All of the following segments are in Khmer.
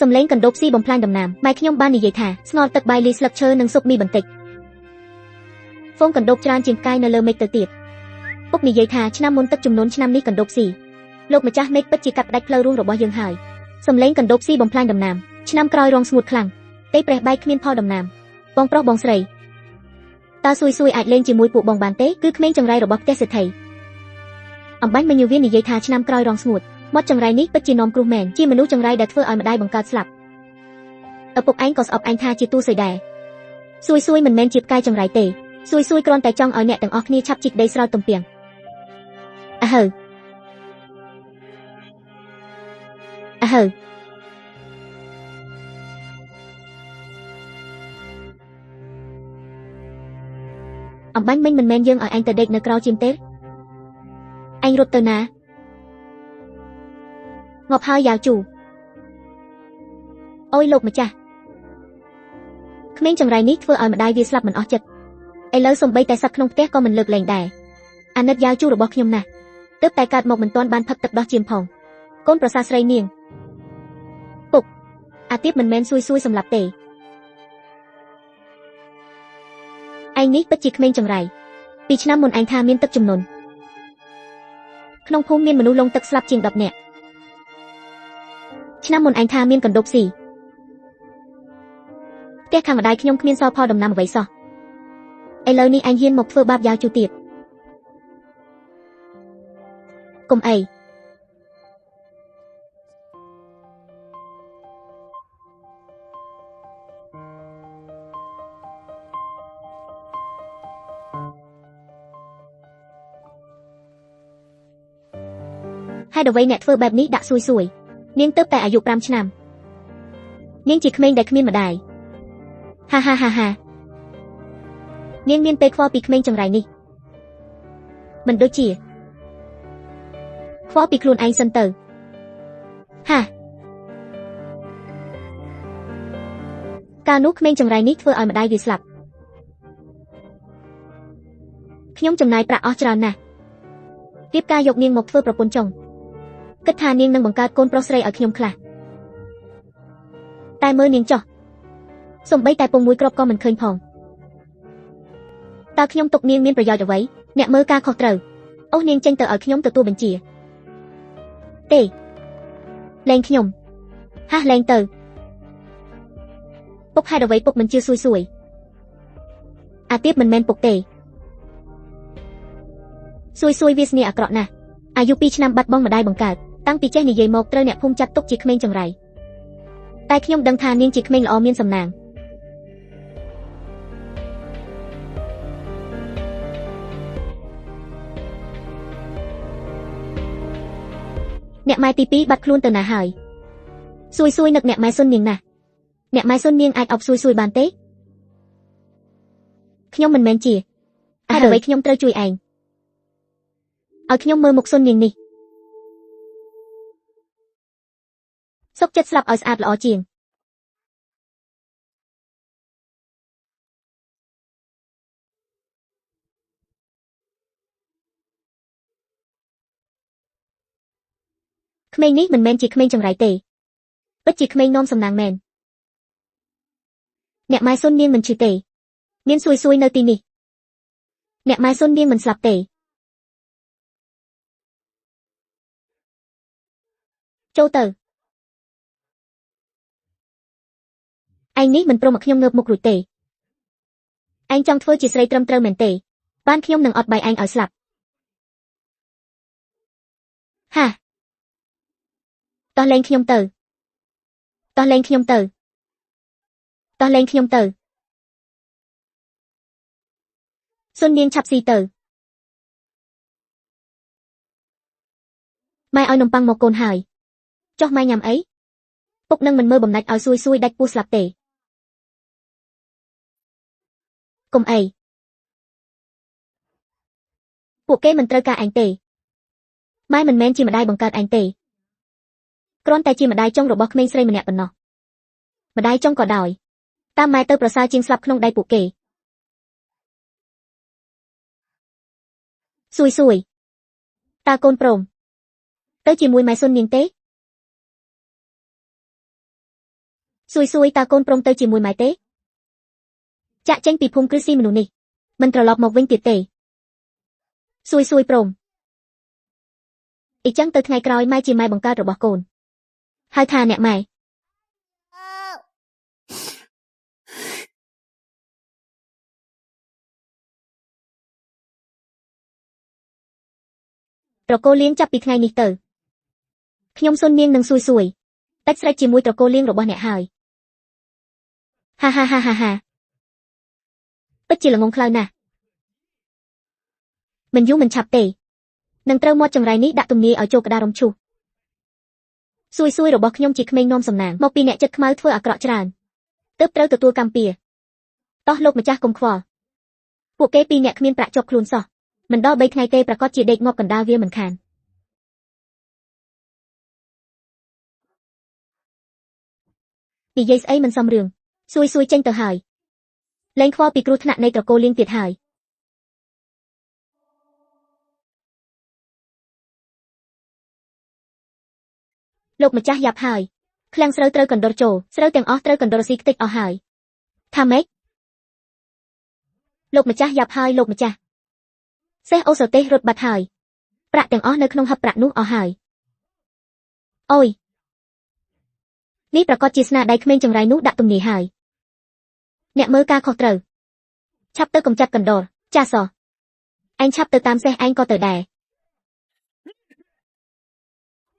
សំឡេងកណ្ដូបស៊ីបំផ្លាញដំណាំម៉ែខ្ញុំបាននិយាយថាស្ងោរទឹកបាយលីស្លឹកឈើនិងស៊ុបមីបន្តិចហ្វូងកណ្ដូបច្រើនជាងផ្កាយនៅលើមេឃទៅទៀតពុកនិយាយថាឆ្នាំមុនទឹកជំនន់ឆ្នាំនេះកណ្ដូបស៊ីលោកម្ចាស់មេឃពិតជាកាត់ផ្ដាច់ផ្លូវរស់របស់យើងហើយសំឡេងកណ្ដូបស៊ីបំផ្លាញដំណាំឆ្នាំក្រោយរងស្ងួតខ្លាំងទេប្រេះបែកគ្មានផលដំណាំបងប្រុសបងស្រីតើស៊ុយអាចលេងជាមួយពួកបងបានទេគឺក្មេងចង្រៃរបស់ផ្ទះសេដ្ឋីអំបញ្ញមញវានិយាយថាឆ្នាំក្រោយរងស្ងួតមាត់ចង្រៃនេះពិតជានាំគ្រោះមែនជាមនុស្សចង្រៃដែលធ្វើឲ្យម្ដាយបង្កើតស្លាប់ឪពុកឯងក៏ស្អប់ឯងថាជាទូសីដែរស៊ុយមិនមែនជាផ្កាយចង្រៃទេស៊ុយគ្រាន់តែចង់ឲ្យអ្នកទាំងអស់គ្នាឆាប់ជីកដីស្រោចទំពាំងអើហើអំបញ្ញមិញមិនមែនយើងឲ្យឯងទៅដេកនៅក្រៅជើងទេឯងរត់ទៅណាងាប់ហើយយ៉ាវជូអូយលោកម្ចាស់ក្មេងចង្រៃនេះធ្វើឲ្យម្ដាយវាស្លាប់មិនអស់ចិត្តឥឡូវសំបីតែសត្វក្នុងផ្ទះក៏មិនលើកលែងដែរអាណិតយ៉ាវជូរបស់ខ្ញុំណាស់ទើបតែកើតមកមិនទាន់បានផឹកទឹកដោះជៀមផងកូនប្រសាស្រីនាងពុកអាទៀបមិនមែនស៊ុយសម្លាប់ទេឯងនេះពិតជាក្មេងចង្រៃ2ឆ្នាំមុនឯងថាមានទឹកជំនន់ក្នុងភូមិមានមនុស្សលង់ទឹកស្លាប់ជាង10នាក់ឆ្នាំមុនឯងថាមានកណ្ដូបស៊ីផ្ទះខាងម្ដាយខ្ញុំគ្មានសល់ផលដំណាំអ្វីសោះឥឡូវនេះឯងហ៊ានមកធ្វើបាបយ៉ាវជូទៀតកុំអីហេតុអ្វីអ្នកធ្វើបែបនេះដាក់ស៊ុយនាងទើបតែអាយុ5ឆ្នាំនាងជាក្មេងដែលគ្មានម្ដាយហានាងមានពេលខ្វល់ពីក្មេងចង្រៃនេះមិនដូចជាខ្វល់ពីខ្លួនឯងសិនទៅហាកាលនោះក្មេងចង្រៃនេះធ្វើឲ្យម្ដាយវាស្លាប់ខ្ញុំចំណាយប្រាក់អស់ច្រើនណាស់រៀបការយកនាងមកធ្វើប្រពន្ធចុងគិតថានាងនឹងបង្កើតកូនប្រុសស្រីឲ្យខ្ញុំខ្លះតែមើលនាងចុះសំបីតែពងមួយគ្រាប់ក៏មិនឃើញផងតើខ្ញុំទុកនាងមានប្រយោជន៍អ្វីអ្នកមើលការខុសត្រូវអូសនាងចេញទៅឲ្យខ្ញុំទទួលបញ្ជាទេលែងខ្ញុំលែងទៅពុកហេតុអ្វីពុកមិនជឿស៊ុយអាទៀបមិនមែនពុកទេស៊ុយវាស្នេហ៍អាក្រក់ណាស់អាយុ2ឆ្នាំបាត់បង់ម្ដាយបង្កើតតាំងពីចេះនិយាយមកត្រូវអ្នកភូមិចាត់ទុកជាក្មេងចង្រៃតែខ្ញុំដឹងថានាងជាក្មេងល្អមានសំណាងអ្នកម៉ែទី2បាត់ខ្លួនទៅណាហើយស៊ុយនឹកអ្នកម៉ែសុននាងណាស់អ្នកម៉ែសុននាងអាចអប់ស៊ុយបានទេខ្ញុំមិនមែនជាហេតុអ្វីខ្ញុំត្រូវជួយឯងឲ្យខ្ញុំមើលមុខសុននាងនេះសុកចិត្តស្លាប់ឲ្យស្អាតល្អជាងក្មេងនេះមិនមែនជាក្មេងចង្រៃទេពិតជាក្មេងនាំសំណាងមែនអ្នកម៉ែសុននាងមិនឈឺទេមានស៊ុយនៅទីនេះអ្នកម៉ែសុននាងមិនស្លាប់ទេចូលទៅឯងនេះមិនព្រមឲ្យខ្ញុំងើបមុខរួចទេឯងចង់ធ្វើជាស្រីត្រឹមត្រូវមែនទេបានខ្ញុំនឹងអត់បាយឯងឲ្យស្លាប់តោះលែងខ្ញុំទៅសុននាងឆាប់ស៊ីទៅម៉ែឲ្យនំប៉័ងមកកូនហើយចុះម៉ែញ៉ាំអីពុកនឹងមិនមើលបំណាច់ឲ្យស៊ុយដាច់ពោះស្លាប់ទេកុំអីពួកគេមិនត្រូវការឯងទេម៉ែមិនមែនជាម្ដាយបង្កើតឯងទេគ្រាន់តែជាម្ដាយចុងរបស់ក្មេងស្រីម្នាក់ប៉ុណ្ណោះម្ដាយចុងក៏ដោយតាមម៉ែទៅប្រសើរជាងស្លាប់ក្នុងដៃពួកគេស៊ុយតើកូនព្រមទៅជាមួយម៉ែសុននាងទេ Xui ta côn prong tơ chỉ mùi mái tế. Chạ tranh bị phung cứ si mình nị. Mình trở lọp một vinh tiệt tể. Xui prong. Ý chăng tơ ngày còi mai chỉ mai bằng cao rồi bỏ cồn. Hai thà nẹ mày. Rồi cô liếng chắp bị ngày nị tử. Nhông xuân miên nâng xui. Tách ra chỉ mùi rồi cô liếng rồi bỏ nẹ hời. Ha. Bất chỉ là ngôn khlau nè. Mình du mình chạp tể. Nâng trâu mọt chẳng rai ní đã tùm ní ở chỗ cả đa rong chu. Xui rồi bỏ nhông chỉ khmênh nôm sầm nàng. Một pi nẹ chất khmau thua ở cọ tràn. Tớp trâu từ tua cam pìa. Tó lột mà cha cùng khỏa. Bộ kế pi nẹ khmiên bạ chọc luôn sọ. Mình đo bây ngày tê bạ có chỉ địch ngọt cần đa vía mình khàn. Vì dây ấy mình xong rường. Xui tranh tờ hời. Lên khoa bị cru thnạn này tờ cô liên tiệt hời. Lột mà cha dạp hời. Khlang srâu trâu cần đô trổ, srâu tiền ó trâu cần đô xí tích ó hời. Tham ếch. Lột mà cha dạp hời lột mà cha. Xe ô sở tê rột bạch hời. Bạ tiền ó nơi không hấp bạ nút ó hời. Ôi. Ní bạ có chia sna đáy khmênh chẳng rai nút đã tùm nì hời. Nẹ mơ ca khó trâu. Chắp tơ công chặt cần đô, cha sò. Anh chắp tơ tam xe anh có tờ đè.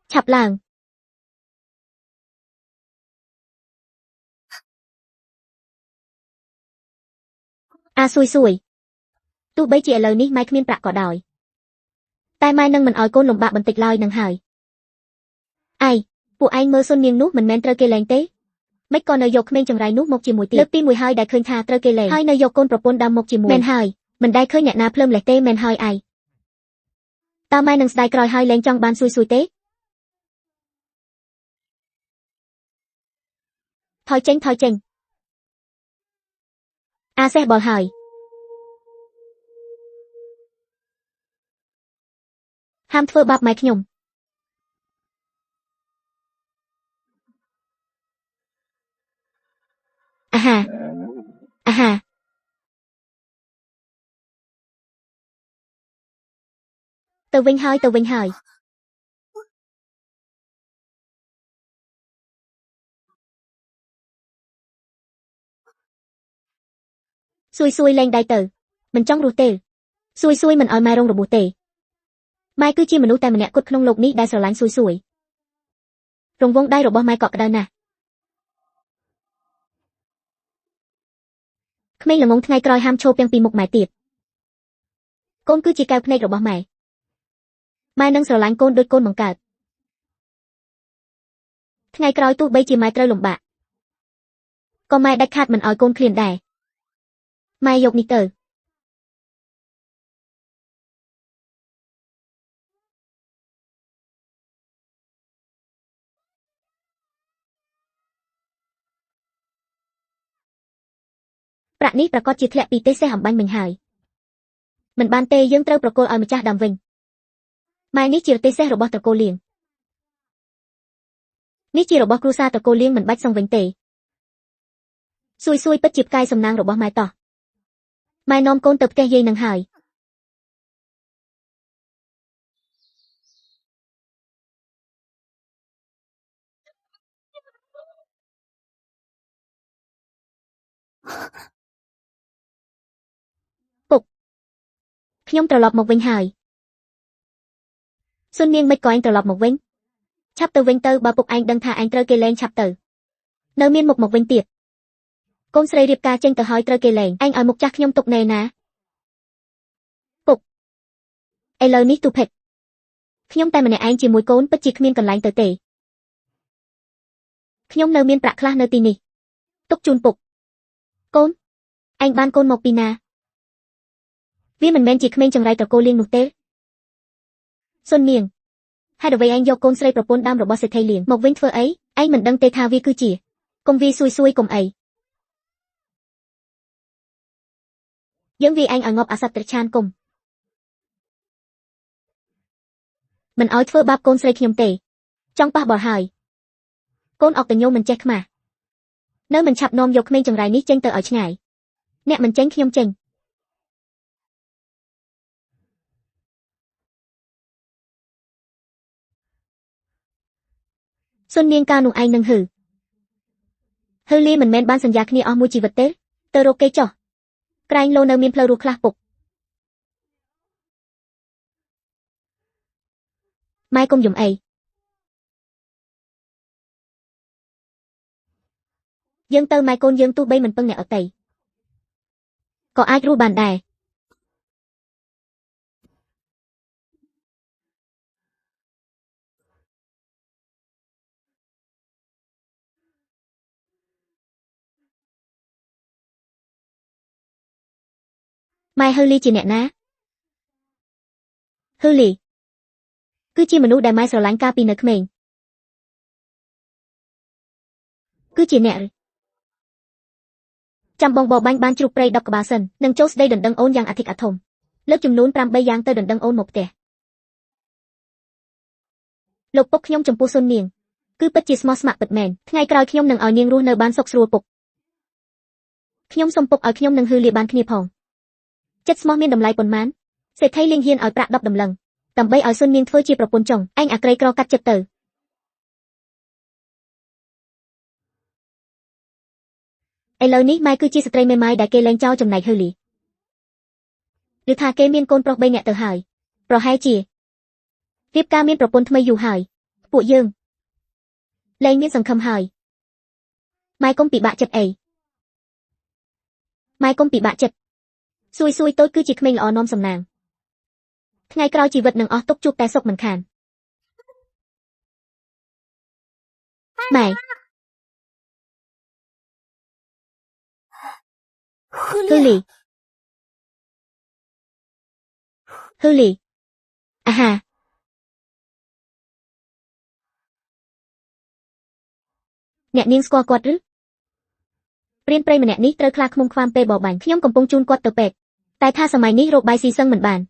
Chắp làng. À xui. Tu bấy chị lời ní mai khmiên bạ cỏ đòi. Tai mai nâng mình ỏi côn lồng bạ bần tịch loi nâng hời. Ai, phụ anh mơ xuân miên nút mình men trơ kê lành tế. Mấy con nơi dọc khmênh chẳng rai nút một chỉ mùi tiệt. Lớp pi mùi hơi đại khơi tha trơ kê lành. Hai nơi dọc côn propon đam một chỉ mùi. Men hời, mình đại khơi nhẹ na plơm lẻ tê men hời ai. Ta mai nâng sdai còi hơi lên trong ban xui tế. Thôi chênh. A xe bò hời. Ham thơ bạp mạch nhung. À ha. Tờ vinh hơi. Xui lên đai tờ. Mình trong rù tê. Xui mình ỏi mai rong rù bù tê. Mai cứ chi mình ú tay mình nẹ cốt không lục ní đai sở lánh xui. Rồng vông đai rù bó mai cọ cả đai nè. Khmênh là ngôn ngay còi ham chô piang pi mục mải tiệt. Côn cứ chi cao khmênh rù bó mải. Mai nâng sở lánh côn đôi côn bằng cạt. Ngay còi tu bây chi mai trâu lồng bạ. Còn mai đạch khát mình ỏi côn khliền đẻ. Mai dọc ní tờ. Bạ ní bạ có chiếc lẹ pi tế xe hỏng banh mình hài. Mình ban tê dương trâu bạ cô ỏi mà cha đàm vinh. Mai ní chiếc tế xe robot tờ cô liền. Ní chiếc robot cruza tờ cô liền mình bách xong vinh tê. Xui bất chịp cai xong nang robot mai tỏ. Mai nôm côn tập tê dây nâng hài. Phục. Nhông trở lọp một vinh hài. Xuân niên mịch có anh trở lọp một vinh. Chắp tờ vinh tơ bà phục anh đăng thả anh trơ kê lên chắp tờ. Nơ miên một vinh tiệt. Côn srei riệp ca trên tờ hói trơ kê lên. Anh ở một chắc nhông tục nè ná. Phục. Ê lơ ní tu phịch. Nhông tay mà nè anh chỉ mùi côn bất chịt miên cần lạnh tờ tể. Nhông nơ miên bạc khla nơ tì nì. Túc chun phục. Côn. Anh ban côn một pina. Vì mình men chỉ khmênh chẳng rai tờ cô liên nụ tế. Xuân miền. Hai đầu vây anh do côn srei propon đam robot sẽ thay liền. Một vinh phơ ấy, anh mình đăng tê thao vi cư chỉ. Công vi xui cùng ấy. Giống vì anh ở ngọc asat chan cùng. Mình ói phơ bạp côn srei khiêm tê. Trong ba bò hài. Côn ọc tờ nhô mình check mà. នៅមិនឆាប់នាំយកក្មេងចង្រៃនេះចេញទៅឲ្យឆ្ងាយអ្នកមិនចេញខ្ញុំចេញសុននាងកាលនោះឯងនឹងហឺលីមិនមែនបានសន្យាគ្នាអស់មួយជីវិតទេទៅរកគេចុះក្រែងលោនៅមានផ្លូវរស់ខ្លះពុកម៉ែកុំយំអីយើងទៅម៉ែកូនយើងទោះបីមិនពឹងអ្នកអតីក៏អាចរស់បានដែរម៉ែហឺលីជាអ្នកណាហឺលីគឺជាមនុស្សដែលម៉ែស្រឡាញ់កាលពីនៅក្មេងគឺជាអ្នកចាំបងបបាញ់បានជ្រូកព្រៃ10ក្បាលសិននឹងចូលស្ដីដណ្ដឹងអូនយ៉ាងអធិកអធមលើកចំនួន8យ៉ាងទៅដណ្ដឹងអូនមកផ្ទះលោកពុកខ្ញុំចំពោះសុននាងគឺពិតជាស្មោះស្ម័គ្រពិតមែនថ្ងៃក្រោយខ្ញុំនឹងឲ្យនាងរស់នៅបានសុខស្រួលពុកខ្ញុំសុំពុកឲ្យខ្ញុំនឹងហឺលីបានគ្នាផងចិត្តស្មោះមានតម្លៃប៉ុន្មានសេដ្ឋីលៀងហ៊ានឲ្យប្រាក់10តម្លឹងដើម្បីឲ្យសុននាងធ្វើជាប្រពន្ធចុងឯងអាក្រីក្រកាត់ចិត្តទៅឥឡូវនេះម៉ែគឺជាស្ត្រីមេម៉ាយដែលគេលែងចោលចំណែកហឺលីឬថាគេមានកូនប្រុស3នាក់ទៅហើយប្រហែលជារៀបការមានប្រពន្ធថ្មីយូរហើយពួកយើងលែងមានសង្ឃឹមហើយម៉ែកុំពិបាកចិត្តអីម៉ែកុំពិបាកចិត្តសួយតូចគឺជាក្មេងល្អនាំសំណាងថ្ងៃក្រោយជីវិតនឹងអស់ទុកជួបតែសុខមិនខានម៉ែហឺលីអាហាអ្នកនាងស្គាល់គាត់ឬព្រានព្រៃម្នាក់នេះត្រូវខ្លាចឃ្មុំខ្វាមពេលបបាញ់ខ្ញុំកំពុងជូនគាត់ទៅពេទ្យតែថាសម័យនេះរកបាយស៊ីសឹងមិនបាន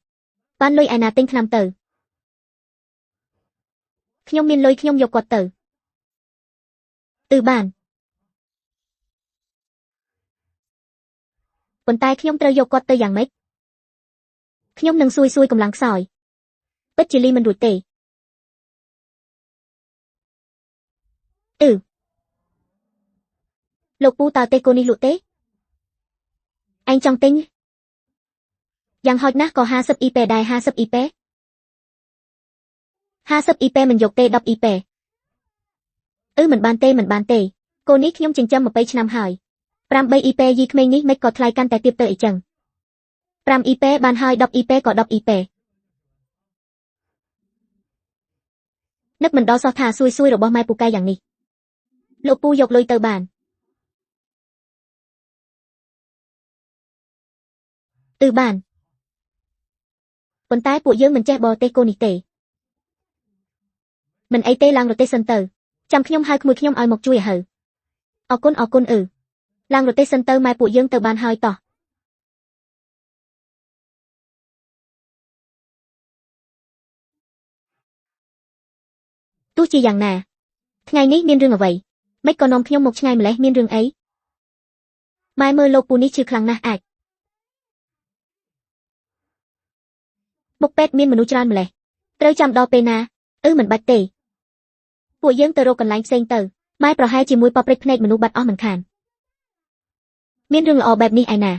លុយឯណាទិញថ្នាំទៅខ្ញុំមានលុយខ្ញុំយកគាត់ទៅបានប៉ុន្តែខ្ញុំត្រូវយកគាត់ទៅយ៉ាងម៉េចខ្ញុំនឹងសួយកម្លាំងខ្សោយពិតជាលីមិនរួចទេលោកពូតើទេគោនេះលក់ទេឯងចង់ទិញយ៉ាងហោចណាស់ក៏50អ៊ីប៉េដែរ50អ៊ីប៉េ50អ៊ីប៉េមិនយកទេ10អ៊ីប៉េមិនបានទេគោនេះខ្ញុំចិញ្ចឹម20ឆ្នាំហើយ8អ៊ីប៉េយីក្មេងនេះមិនក៏ថ្លៃកាន់តែទាបទៅអីចឹង5អ៊ីប៉េបានហើយ10អ៊ីប៉េក៏10អ៊ីប៉េនឹកមិនដល់សោះថាសួយរបស់ម៉ែពូកែយ៉ាងនេះលោកពូយកលុយទៅបានបានប៉ុន្តែពួកយើងមិនចេះបរទេសគោនេះទេមិនអីទេឡើងរទេសសិនទៅចាំខ្ញុំហៅក្មួយខ្ញុំឲ្យមកជួយហៅអរគុណឡើងរទេសសិនទៅម៉ែពួកយើងទៅបានហើយតោះទោះជាយ៉ាងណាថ្ងៃនេះមានរឿងអ្វីមិនក៏នាំខ្ញុំមកឆ្ងាយម្លេះមានរឿងអីម៉ែមើលលោកពូនេះឈឺខ្លាំងណាស់អាចមុខពេទ្យមានមនុស្សច្រើនម្លេះត្រូវចាំដល់ពេលណាមិនបាច់ទេពួកយើងទៅរកកន្លែងផ្សេងទៅម៉ែប្រហែលជាមួយប៉ព្រិចភ្នែកមនុស្សបាត់អស់មិនខានមានរឿងល្អបែបនេះឯណា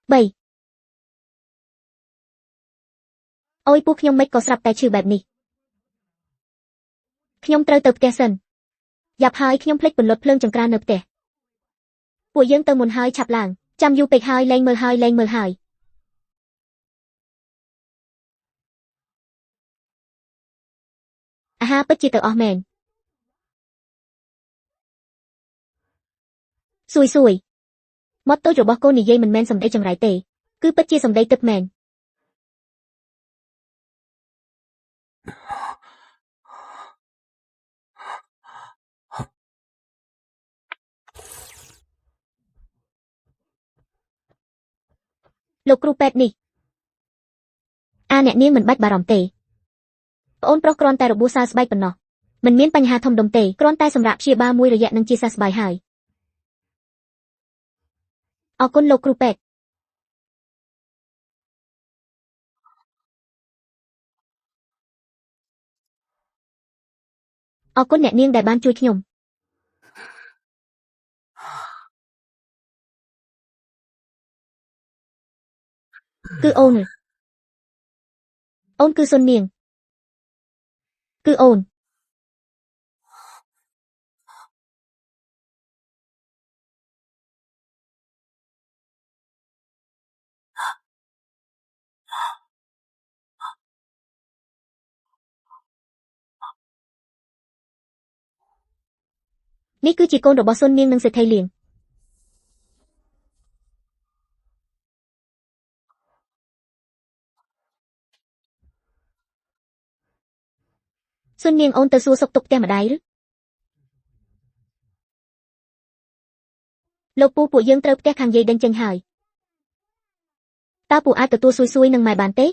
3អូយពូខ្ញុំមិនក៏ស្រាប់តែឈឺបែបនេះខ្ញុំត្រូវទៅផ្ទះសិនយ៉ាប់ហើយខ្ញុំភ្លេចពន្លត់ភ្លើងចង្ក្រាននៅផ្ទះពួកយើងទៅមុនហើយឆាប់ឡើងចាំយូរពេកហើយលែងមើលហើយអាហារពិតជាទៅអស់មែនសួយមាត់តូចរបស់កូននិយាយមិនមែនសម្ដីចង្រៃទេគឺពិតជាសម្ដីទឹកមែនលោកគ្រូពេទ្យនេះអ្នកនាងមិនបាច់បារម្ភទេប្អូនប្រុសគ្រាន់តែរបួសសើស្បែកប៉ុណ្ណោះ មិនមានបញ្ហាធំដុំទេគ្រាន់តែសម្រាប់ព្យាបាលមួយរយៈនឹងជាសះស្បើយហើយអរគុណលោកគ្រូពេទ្យអរគុណអ្នកនាងដែលបានជួយខ្ញុំគឺអូនគឺសុននាងគឺអូននេះគឺជាកូនរបស់សុននាងនិងសេដ្ឋីលៀងសុននាងអូនទៅសួរសុខទុក្ខផ្ទះម្ដាយឬលោកពូពួកយើងត្រូវផ្ទះខាងយាយដេញចេញហើយតើពូអាចទទួលសួយនឹងម៉ែបានទេ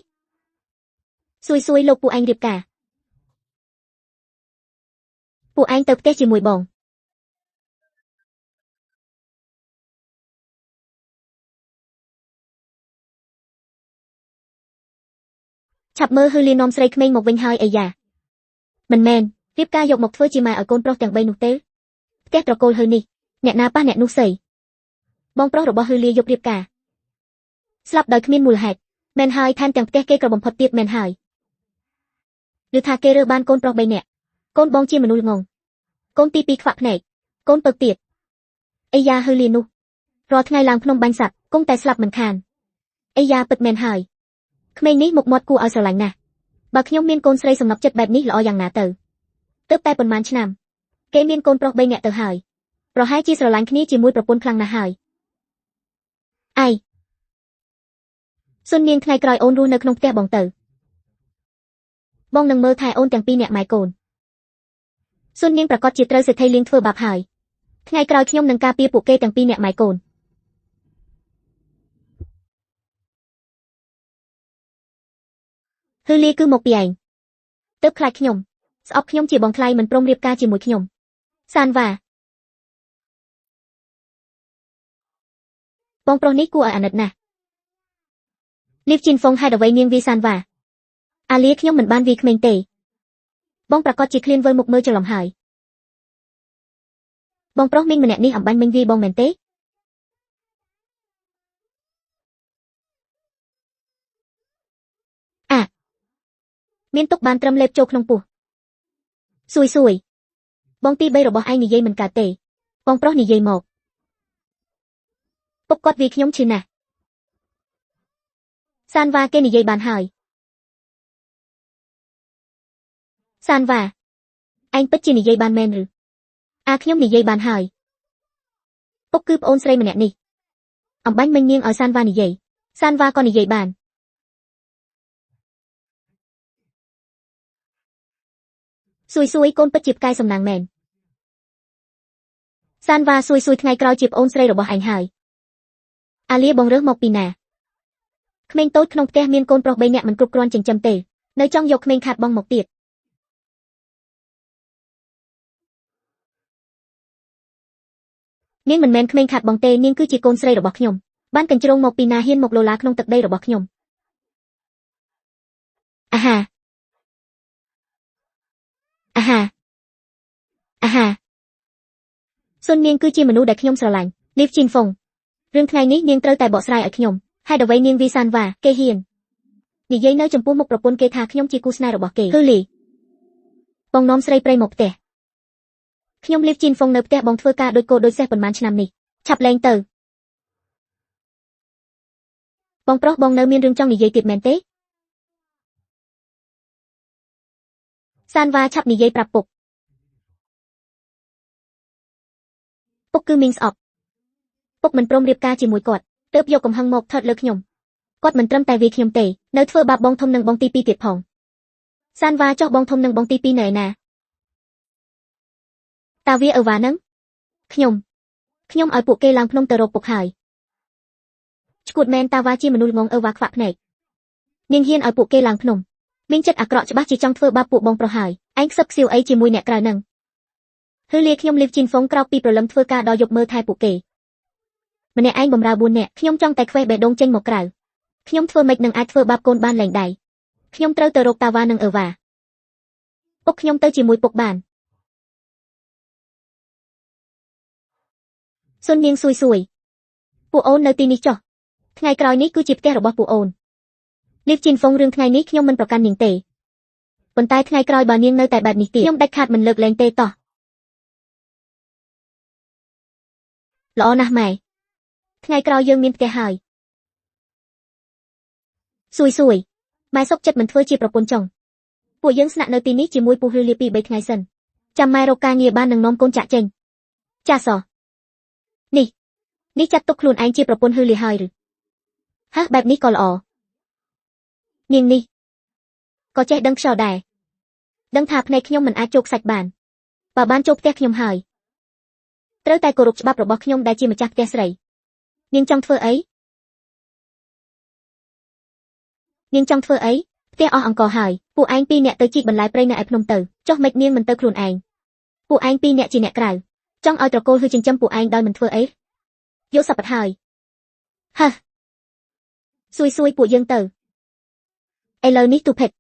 សួយលោកពូឯងរៀបការពូឯងទៅផ្ទះជាមួយបងឆាប់មើលហឺលីនាំស្រីក្មេងមកវិញហើយអីយ៉ាមិនមែនរៀបការយកមកធ្វើជាម៉ែឲ្យកូនប្រុសទាំង3នោះទេផ្ទះត្រកូលហឺនេះអ្នកណាប៉ះអ្នកនោះស្អីបងប្រុសរបស់ហឺលីយករៀបការស្លាប់ដោយគ្មានមូលហេតុមែនហើយថែមទាំងផ្ទះគេក៏បំផុតទៀតមែនហើយឬថាគេរើបានកូនប្រុស3នាក់កូនបងជាមនុស្សល្ងងកូនទី2ខ្វាក់ភ្នែកកូនពើទៀតអីយ៉ាហឺលីនោះរាល់ថ្ងៃឡើងភ្នំបាញ់សត្វគង់តែស្លាប់មិនខានអីយ៉ាពិតមែនហើយក្មេងនេះមុខមាត់គួរឲ្យស្រឡាញ់ណាស់បើខ្ញុំមានកូនស្រីសំណប់ចិត្តបែបនេះល្អយ៉ាងណាទៅទើបតែប៉ុន្មានឆ្នាំគេមានកូនប្រុស3នាក់ទៅហើយប្រហែលជាស្រឡាញ់គ្នាជាមួយប្រពន្ធខ្លាំងណាស់ហើយឯងសុននាងថ្ងៃក្រោយអូនរស់នៅក្នុងផ្ទះបងទៅបងនឹងមើលថែអូនទាំងពីរនាក់ម៉ែកូនសុននាងប្រកាសជាត្រូវសេដ្ឋីលៀងធ្វើបាបហើយថ្ងៃក្រោយខ្ញុំនឹងការពារពួកគេទាំងពីរនាក់ម៉ែកូនហឺលីគឺមកពីឯងទើបខ្លាចខ្ញុំស្អប់ខ្ញុំជាបងថ្លៃមិនព្រមរៀបការជាមួយខ្ញុំសានវ៉ាបងប្រុសនេះគួរឲ្យអាណិតណាស់លីវជីនហ្វុងហេតុអ្វីនាងវាសានវ៉ាអាលីខ្ញុំមិនបានវាក្មេងទេបងប្រកាសជាឃ្លានវិលមុខមើលច្រឡំហើយបងប្រុសមីងម្នាក់នេះអំបាញ់មិញវាបងមែនទេមានទុកបានត្រឹមលេបចូលក្នុងពោះសួយបងទី3របស់ឯងនិយាយមិនកើតទេបងប្រុសនិយាយមកពុកគាត់វាខ្ញុំឈឺណាស់សានវ៉ាគេនិយាយបានហើយសានវ៉ាឯងពិតជានិយាយបានមែនឬខ្ញុំនិយាយបានហើយពុកគឺប្អូនស្រីម្នាក់នេះអំបាញ់មិញនាងឲ្យសានវ៉ានិយាយសានវ៉ាក៏និយាយបានសួយកូនពិតជាផ្កាយសំណាងមែនសានវ៉ាសួយថ្ងៃក្រោយជាប្អូនស្រីរបស់ឯងហើយអាលីបងរើសមកពីណាក្មេងតូចក្នុងផ្ទះមានកូនប្រុស3នាក់មិនគ្រប់គ្រាន់ចិញ្ចឹមទេនៅចង់យកក្មេងខាតបងមកទៀតនាងមិនមែនក្មេងខាតបងទេនាងគឺជាកូនស្រីរបស់ខ្ញុំបានកញ្ជ្រោងមកពីណាហ៊ានមកលោឡាក្នុងទឹកដីរបស់ខ្ញុំអាហាសុននាងគឺជាមនុស្សដែលខ្ញុំស្រឡាញ់លីវជីនហ្វុងរឿងថ្ងៃនេះនាងត្រូវតែបកស្រាយឲ្យខ្ញុំហេតុអ្វីនាងវីសានវ៉ាគេហ៊ាននិយាយនៅចំពោះមុខប្រពន្ធគេថាខ្ញុំជាគូស្នេហ៍របស់គេហឺលីបងនាំស្រីប្រិយមកផ្ទះខ្ញុំលីវជីនហ្វុងនៅផ្ទះបងធ្វើការដូចគោដូចសេះប៉ុន្មានឆ្នាំនេះឆាប់លែងទៅបងប្រុសបងនៅមានរឿងចង់និយាយទៀតមែនទេសានវ៉ាឆាប់និយាយប្រាប់ពុកគឺមីងស្អប់ពុកមិនព្រមរៀបការជាមួយគាត់ទើបយកកំហឹងមកថតលើខ្ញុំគាត់មិនត្រឹមតែវាខ្ញុំទេនៅធ្វើបាបបងធំនិងបងទី2ទៀតផងសានវ៉ាចោះបងធំនិងបងទី2នៅឯណាតាវាអឺវ៉ានឹងខ្ញុំឲ្យពួកគេឡើងភ្នំទៅរកពុកហើយឈួតមែនតាវ៉ាជាមនុស្សល្ងងអឺវ៉ាខ្វាក់ភ្នែកនាងហ៊ានឲ្យពួកគេឡើងភ្នំមានចិត្តអាក្រក់ច្បាស់ជាចង់ធ្វើបាបពួកបងប្រុសហើយ anh sắp siêu ấy chỉ mùi nẹt cài nằng hư lia khiêm live chin phóng cao pi pro lâm thưa ca đo dục mơ thai phụ kề mà nè anh bầm ra buồn nè khiêm trong tay khoe bè đông trên một cài khiêm thưa mệt nằng ai thưa bạp côn ban lành đại khiêm trâu tờ rộc tà va nằng ở vả ốc khiêm tơ chỉ mùi bộc bản xuân niên xui xui phụ ôn nơi tin ní cho ngày còi ní cứ chịp kẻ robot phụ ôn live chin phóng rương ngày ní khiêm mìnhประกันnhững tệบนใต้ថ្ងៃក្រោយបើនាងនៅតែបែបនេះទៀតខ្ញុំដាច់ខាតមិនលើកលែងទេតោះល្អណាស់ម៉ែថ្ងៃក្រោយយើងមានផ្ទះហើយស៊ុយម៉ែសុកចិត្តមិនធ្វើជាប្រពន្ធចុងពួកយើងស្នាក់នៅទីនេះជាមួយពូហឺលាពី3ថ្ងៃសិនចាំម៉ែរកការងារបាននឹងនាំកូនចាក់ចេញចាសោះនេះចាត់ទុកខ្លួនឯងជាប្រពន្ធហឺលាហើយឬហះបែបនេះក៏ល្អនាងនេះក៏ចេះដឹងខ្យល់ដែរដឹងថាភ្នែកខ្ញុំមិនអាចជោគសាច់បានបើបានជោគផ្ទះខ្ញុំហើយត្រូវតែគោរពច្បាប់របស់ខ្ញុំដែលជាម្ចាស់ផ្ទះស្រីនាងចង់ធ្វើអីផ្ទះអស់អង្គហើយពួកឯងពីរនាក់ទៅជីកបន្លែព្រៃនៅឯភ្នំទៅចុះមិននាងមិនទៅខ្លួនឯងពួកឯងពីរនាក់ជាអ្នកក្រៅចង់ឲ្យត្រកូលហឺចិញ្ចឹមពួកឯងដោយមិនធ្វើអីយកសັບបាត់ហើយហះស៊ុយពួកយើងទៅឥឡូវនេះទូភិត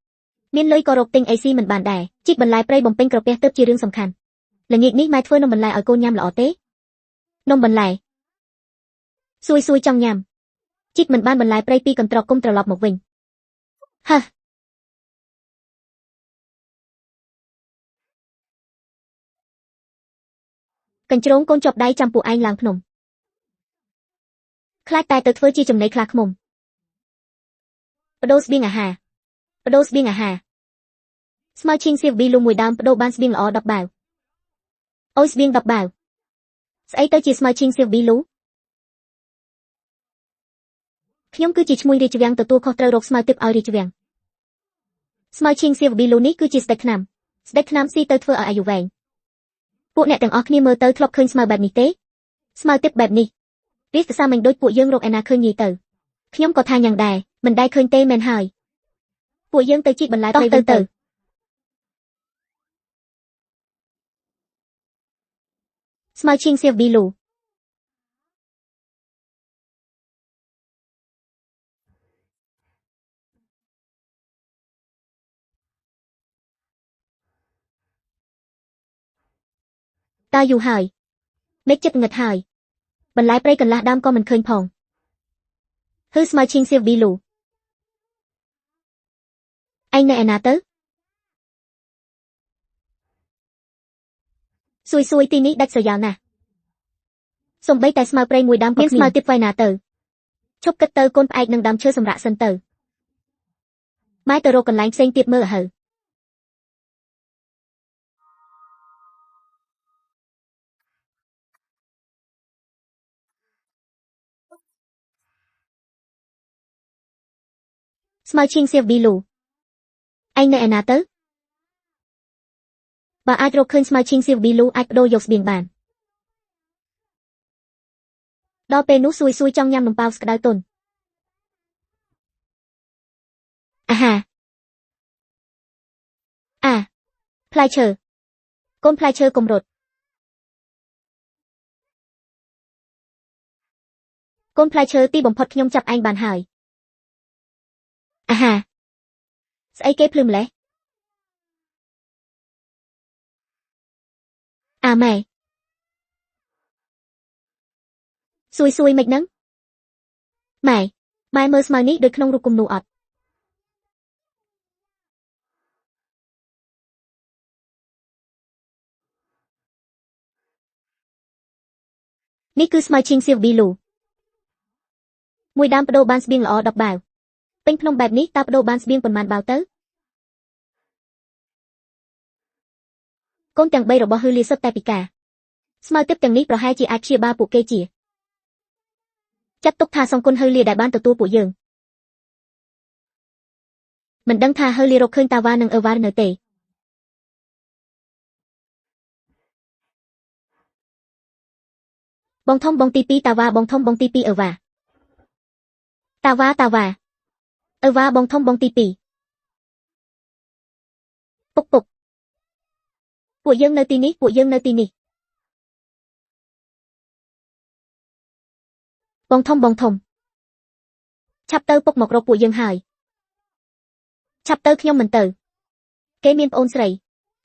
មានលុយក៏រកទិញអីស៊ីមិនបានដែរជីកបន្លែព្រៃបំពេញក្រពះទើបជារឿងសំខាន់ល្ងាចនេះម៉ែធ្វើនំបន្លែឲ្យកូនញ៉ាំល្អទេនំបន្លែស៊ុយចង់ញ៉ាំជីកមិនបានបន្លែព្រៃពីកន្ត្រកគុំត្រឡប់មកវិញហះកញ្ជ្រោងកូនជាប់ដៃចាំពួកឯងឡើងភ្នំខ្លាចតែទៅធ្វើជាចំណីខ្លាឃ្មុំបដូរស្បៀងអាហារស្មៅឈីងសៀវប៊ីលូមួយដើមបដូរបានស្បៀងល្អ10បាវអូយស្បៀង10បាវស្អីទៅជាស្មៅឈីងសៀវប៊ីលូខ្ញុំគឺជាឈ្មោះរាជវាំងទទួលខុសត្រូវរកស្មៅទឹកឲ្យរាជវាំងស្មៅឈីងសៀវប៊ីលូនេះគឺជាស្ដេចថ្នាំស៊ីទៅធ្វើឲ្យអាយុវែងពួកអ្នកទាំងអស់គ្នាមើលទៅធ្លាប់ឃើញស្មៅបែបនេះទេស្មៅទឹកបែបនេះវាស្សាមិញដូចពួកយើងរកឯណាឃើញងាយទៅខ្ញុំក៏ថាយ៉ាងដែរមិនដែលឃើញទេមែនហើយពួកយើងទៅជីកបន្លែព្រៃទៅស្មៅឈីងសៀវប៊ីលូតើយូរហើយមេឃចិត្តងឹតហើយបន្លែព្រៃកន្លះដើមក៏មិនឃើញផងហឺស្មៅឈីងសៀវប៊ីលូឯងនៅឯណាទៅស៊ុយទីនេះដាច់ស្រយាលណាស់សំបីតែស្មៅព្រៃមួយដើមមានស្មៅទៀតໄວណាទៅឈប់គិតទៅកូនផ្អែកនឹងដើមឈើសម្រាប់សិនទៅម៉ែទៅរកកន្លែងផ្សេងទៀតមើលហើស្មៅឈីងសៀវប៊ីលូឯងនៅឯណាទៅបើអាចរកឃើញស្មៅឈីងសៀវប៊ីលូអាចបដូរយកស្បៀងបានដល់ពេលនោះស៊ុយចង់ញ៉ាំនំប៉ោវស្ក្តៅទន់អាហាផ្លែឈើកូនផ្លែឈើកុំរត់កូនផ្លែឈើទីបំផុតខ្ញុំចាប់ឯងបានហើយអាហាស្អីគេភ្លឺម្លេះម៉ែស៊ុយមិនហ្នឹងម៉ែមើលស្មៅនេះដូចក្នុងរូបគំនូអត់នេះគឺស្មៅឈីងសៀវប៊ីលូមួយដើមបដូរបានស្បៀងល្អ10បាវពេញភ្នំបែបនេះតើបដូរបានស្បៀងប៉ុន្មានបាវទៅកូនទាំង3របស់ហឺលីសុទ្ធតែពិការស្មៅទឹកទាំងនេះប្រហែលជាអាចព្យាបាលពួកគេជាចាត់ទុកថាសងគុណហឺលីដែលបានទទួលពួកយើងមិនដឹងថាហឺលីរកឃើញតាវ៉ានិងអឺវ៉ានៅទេបងធំបងទី2តាវ៉ាបងធំបងទី2អឺវ៉ាតាវ៉ាអឺវ៉ាបងធំបងទី2ពុក ពួកយើងនៅទីនេះពួកយើងនៅទីនេះបងធំឆាប់ទៅពុកមករកពួកយើងហើយឆាប់ទៅខ្ញុំមិនទៅគេមានប្អូនស្រី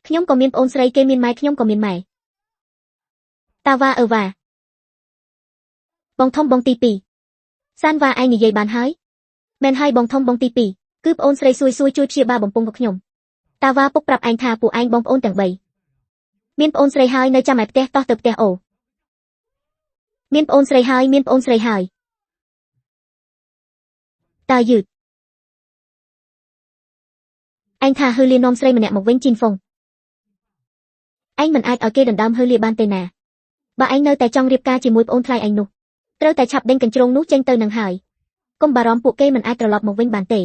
ខ្ញុំក៏មានប្អូនស្រីគេមានម៉ែខ្ញុំក៏មានម៉ែតាវ៉ាវ៉ាបងធំបងទី2សានវ៉ាឯងនិយាយបានហើយមែនហើយបងធំបងទី2គឺប្អូនស្រីសួយជួយព្យាបាលបំពង់របស់ខ្ញុំតាវ៉ាពុកប្រាប់ឯងថាពួកឯងបងប្អូនទាំង3មានប្អូនស្រីហើយនៅចាំឯផ្ទះតោះទៅផ្ទះអូមានប្អូនស្រីហើយតើយឺតឯងថាហឺលានាំស្រីម្នាក់មកវិញជីនហ្វុងឯងមិនអាចឲ្យគេដណ្ដើមហឺលាបានទេណាបើឯងនៅតែចង់រៀបការជាមួយប្អូនថ្លៃឯងនោះត្រូវតែឆាប់ដេញកញ្ជ្រោងនោះចេញទៅនឹងហើយកុំបារម្ភពួកគេមិនអាចត្រឡប់មកវិញបានទេ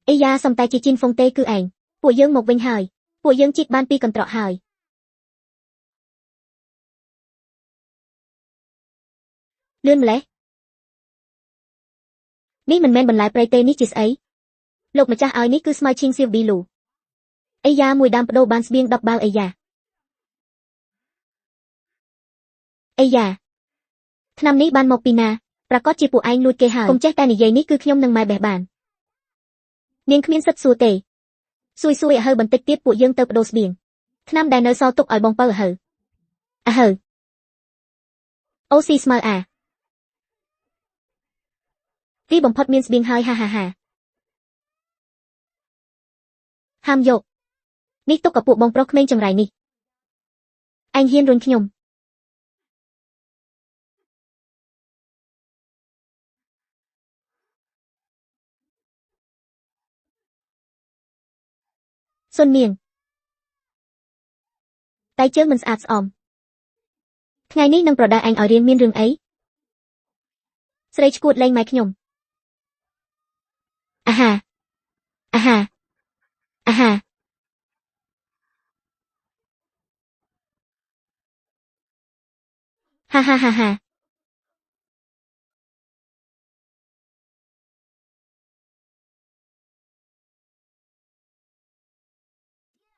អីយ៉ាសំតែជាជីនហ្វុងទេគឺឯងពួកយើងមកវិញហើយពួកយើងជីកបាន2កន្ត្រកហើយលឿនម្លេះនេះមិនមែនបន្លែព្រៃទេនេះជាស្អីលោកម្ចាស់ឲ្យនេះគឺស្មៅឈីងសៀវប៊ីលូអីយ៉ាមួយដើមបដូរបានស្បៀង10បាវអីយ៉ាថ្នាំនេះបានមកពីណាប្រកាសជាពួកឯងលួចគេហើយកុំចេះតែនិយាយនេះគឺខ្ញុំនឹងម៉ែបេះបាននាងគ្មានសិទ្ធសួរទេសួយឲ្យហើបន្តិចទៀតពួកយើងទៅបដូរស្បៀងថ្នាំដែលនៅសល់ទុកឲ្យបងពៅហើអូស៊ីស្មៅទីបំផុតមានស្បៀងហើយហាហាមយកនេះទុកឲ្យពួកបងប្រុសក្មេងចង្រៃនេះឯងហ៊ានរុញខ្ញុំសុននាងតែជើងមិនស្អាតស្អំថ្ងៃនេះនឹងប្រដៅឯងឲ្យរៀនមានរឿងអីស្រីឈួតលេងម៉ែខ្ញុំអាហាហា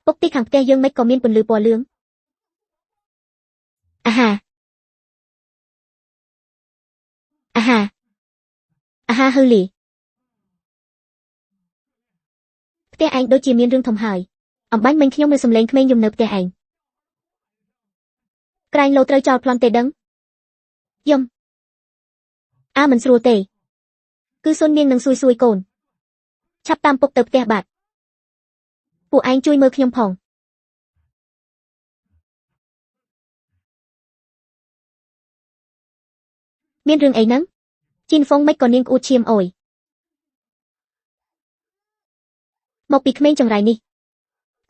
ពុកទីខាងផ្ទះយើងមិនក៏មានពន្លឺពណ៌លឿងអាហាហឺលីផ្ទះឯងដូចជាមានរឿងធំហើយអំបញ្ញមិញខ្ញុំនៅសំឡេងក្មេងយំនៅផ្ទះឯងក្រែងលោត្រូវចោលប្លន់ទេដឹងយំមិនស្រួលទេគឺសុននាងនឹងសួយកូនឆាប់តាមពុកទៅផ្ទះបាត់ពួកឯងជួយមើលខ្ញុំផងមានរឿងអីហ្នឹងជីនហ្វុងមិនក៏នាងក្អួតឈាមអុយមកពីក្មេងចង្រៃនេះ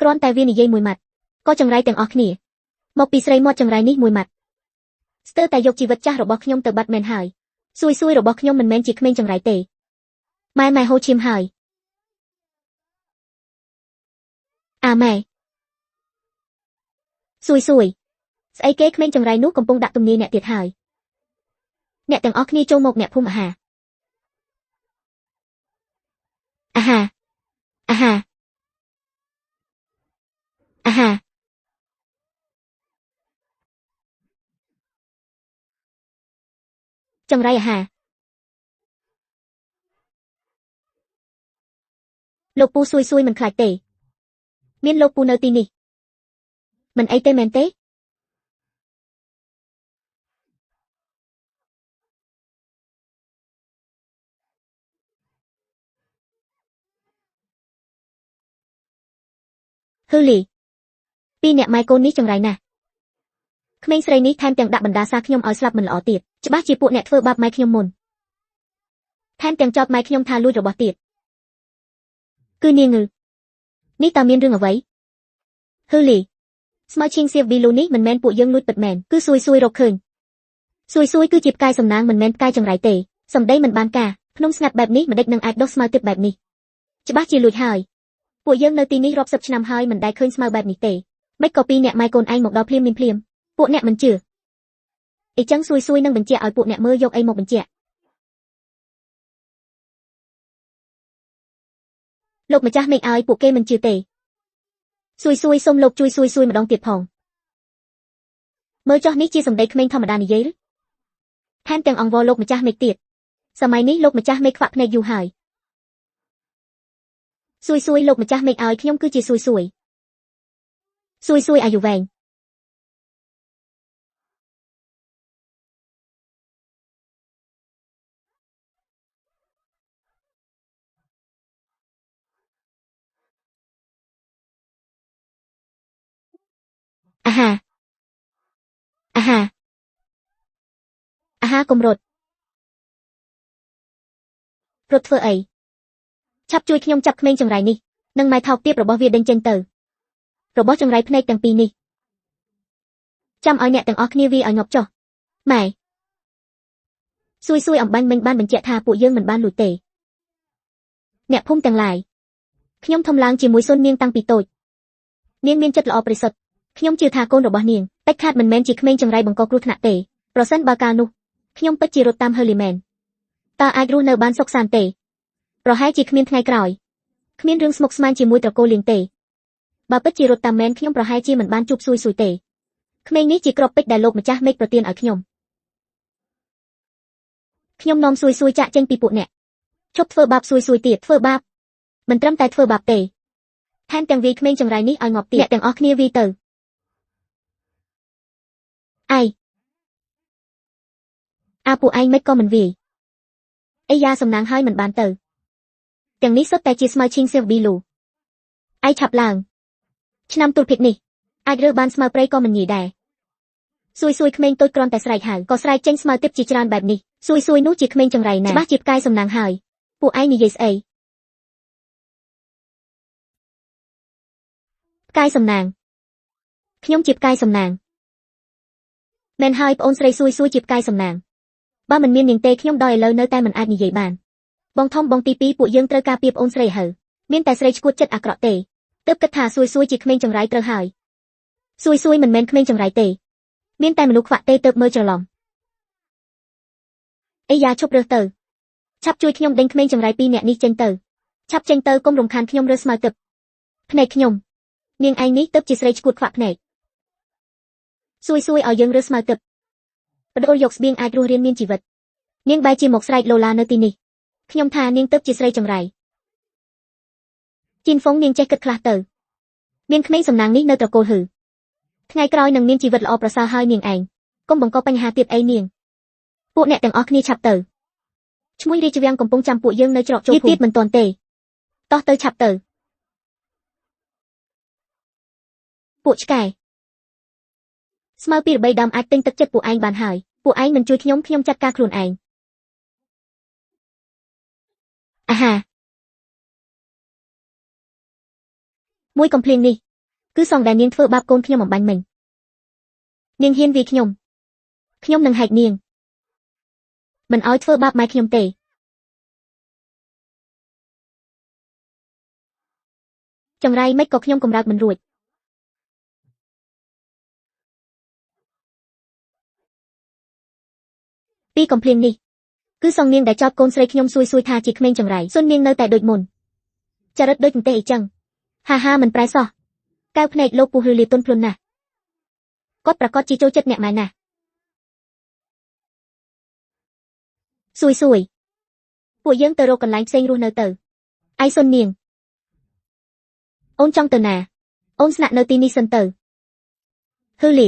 គ្រាន់តែវានិយាយមួយម៉ាត់ក៏ចង្រៃទាំងអស់គ្នាមកពីស្រីមាត់ចង្រៃនេះមួយម៉ាត់ស្ទើរតែយកជីវិតចាស់របស់ខ្ញុំទៅបាត់មែនហើយសួយរបស់ខ្ញុំមិនមែនជាក្មេងចង្រៃទេម៉ែហូរឈាមហើយម៉ែសួយស្អីគេក្មេងចង្រៃនោះកំពុងដាក់ទំនាយអ្នកទៀតហើយអ្នកទាំងអស់គ្នាចូលមកអ្នកភូមិអាហាចង្រៃអាហាលោកពូសួយមិនខ្លាចទេមានលោកពូនៅទីនេះមិនអីទេមែនទេហឺលីពីរអ្នកម៉ែកូននេះចង្រៃណាស់ក្មេងស្រីនេះថែមទាំងដាក់បណ្ដាសាខ្ញុំឲ្យស្លាប់មិនល្អទៀតច្បាស់ជាពួកអ្នកធ្វើបាបម៉ែខ្ញុំមុនថែមទាំងចោទម៉ែខ្ញុំថាលួចរបស់ទៀតគឺនាងងឺនេះតើមានរឿងអ្វីហឺលីស្មៅឈីងសៀវប៊ីលូនេះមិនមែនពួកយើងលួចពិតមែនគឺសួយរកឃើញសួយគឺជាផ្កាយសំណាងមិនមែនផ្កាយចង្រៃទេសំដីមិនបានការភ្នំស្ងាត់បែបនេះមិនដេចនឹងអាចដុះស្មៅទិព្វបែបនេះច្បាស់ជាលួចហើយពួកយើងនៅទីនេះរាប់សិបឆ្នាំហើយមិនដែលឃើញស្មៅបែបនេះទេមិនក៏ពីរអ្នកម៉ែកូនឯងមកដល់ភ្លាមពួកអ្នកមិនជឿអីចឹងសួយនឹងបញ្ជាក់ឲ្យពួកអ្នកមើលយកអីមកបញ្ជាក់លោកម្ចាស់មេឃឲ្យពួកគេមិនជឿទេស ស៊ុយស៊ុយសូមលោកជួយស៊ុយស៊ុយម្ដងទៀតផងមើលចុះនេះជាសម្ដីក្មេងធម្មតានិយាយឬថែមទាំងអង្វរលោកម្ចាស់មេឃទៀតសម័យនេះលោកម្ចាស់មេឃខ្វាក់ភ្នែកយូរហើយស៊ុយស៊ុយលោកម្ចាស់មេឃឲ្យខ្ញុំគឺជាស៊ុយស៊ុយស៊ុយស៊ុយអាយុវែងអាហាអាហាអាហាកុំរត់រត់ធ្វើអីឆាប់ជួយខ្ញុំចាប់ក្មេងចង្រៃនេះនិងម៉ែថោកទាបរបស់វាដេញចេញទៅរបស់ចង្រៃភ្នែកទាំងពីរនេះចាំឲ្យអ្នកទាំងអស់គ្នាវាឲ្យងាប់ចុះម៉ែស៊ុយស៊ុយអំបញ្ញមិញបានបញ្ជាក់ថាពួកយើងមិនបានលួចទេអ្នកភូមិទាំងឡាយខ្ញុំធំឡើងជាមួយសុននាងតាំងពីតូចនាងមានចិត្តល្អប្រសើរខ្ញុំជឿថាកូនរបស់នាងតិចខាតមិនមែនជាក្មេងចង្រៃបង្កគ្រោះថ្នាក់ទេប្រសិនបើកាលនោះខ្ញុំពិតជារត់តាមហឺលីមែនតើអាចរស់នៅបានសុខសាន្តទេប្រហែលជាគ្មានថ្ងៃក្រោយគ្មានរឿងស្មុគស្មាញជាមួយត្រកូលលៀងទេបើពិតជារត់តាមមែនខ្ញុំប្រហែលជាមិនបានជួបស៊ុយស៊ុយទេក្មេងនេះជាគ្រាប់ពេជ្រដែលលោកម្ចាស់មេឃប្រទានឲ្យខ្ញុំនាំស៊ុយស៊ុយចាក់ចេញពីពួកអ្នកឈប់ធ្វើបាបស៊ុយស៊ុយទៀតធ្វើបាបមិនត្រឹមតែធ្វើបាបទេថែមទាំងវាយក្មេងចង្រៃនេះឲ្យងាប់ទៀតអ្នកទាំងអស់គ្នាវាយទៅពួកឯងមិនក៏មិនវាយអីយ៉ាសំណាងហើយមិនបានទៅទាំងនេះសុទ្ធតែជាស្មៅឈីងសៀវប៊ីលូឯងឆាប់ឡើងឆ្នាំទូលភិកនេះអាចរើបានស្មៅព្រៃក៏មិនងាយដែរស៊ុយស៊ុយក្មេងតូចគ្រាន់តែស្រែកហៅក៏ស្រែកចេញស្មៅទិព្វជាច្រើនបែបនេះស៊ុយស៊ុយនោះជាក្មេងចង្រៃណាស់ច្បាស់ជាផ្កាយសំណាងហើយពួកឯងនិយាយស្អីផ្កាយសំណាងខ្ញុំជាផ្កាយសំណាងមែនហើយប្អូនស្រីស៊ុយស៊ុយជាផ្កាយសំណាងបើមិនមាននាងទេខ្ញុំដល់ឥឡូវនៅតែមិនអាចនិយាយបានបងធំបងទី2ពួកយើងត្រូវការពារប្អូនស្រីហើមានតែស្រីឈួតចិត្តអាក្រក់ទេទើបគិតថាស៊ុយស៊ុយជាក្មេងចង្រៃត្រូវហើយស៊ុយស៊ុយមិនមែនក្មេងចង្រៃទេមានតែមនុស្សខ្វាក់ទេទើបមើលច្រឡំអីយ៉ាឈប់រើសទៅឆាប់ជួយខ្ញុំដេញក្មេងចង្រៃពីរនាក់នេះចេញទៅឆាប់ចេញទៅកុំរំខានខ្ញុំរើស្មៅទឹកភ្នែកខ្ញុំនាងឯងនេះទើបជាស្រីឈួតខ្វាក់ភ្នែកស៊ុយស៊ុយឲ្យយើងរើស្មៅទឹកបដូរយកស្បៀងអាចរស់រានមានជីវិតនាងបែរជាមកស្រែកឡូឡានៅទីនេះខ្ញុំថានាងទើបជាស្រីចង្រៃជីនហ្វុងនាងចេះគិតខ្លះទៅមានក្មេងសំណាងនេះនៅត្រកូលហឺថ្ងៃក្រោយនឹងមានជីវិតល្អប្រសើរហើយនាងឯងកុំបង្កបញ្ហាទៀតអីនាងពួកអ្នកទាំងអស់គ្នាឆាប់ទៅឈ្មោះរាជវាំងកំពុងចាំពួកយើងនៅច្រកចូលភូមិទៀតមិនទាន់ទេតោះទៅឆាប់ទៅពួកឆ្កែស្មៅពីរបីដើមអាចទិញទឹកចិត្តពួកឯងបានហើយពួកឯងមិនជួយខ្ញុំចាត់ការខ្លួនឯងអាហាមួយកំភ្លៀងនេះគឺសងដែលនាងធ្វើបាបកូនខ្ញុំអំបញ្ញមិញនាងហ៊ានវាយខ្ញុំនឹងហែកនាងមិនឲ្យធ្វើបាបម៉ែខ្ញុំទេចង្រៃមិនក៏ខ្ញុំកម្រើកមិនរួចពីកំភ្លៀងនេះគឺសងនាងដែលចោទកូនស្រីខ្ញុំស៊ុយស៊ុយថាជាក្មេងចង្រៃសុននាងនៅតែដូចមុនចរិតដូចទេអីចឹងហាមិនប្រែសោះកៅភ្នែកលោកពូហឺលាទន់ភ្លុនណាស់គាត់ប្រកាសជាចូលចិត្តអ្នកម៉ែណាស់ស៊ុយពួកយើងទៅរកកន្លែងផ្សេងរស់នៅទៅឯសុននាងអូនចង់ទៅណាអូនស្នាក់នៅទីនេះសិនទៅហឺលី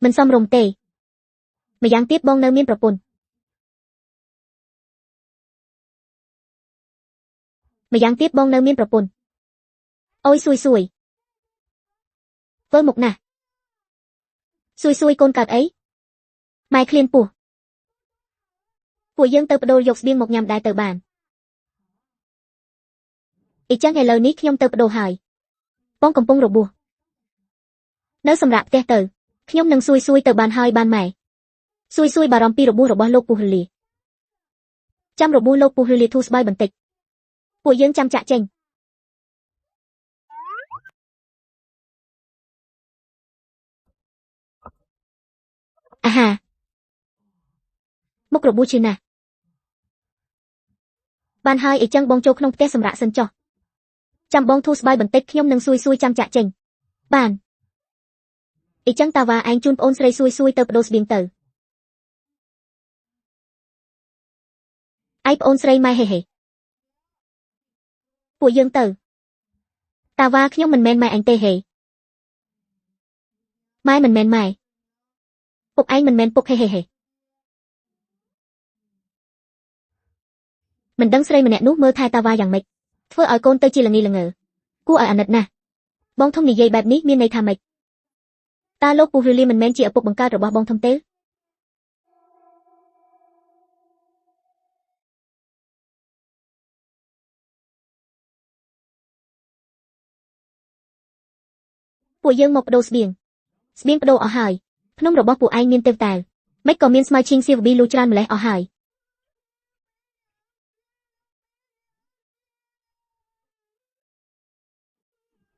មិនសមរម្យទេម្យ៉ាងទៀតបងនៅមានប្រពន្ធអូយស៊ុយធ្វើមុខណាស់ស៊ុយកូនកើតអីម៉ែឃ្លានពោះពួកយើងទៅបដូរយកស្បៀងមកញ៉ាំដែរទៅបានអីចឹងឥឡូវនេះខ្ញុំទៅបដូរហើយបងកំពុងរបួសនៅសម្រាប់ផ្ទះទៅខ្ញុំនឹងស៊ុយទៅបានហើយបានម៉ែស៊ុយបារម្ភពីរបួសរបស់លោកពូហឺលីចាំរបួសលោកពូហឺលីធូរស្បើយបន្តិចពួកយើងចាំចាក់ចេញអាហាមុខរបួសឈឺណាស់បានហើយអីចឹងបងចូលក្នុងផ្ទះសម្រាប់សិនចុះ ចាំបងធូរស្បើយបន្តិចខ្ញុំនឹងសួយចាំចាក់ចេញបានអីចឹងតាវ៉ាឯងជូនប្អូនស្រីសួយទៅបដូរស្បៀងទៅឯប្អូនស្រីម៉ែហេហេពួកយើងទៅតាវ៉ាខ្ញុំមិនមែនម៉ែអញទេហេម៉ែមិនមែនម៉ែពុកឯងមិនមែនពុកហេហេហេមិនដឹងស្រីម្នាក់នោះមើលថែតាវ៉ាយ៉ាងម៉េចធ្វើឲ្យកូនទៅជាល្ងីល្ងើគួរឲ្យអាណិតណាស់បងធំនិយាយបែបនេះមានន័យថាម៉េចតើលោកពូឬលីមិនមែនជាឪពុកបង្កើតរបស់បងធំទេពួកយើងមកបដូរស្បៀងបដូរអស់ហើយភ្នំរបស់ពួកឯងមានទេវតាមិនក៏មានស្មៅឈីងសៀវប៊ីលូច្រើនម្លេះអស់ហើយ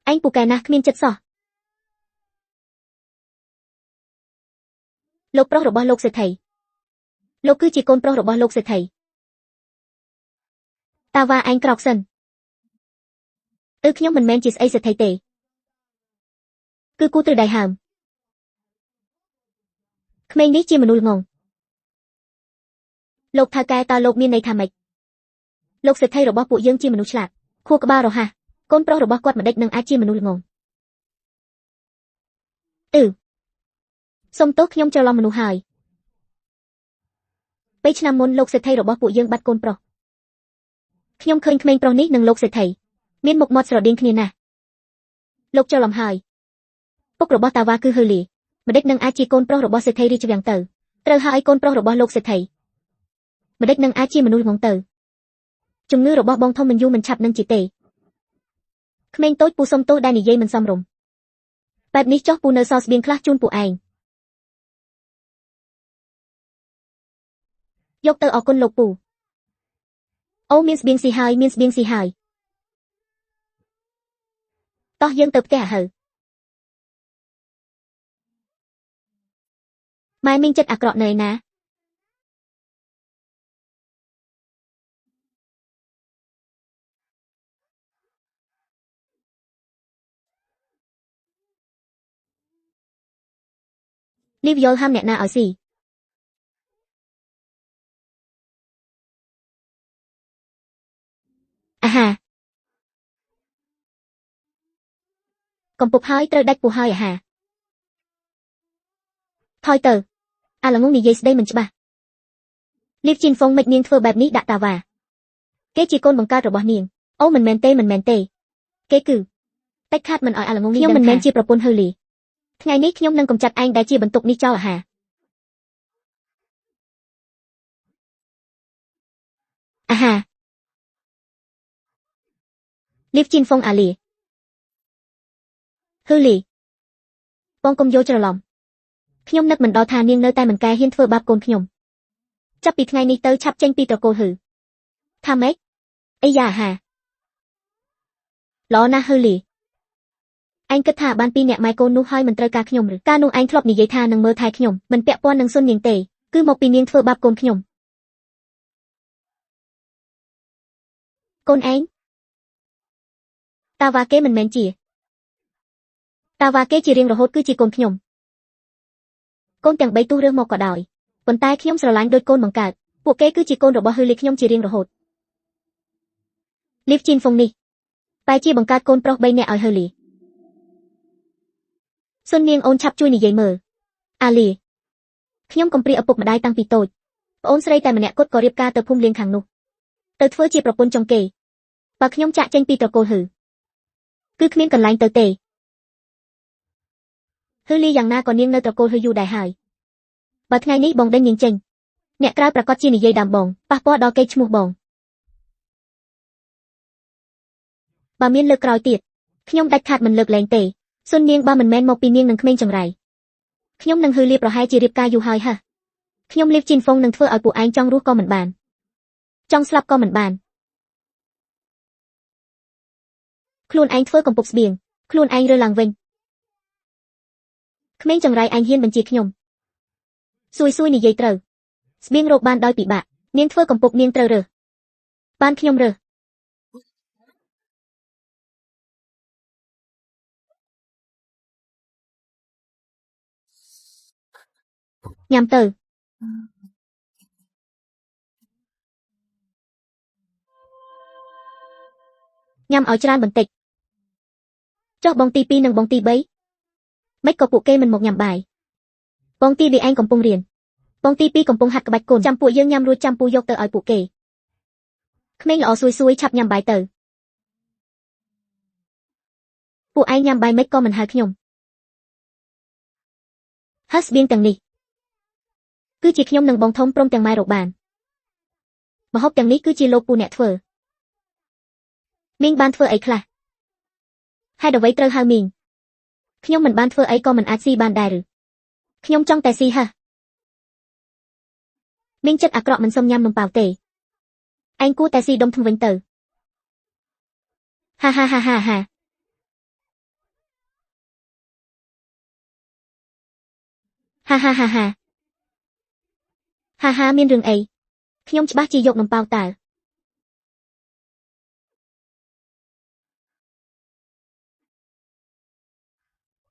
ឯងពូកែណាស់គ្មានចិត្តសោះលោកប្រុសរបស់លោកសេដ្ឋីលោកគឺជាកូនប្រុសរបស់លោកសេដ្ឋីតាវ៉ាឯងក្រោកសិនខ្ញុំមិនមែនជាស្អីសេដ្ឋីទេគឺគូត្រឹមដៃហើមក្មេងនេះជាមនុស្សងងលោកថៅកែតើលោកមានន័យថាម៉េចលោកសេដ្ឋីរបស់ពួកយើងជាមនុស្សឆ្លាតខួរក្បាលរហ័សកូនប្រុសរបស់គាត់មិនដេចនឹងអាចជាមនុស្សល្ងងសុំទោសខ្ញុំច្រឡំមនុស្សហើយពេលឆ្នាំមុនលោកសេដ្ឋីរបស់ពួកយើងបាត់កូនប្រុសខ្ញុំឃើញក្មេងប្រុសនេះនិងលោកសេដ្ឋីមានមុខមាត់ស្រដៀងគ្នាណាស់លោកច្រឡំហើយពុករបស់តាវ៉ាគឺហឺលីមិនដេចនឹងអាចជាកូនប្រុសរបស់សេដ្ឋីរាជវាំងទៅត្រូវហើយកូនប្រុសរបស់លោកសេដ្ឋីមិនដេចនឹងអាចជាមនុស្សល្ងងទៅជំងឺរបស់បងធំមិនយូរមិនឆាប់នឹងជាទេក្មេងតូចពូសុំទោសដែលនិយាយមិនសមរម្យបែបនេះចុះពូនៅសល់ស្បៀងខ្លះជូនពូឯងយកទៅអរគុណលោកពូអូមានស្បៀងស៊ីហើយតោះយើងទៅផ្ទះហៅម៉ែមីងចិត្តអាក្រក់នៅឯណាលីវយល់ហាមអ្នកណាឲ្យស៊ីអាហាកំពុកហើយត្រូវដាច់ពោះហើយអាហាថយទៅអាល្ងងនិយាយស្ដីមិនច្បាស់លីវជីនហ្វុងមិននាងធ្វើបែបនេះដាក់តាវ៉ាគេជាកូនបង្កើតរបស់នាងអូមិនមែនទេគេគឺតែខាត់មិនឲ្យអាល្ងងនេះខ្ញុំមិនមែនជាប្រពន្ធហឺលីថ្ងៃនេះខ្ញុំនឹងកំចាត់ឯងដែលជាបន្ទុកនេះចោលអាហាលីវជីនហ្វុងអាលីហឺលីបងកុំយល់ច្រឡំខ្ញុំនឹកមិនដល់ថានាងនៅតែមិនកែហ៊ានធ្វើបាបកូនខ្ញុំចាប់ពីថ្ងៃនេះទៅឆាប់ចេញពីត្រកូលហឺថាម៉េចអីយ៉ាអាហាល្អណាស់ហឺលីឯងគិតថាបានពីអ្នកម៉ែកូននោះហើយមិនត្រូវការខ្ញុំឬការនោះឯងធ្លាប់និយាយថានឹងមើលថែខ្ញុំមិនពាក់ព័ន្ធនឹងសុននាងទេគឺមកពីនាងធ្វើបាបកូនខ្ញុំកូនឯងតាវ៉ាគេមិនមែនជាតាវ៉ាគេជារៀងរហូតគឺជាកូនខ្ញុំកូនទាំង3ទោះរើសមកក៏ដោយប៉ុន្តែខ្ញុំស្រឡាញ់ដូចកូនបង្កើតពួកគេគឺជាកូនរបស់ហឺលីខ្ញុំជារៀងរហូតលីវជីនហ្វុងនេះតែជាបង្កើតកូនប្រុស3នាក់ឲ្យហឺលីសុននាងអូនឆាប់ជួយនិយាយមើលអាលីខ្ញុំកំព្រាឪពុកម្ដាយតាំងពីតូចប្អូនស្រីតែម្នាក់គត់ក៏រៀបការទៅភូមិលៀងខាងនោះទៅធ្វើជាប្រពន្ធចុងគេបើខ្ញុំចាក់ចេញពីត្រកូលហឺគឺគ្មានកន្លែងទៅទេហឺលីយ៉ាងណាក៏នាងនៅត្រកូលហឺយូរដែរហើយបើថ្ងៃនេះបងដេញនាងចេញអ្នកក្រៅប្រកាសជានិយាយដើមបងប៉ះពាល់ដល់កេរ្តិ៍ឈ្មោះបងបើមានលើកក្រោយទៀតខ្ញុំដាច់ខាតមិនលើកលែងទេសុននាងបើមិនមែនមកពីនាងនឹងក្មេងចង្រៃខ្ញុំនឹងហឺលីប្រហែលជារៀបការយូរហើយហ่ะខ្ញុំលីវជីនហ្វុងនឹងធ្វើឲ្យពួកឯងចង់រស់ក៏មិនបានចង់ស្លាប់ក៏មិនបានខ្លួនឯងធ្វើកំពុកស្បៀងខ្លួនឯងរើឡើងវិញក្មេងចង្រៃឯងហ៊ានបញ្ជាខ្ញុំសួយនិយាយត្រូវស្បៀងរកបានដោយពិបាកនាងធ្វើកំពុកនាងត្រូវរើសបានខ្ញុំរើស nhằm từ nhằm ở tràn bẩn tịch cho bong ti pi nâng bong ti bấy mấy có phụ kê mình một nhằm bài bong ti bị anh còn pung riền bong ti pi còn pung hạt bạch cồn chăm phụ dương nhằm ruột chăm phụ dọc tờ ở phụ kê mấy lọ xuôi chập nhằm bài tờ phụ ai nhằm bài mấy con mình hai nhom hát biên tầng nì cứ chỉ nhom nâng bong thông prom tầng mai rột bàn mà hốc tầng ní cứ chỉ lô pu nẹt phở miên ban phở ấy khla hai đầu vấy trơ hai miền nhom mình ban phở ấy con mình ai si ban đài rử nhom trong tài si ha miên chất ạc rọ mình xông nhằm nông bào tề anh cu tài si đông thông vĩnh tử ha ha ha ha ha ha ha ha ha ha ha miên rừng ấy nhom bác chi dọc nông bào tả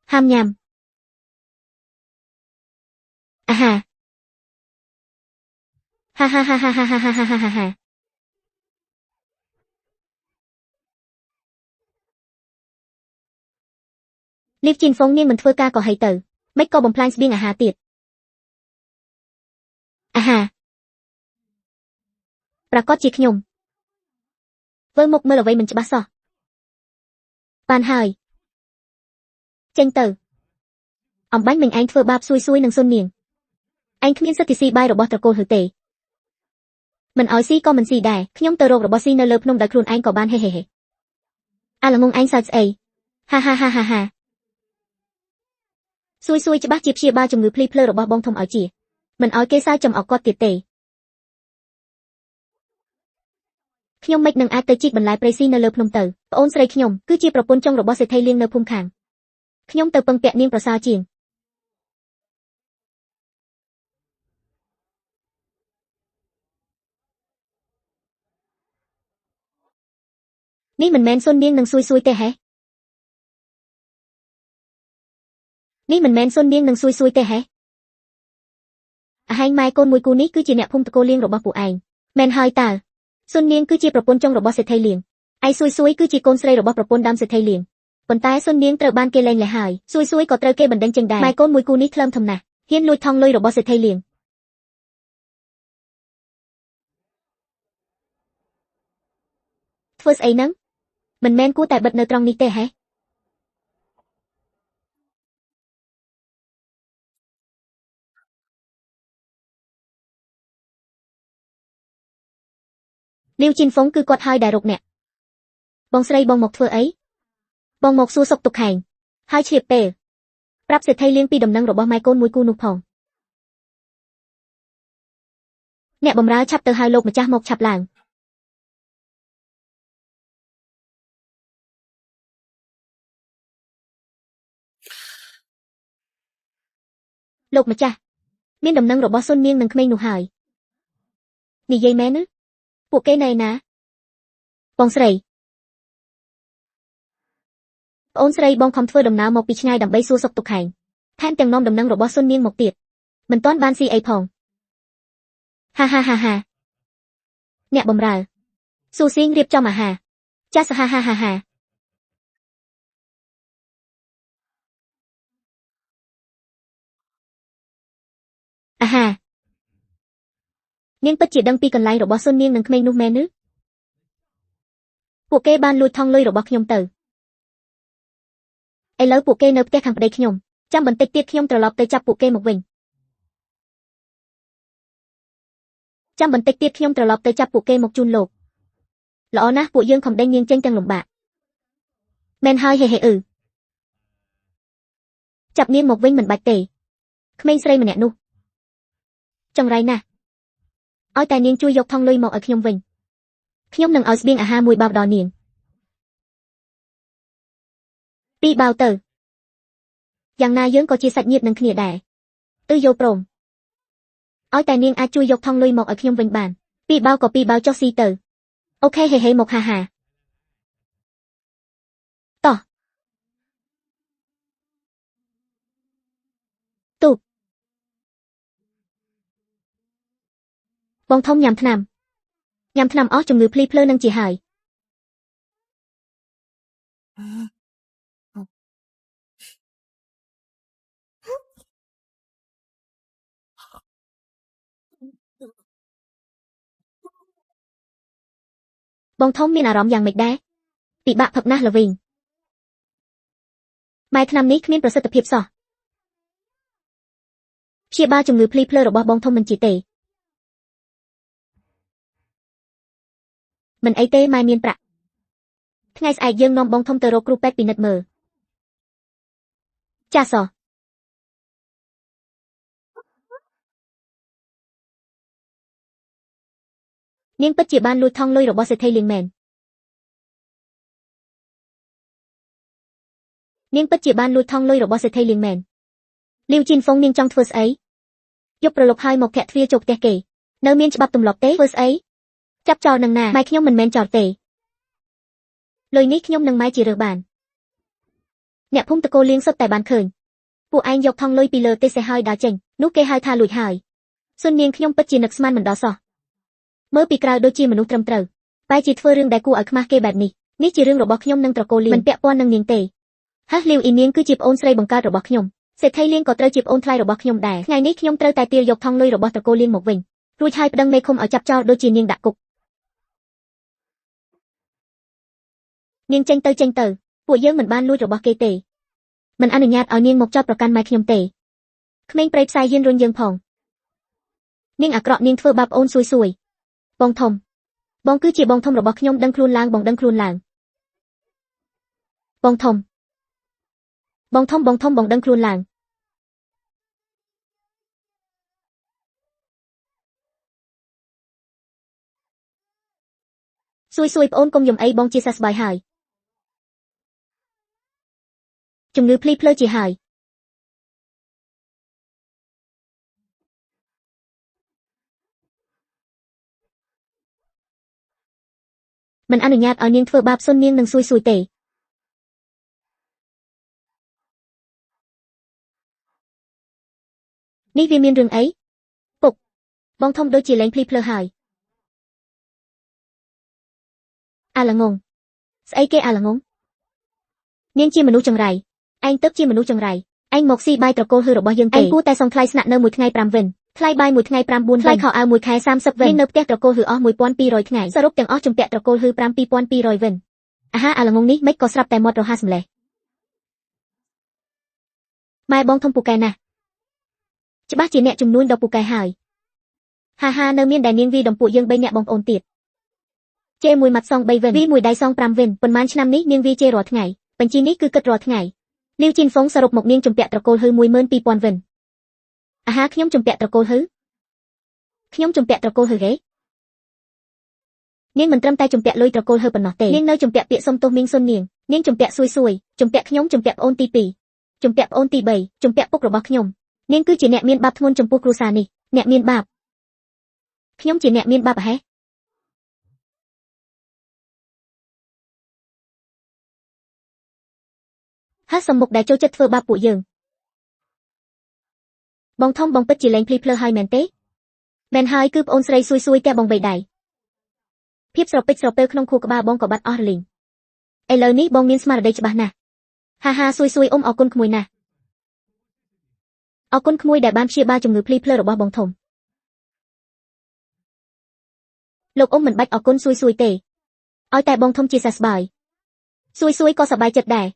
ham nhằm à ha ha ha ha ha ha ha ha ha ha ha ha liếp chín phóng niên mình thưa ca có hay tử mấy câu bồng plan biên à hà tiệt à ha bà có chiếc nhom với một mơ là vậy mình cho bác so ban hai tranh tử ông bánh mình anh thưa bạp xui nâng xuân niềng anh khmiên rất thì si bay rồi bọt tờ cô hử tệ mình ói si con mình si đài nhom tờ rô rồi bọt si nơ lợp nông đã khuôn anh có ban hề hề hề à là ngông anh sao ấy ha ha ha ha ha xui cho bác chiếp chia ba chồng ngữ pli plơ rồi bọt bong thông ói chìa mình ói kê sai chồng ọc cọt tiệt tệ nhom mạch nâng ai tờ chiếc bần lại presi nơ lợp nông tờ ôn srei nhom cứ chia propon trong rồi bọt sẽ thay liêng nơ phung khang nhom tờ pâng pẹ niên pro sao chiềng ní mình men xuân niên nâng xui tê hé ní mình men xuân niên nâng xui tê hé à hai mai côn mùi cu ní cứ chia nẹo phung tờ cô liêng rồi bọt phụ ảnh men hai tà xuân niên cứ chia propon trong rồi bọt sẽ thay liêng ai xui cứ chia côn srei rồi bọt propon đam sẽ thay liêng còn tai xuân niên tờ ban kê lên lại hài xui có tờ kê bần đánh chân đài mai côn mùi cu ní thơm thầm nè hiên lui thong lôi rồi bọt sẽ thay liêng first ấy nắng mình men cu tại bật nơ trong ní tê hé liêu chín phóng cứ quạt hai đài rục nè bong srei bong một thưa ấy bong một xua sọc tục hành hai chiệp bể rap sẽ thay liêng pi đầm năng rồi bong mai côn mùi cu nục phòng nè bầm ra chập tờ hai lộc mà cha một chập làng lộc mà cha miên đầm năng rồi bong xuân niên nâng khmei nụ hải nì dây mé nữa bộ cây này nè bong srei ôn srei bong khom thưa đầm nào một pi ngay đầm bay xua sọc tục hành than tiếng nom đầm năng rồi bong xuân niên một tiệt mình toán ban si ấy phòng ha ha ha ha nè bầm ra su xiên riệp cho mà hà cha sa ha ha ha ha à ha niên bất chỉ đăng pi cần lại rồi bong xuân niên nâng khmei nụ mé nữa bộ cây ban lui thong lôi rồi bong nhom tử ấy lỡ bộ cây nộp cái thằng đây nhom trăm bẩn tịch tiết nhom trở lọp tới chập bộ cây một mình trăm bẩn tịch tiết nhom trở lọp tới chập bộ cây một chun lột lọ na bộ dương không đanh nghiêng tranh tăng lồng bạc men hai hề chập niên một vinh mình bạch tề khmei srei mình nẹt nu trong rai na oi tài niên chui dọc thong lôi mọc ở nhom vinh nhom nâng oi biên à ha mùi bao đỏ niên pi bao tờ yang na dưỡng có chia sạch nhiệt nâng khnia đẻ tư vô prom oi tài niên a chui dọc thong lôi mọc ở nhom vinh bàn pi bao cho si tờ ok hề một hà hà tỏ tụp បងធំញ៉ាំថ្នាំអស់ជំងឺភ្លីភ្លើនឹងជាហើយបងធំមានអារម្មណ៍យ៉ាងម៉េចដែរពិបាកផឹកណាស់ល្វីងម៉ែថ្នាំនេះគ្មានប្រសិទ្ធភាពសោះព្យាបាលជំងឺភ្លីភ្លើរបស់បងធំមិនជាទេមិនអីទេម៉ែមានប្រាក់ថ្ងៃស្អែកយើងនាំបងធំទៅរកគ្រូពេទ្យពិនិត្យមើលចាសោះនាងពិតជាបានលួចថង់លុយរបស់សេដ្ឋីលៀងមែននាងពិតជាបានលួចថង់លុយរបស់សេដ្ឋីលៀងមែនលាវជីនហ្វុងនាងចង់ធ្វើស្អីយកប្រឡប់ហើយមកធាក់ទ្វារចូលផ្ទះគេនៅមានច្បាប់ទម្លាប់ទេធ្វើស្អីចាប់ចោលនឹងណាម៉ែខ្ញុំមិនមែនចោលទេលុយនេះខ្ញុំនឹងម៉ែជារើសបានអ្នកភូមិតកូលលៀងសុទ្ធតែបានឃើញពួកឯងយកថង់លុយពីលើទេសេះហើយដើរចេញនោះគេហៅថាលួចហើយសុននាងខ្ញុំពិតជានឹកស្មានមិនដល់សោះមើលពីក្រៅដូចជាមនុស្សត្រឹមត្រូវបែរជាធ្វើរឿងដែលគួរឲ្យខ្មាស់គេបែបនេះនេះជារឿងរបស់ខ្ញុំនិងត្រកូលលៀងមិនពាក់ព័ន្ធនឹងនាងទេហាស់លាវអ៊ីនាងគឺជាប្អូនស្រីបង្កើតរបស់ខ្ញុំសេដ្ឋីលៀងក៏ត្រូវជាប្អូនថ្លៃរបស់ខ្ញុំដែរថ្ងៃនេះខ្ញុំត្រូវតែទារយកថង់លុយរបស់ត្រកូលលៀងមកវិញរួចហើយប្តឹងមេឃុំឲ្យចាប់ចោលដូចជានាងដាក់គុកនាងចេញទៅពួកយើងមិនបានលួចរបស់គេទេមិនអនុញ្ញាតឲ្យនាងមកចោទប្រកាន់ម៉ែខ្ញុំទេក្មេងព្រៃផ្សាយហ៊ានរុញយើងផងនាងអាក្រក់នាងធ្វើបាបអូនសួយបងធំបងគឺជាបងធំរបស់ខ្ញុំដឹងខ្លួនឡើងបងដឹងខ្លួនឡើងបងធំបងដឹងខ្លួនឡើងសួយប្អូនកុំយំអីបងជាសះស្បើយហើយជំងឺភ្លីភ្លើជាហើយមិនអនុញ្ញាតឲ្យនាងធ្វើបាបសុននាងនឹងសួយទេនេះវាមានរឿងអីពុកបងធំដូចជាលែងភ្លីភ្លើហើយអាល្ងងស្អីគេអាល្ងងនាងជាមនុស្សចង្រៃឯងទឹកជាមនុស្សចង្រៃឯងមកស៊ីបាយត្រកូលហឺរបស់យើងទេឯងគួរតែសងថ្លៃស្នាក់នៅមួយថ្ងៃ5វិនថ្លៃបាយមួយថ្ងៃ5 4ថ្លៃខោអាវមួយខែ30វិននៅផ្ទះត្រកូលហឺអស់1200ថ្ងៃសរុបទាំងអស់ជំពាក់ត្រកូលហឺ5 2200វិនអាហាអាល្ងងនេះមិនក៏ស្រាប់តែមាត់រហ័សម្លេះម៉ែបងធំពូកែណាស់ច្បាស់ជាអ្នកជំនួញដល់ពូកែហើយហានៅមានដែលនាងវីដំពួកយើង3នាក់បងប្អូនទៀតជេរមួយម៉ាត់សង3វិនវីមួយដៃសង5វិនប៉ុន្មានឆ្នាំនេះនាងវីជេររាល់ថ្ងៃបញ្ជីនេះគឺគិតរាល់ថ្ងៃលាវជីនហ្វុងសរុបមកនាងជំពាក់ត្រកូលហឺ12000វិនអាហាខ្ញុំជំពាក់ត្រកូលហឺខ្ញុំជំពាក់ត្រកូលហឺហេនាងមិនត្រឹមតែជំពាក់លុយត្រកូលហឺប៉ុណ្ណោះទេនាងនៅជំពាក់ពាក្យសុំទោសមីងសុននាងជំពាក់សួយជំពាក់ខ្ញុំជំពាក់ប្អូនទី2ជំពាក់ប្អូនទី3ជំពាក់ពុករបស់ខ្ញុំនាងគឺជាអ្នកមានបាបធ្ងន់ចំពោះគ្រួសារនេះអ្នកមានបាបខ្ញុំជាអ្នកមានបាបហេហើយសំមុខដែលចូលចិត្តធ្វើបាបពួកយើងបងធំបងពិតជាលែងភ្លីភ្លើហើយមែនទេមែនហើយគឺប្អូនស្រីសួយតែបងបីដៃភាពស្រពេចស្រពើក្នុងខួរក្បាលបងក៏បាត់អស់រលីងឥឡូវនេះបងមានស្មារតីច្បាស់ណាស់ហាសួយអ៊ំអរគុណក្មួយណាស់អរគុណក្មួយដែលបានព្យាបាលជំងឺភ្លីភ្លើរបស់បងធំលោកអ៊ំមិនបាច់អរគុណសួយទេឲ្យតែបងធំជាសះស្បើយសួយក៏សប្បាយចិត្តដែរ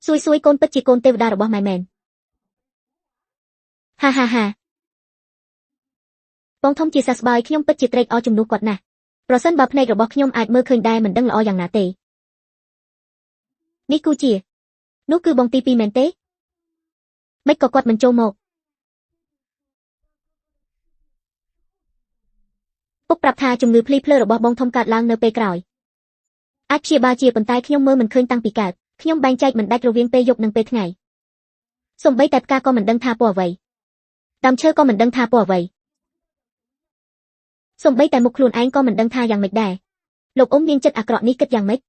សួយកូនពិតជាកូនទេវតារបស់ម៉ែមែនហាបងធំជាសះស្បើយខ្ញុំពិតជាត្រេកអរជំនួសគាត់ណាស់ប្រសិនបើភ្នែករបស់ខ្ញុំអាចមើលឃើញដែរមិនដឹងល្អយ៉ាងណាទេនេះគូជានោះគឺបងទី2មែនទេមិនក៏គាត់មិនចូលមកពុកប្រាប់ថាជំងឺភ្លីភ្លើរបស់បងធំកើតឡើងនៅពេលក្រោយអាចព្យាបាលជាប៉ុន្តែខ្ញុំមើលមិនឃើញតាំងពីកើតខ្ញុំបែងចែកមិនដាច់រវាងពេលយប់និងពេលថ្ងៃសូម្បីតែផ្កាក៏មិនដឹងថាពណ៌អ្វីដើមឈើក៏មិនដឹងថាពណ៌អ្វីសូម្បីតែមុខខ្លួនឯងក៏មិនដឹងថាយ៉ាងម៉េចដែរលោកអ៊ំនាងចិត្តអាក្រក់នេះគិតយ៉ាងម៉េច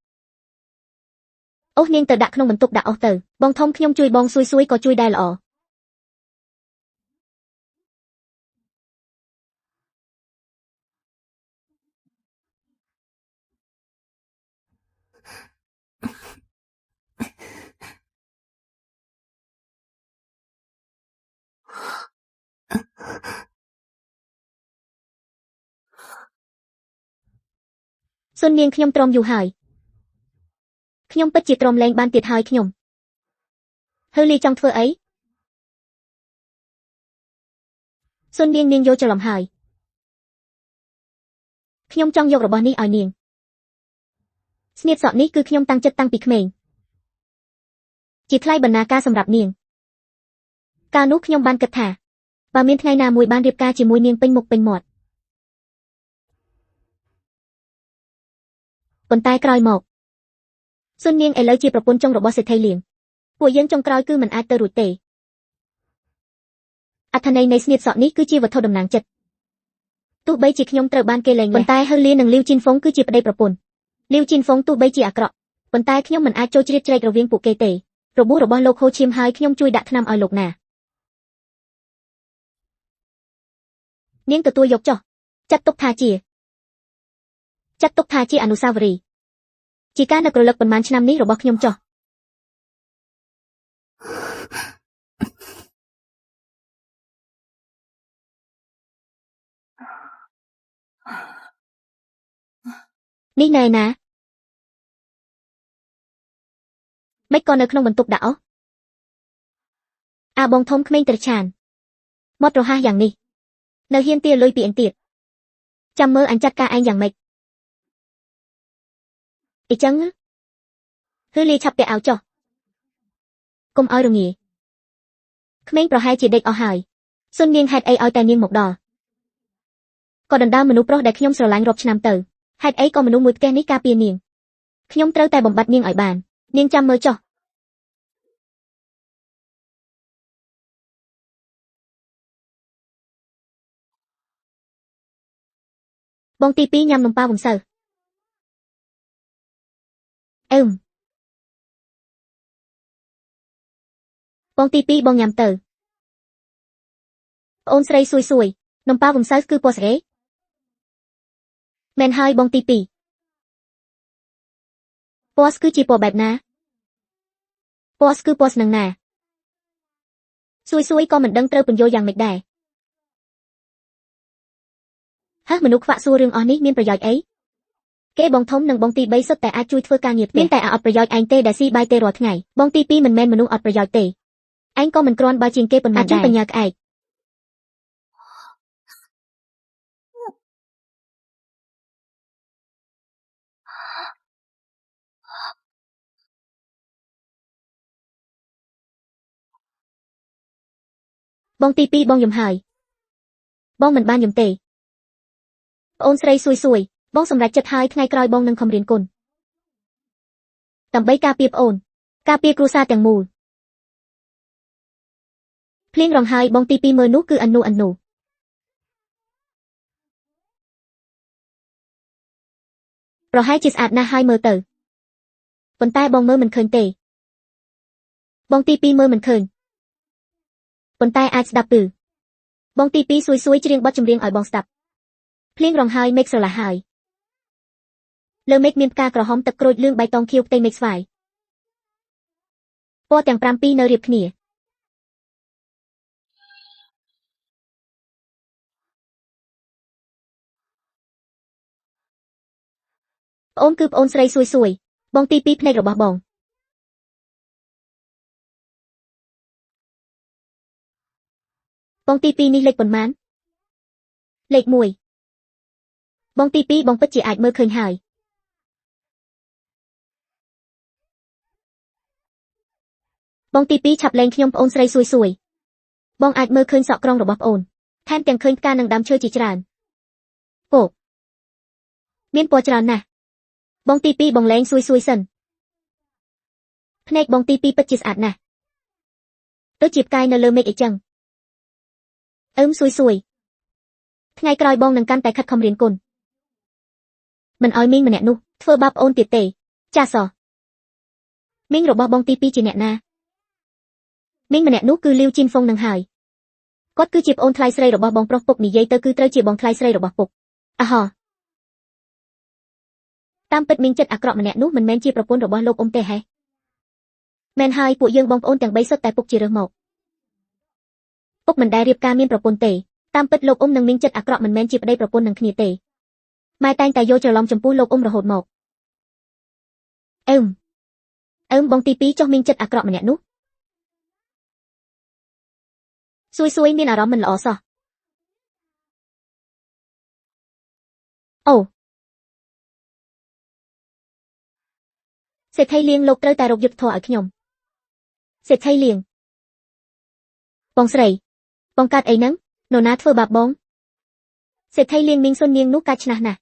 អូសនាងទៅដាក់ក្នុងបន្ទប់ដាក់អស់ទៅបងធំខ្ញុំជួយបងសួយក៏ជួយដែរល្អ សុននាងខ្ញុំទ្រាំយូរហើយខ្ញុំពិតជាទ្រាំលែងបានទៀតហើយខ្ញុំហឺលីចង់ធ្វើអីសុននាងនាងយកច្រឡំហើយខ្ញុំចង់យករបស់នេះឲ្យនាងស្នៀតសក់នេះគឺខ្ញុំតាំងចិត្តតាំងពីក្មេងជាថ្លៃបណ្ណាការសម្រាប់នាងកាលនោះខ្ញុំបានគិតថាបើមានថ្ងៃណាមួយបានរៀបការជាមួយនាងពេញមុខពេញមាត់ប៉ុន្តែក្រោយមកសុននាងឥឡូវជាប្រពន្ធចុងរបស់សេដ្ឋីលៀងពួកយើងចុងក្រោយគឺមិនអាចទៅរួចទេអត្ថន័យនៃស្នៀតសក់នេះគឺជាវត្ថុតំណាងចិត្តទោះបីជាខ្ញុំត្រូវបានគេលែងប៉ុន្តែហឺលៀននិងលាវជីនហ្វុងគឺជាប្តីប្រពន្ធលាវជីនហ្វុងទោះបីជាអាក្រក់ប៉ុន្តែខ្ញុំមិនអាចចូលជ្រៀតជ្រែករវាងពួកគេទេរបួសរបស់លោកហូឈៀមហើយខ្ញុំជួយដាក់ថ្នាំឲ្យលោកណានាងទទួលយកចុះចាត់ទុកថាជាអនុស្សាវរីយ៍ជាការនឹករលឹកប៉ុន្មានឆ្នាំនេះរបស់ខ្ញុំចុះនេះណែណាមិនក៏នៅក្នុងបន្ទប់ដាក់អស់អាបងធំក្មេងត្រឆានមករហ័សយ៉ាងនេះនៅហ៊ានទាលុយពីអញទៀតចាំមើលអញចាត់ការឯងយ៉ាងម៉េចអីចឹងហឺលីឆាប់ពាក់អាវចុះកុំឲ្យរងាក្មេងប្រហែលជាដេកអស់ហើយសុននាងហេតុអីឲ្យតែនាងមកដល់ក៏ដណ្ដើមមនុស្សប្រុសដែលខ្ញុំស្រឡាញ់រាប់ឆ្នាំទៅហេតុអីក៏មនុស្សមួយផ្ទះនេះការពារនាងខ្ញុំត្រូវតែបំបត្តិនាងឲ្យបាននាងចាំមើលចុះបងទី2ញ៉ាំនំប៉ាវវង្សៅបងទី2បងញ៉ាំទៅប្អូនស្រីសួយនំប៉ាវវង្សៅគឺពណ៌ស្អីមែនហើយបងទី2ពណ៌គឺជាពណ៌បែបណាពណ៌គឺពណ៌ស្នឹងណាសួយក៏មិនដឹងត្រូវពន្យល់យ៉ាងម៉េចដែរមនុស្សខ្វាក់សួររឿងអស់នេះមានប្រយោជន៍អីគេបងធំនិងបងទី3សុទ្ធតែអាចជួយធ្វើការងារផ្ទះមានតែអត់ប្រយោជន៍ឯងទេដែលស៊ីបាយទេរាល់ថ្ងៃបងទី2មិនមែនមនុស្សអត់ប្រយោជន៍ទេឯងក៏មិនគ្រាន់បើជាងគេប៉ុន្មានដែរបញ្ញាក្អែកបងទី2បងយំហើយបងមិនបានយំទេប្អូនស្រីសួយបងសម្រេចចិត្តហើយថ្ងៃក្រោយបងនឹងខំរៀនគុណដើម្បីការពារប្អូនការពារគ្រួសារទាំងមូលភ្លៀងរងហើយបងទី2មើលនោះគឺអនុប្រហែលជាស្អាតណាស់ហើយមើលទៅប៉ុន្តែបងមើលមិនឃើញទេបងទី2មើលមិនឃើញប៉ុន្តែអាចស្ដាប់គឺបងទី2សួយច្រៀងបទចម្រៀងឲ្យបងស្ដាប់ភ្លៀងរងហើយមេឃស្រឡះហើយលើមេឃមានផ្កាក្រហមទឹកក្រូចលឿងបៃតងខៀវផ្ទៃមេឃស្វាយពណ៌ទាំង5ពីរនៅរៀបគ្នាប្អូនគឺប្អូនស្រីសួយបងទី2ភ្នែករបស់បងទី2នេះលេខប៉ុន្មានលេខ1បងទី2បងពិតជាអាចមើលឃើញហើយបងទី2ឆាប់លែងខ្ញុំប្អូនស្រីសួយបងអាចមើលឃើញសក់ក្រងរបស់ប្អូនថែមទាំងឃើញផ្កានិងដើមឈើជាច្រើនពកមានពណ៌ច្រើនណាស់បងទី2បងលែងសួយសិនភ្នែកបងទី2ពិតជាស្អាតណាស់ដូចជាផ្កាយនៅលើមេឃអីចឹងសួយថ្ងៃក្រោយបងនឹងកាន់តែខិតខំរៀនគុណមិនឲ្យមីងម្នាក់នោះធ្វើបាបប្អូនទៀតទេចាសមីងរបស់បងទី2ជាអ្នកណាមីងម្នាក់នោះគឺលាវជីនហ្វុងនឹងហើយគាត់គឺជាប្អូនថ្លៃស្រីរបស់បងប្រុសពុកនិយាយទៅគឺត្រូវជាបងថ្លៃស្រីរបស់ពុកអហ តាមពិតមានចិត្តអាក្រក់ម្នាក់នោះមិនមែនជាប្រពន្ធរបស់លោកអ៊ំទេហេមែនហើយពួកយើងបងប្អូនទាំង3សុទ្ធតែពុកជារើសមកពុកមិនដែលរៀបការមានប្រពន្ធទេតាមពិតលោកអ៊ំនឹងមានចិត្តអាក្រក់មិនមែនជាប្តីប្រពន្ធនឹងគ្នាទេម៉ែតែងតែយកច្រឡំចំពោះលោកអ៊ំរហូតមកអឺមបងទី2ចុះមានចិត្តអាក្រក់ម្នាក់នោះសួយមានអារម្មណ៍មិនល្អសោះអូសេដ្ឋីលៀងលោកត្រូវតែរកយុទ្ធធម៌ឲ្យខ្ញុំសេដ្ឋីលៀងបងស្រីបងកាត់អីហ្នឹងនរណាធ្វើបាបបងសេដ្ឋីលៀងមីងសុននាងនោះកាចឆ្នះណាស់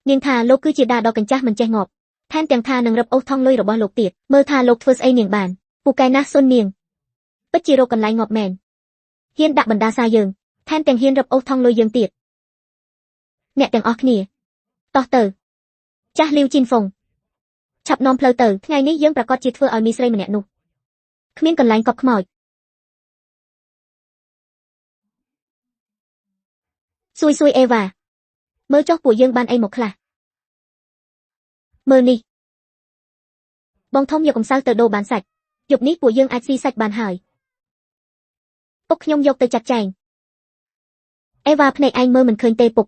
នាងថាលោកគឺជាដាដ៏កញ្ចាស់មិនចេះងាប់ថែមទាំងថានឹងរឹបអូសថងលុយរបស់លោកទៀតមើលថាលោកធ្វើស្អីនាងបានពូកែណាស់សុននាងពិតជារកកន្លែងងាប់មែនហ៊ានដាក់បណ្ដាសាយើងថែមទាំងហ៊ានរឹបអូសថងលុយយើងទៀតអ្នកទាំងអស់គ្នាតោះទៅចាស់លីវជីនហ្វុងឆាប់នាំផ្លូវទៅថ្ងៃនេះយើងប្រកាសជាធ្វើឲ្យមីស្រីម្នាក់នោះគ្មានកន្លែងកប់ខ្មោចសួយអេវ៉ាមើលចុះពួកយើងបានអីមកខ្លះមើលនេះបងធំយកកំសៅទៅដូរបានសាច់យប់នេះពួកយើងអាចស៊ីសាច់បានហើយពុកខ្ញុំយកទៅចាត់ចែងអេវ៉ាភ្នែកឯងមើលមិនឃើញទេពុក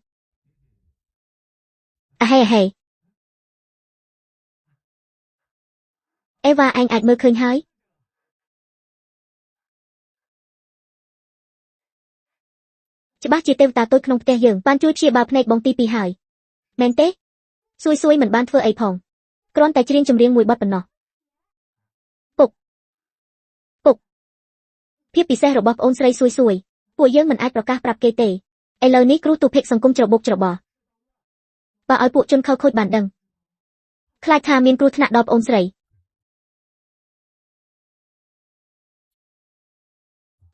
អាហេអេវ៉ាឯងអាចមើលឃើញហើយច្បាស់ជាទេវតាតូចក្នុងផ្ទះយើងបានជួយព្យាបាលភ្នែកបងទី2ហើយមែនទេសួយមិនបានធ្វើអីផងគ្រាន់តែច្រៀងចម្រៀងមួយបទប៉ុណ្ណោះពុកភាពពិសេសរបស់ប្អូនស្រីសួយពួកយើងមិនអាចប្រកាសប្រាប់គេទេឥឡូវនេះគ្រូទូភិកសង្គមច្របូកច្របល់បើឲ្យពួកជនខិលខូចបានដឹងខ្លាចថាមានគ្រោះថ្នាក់ដល់ប្អូនស្រី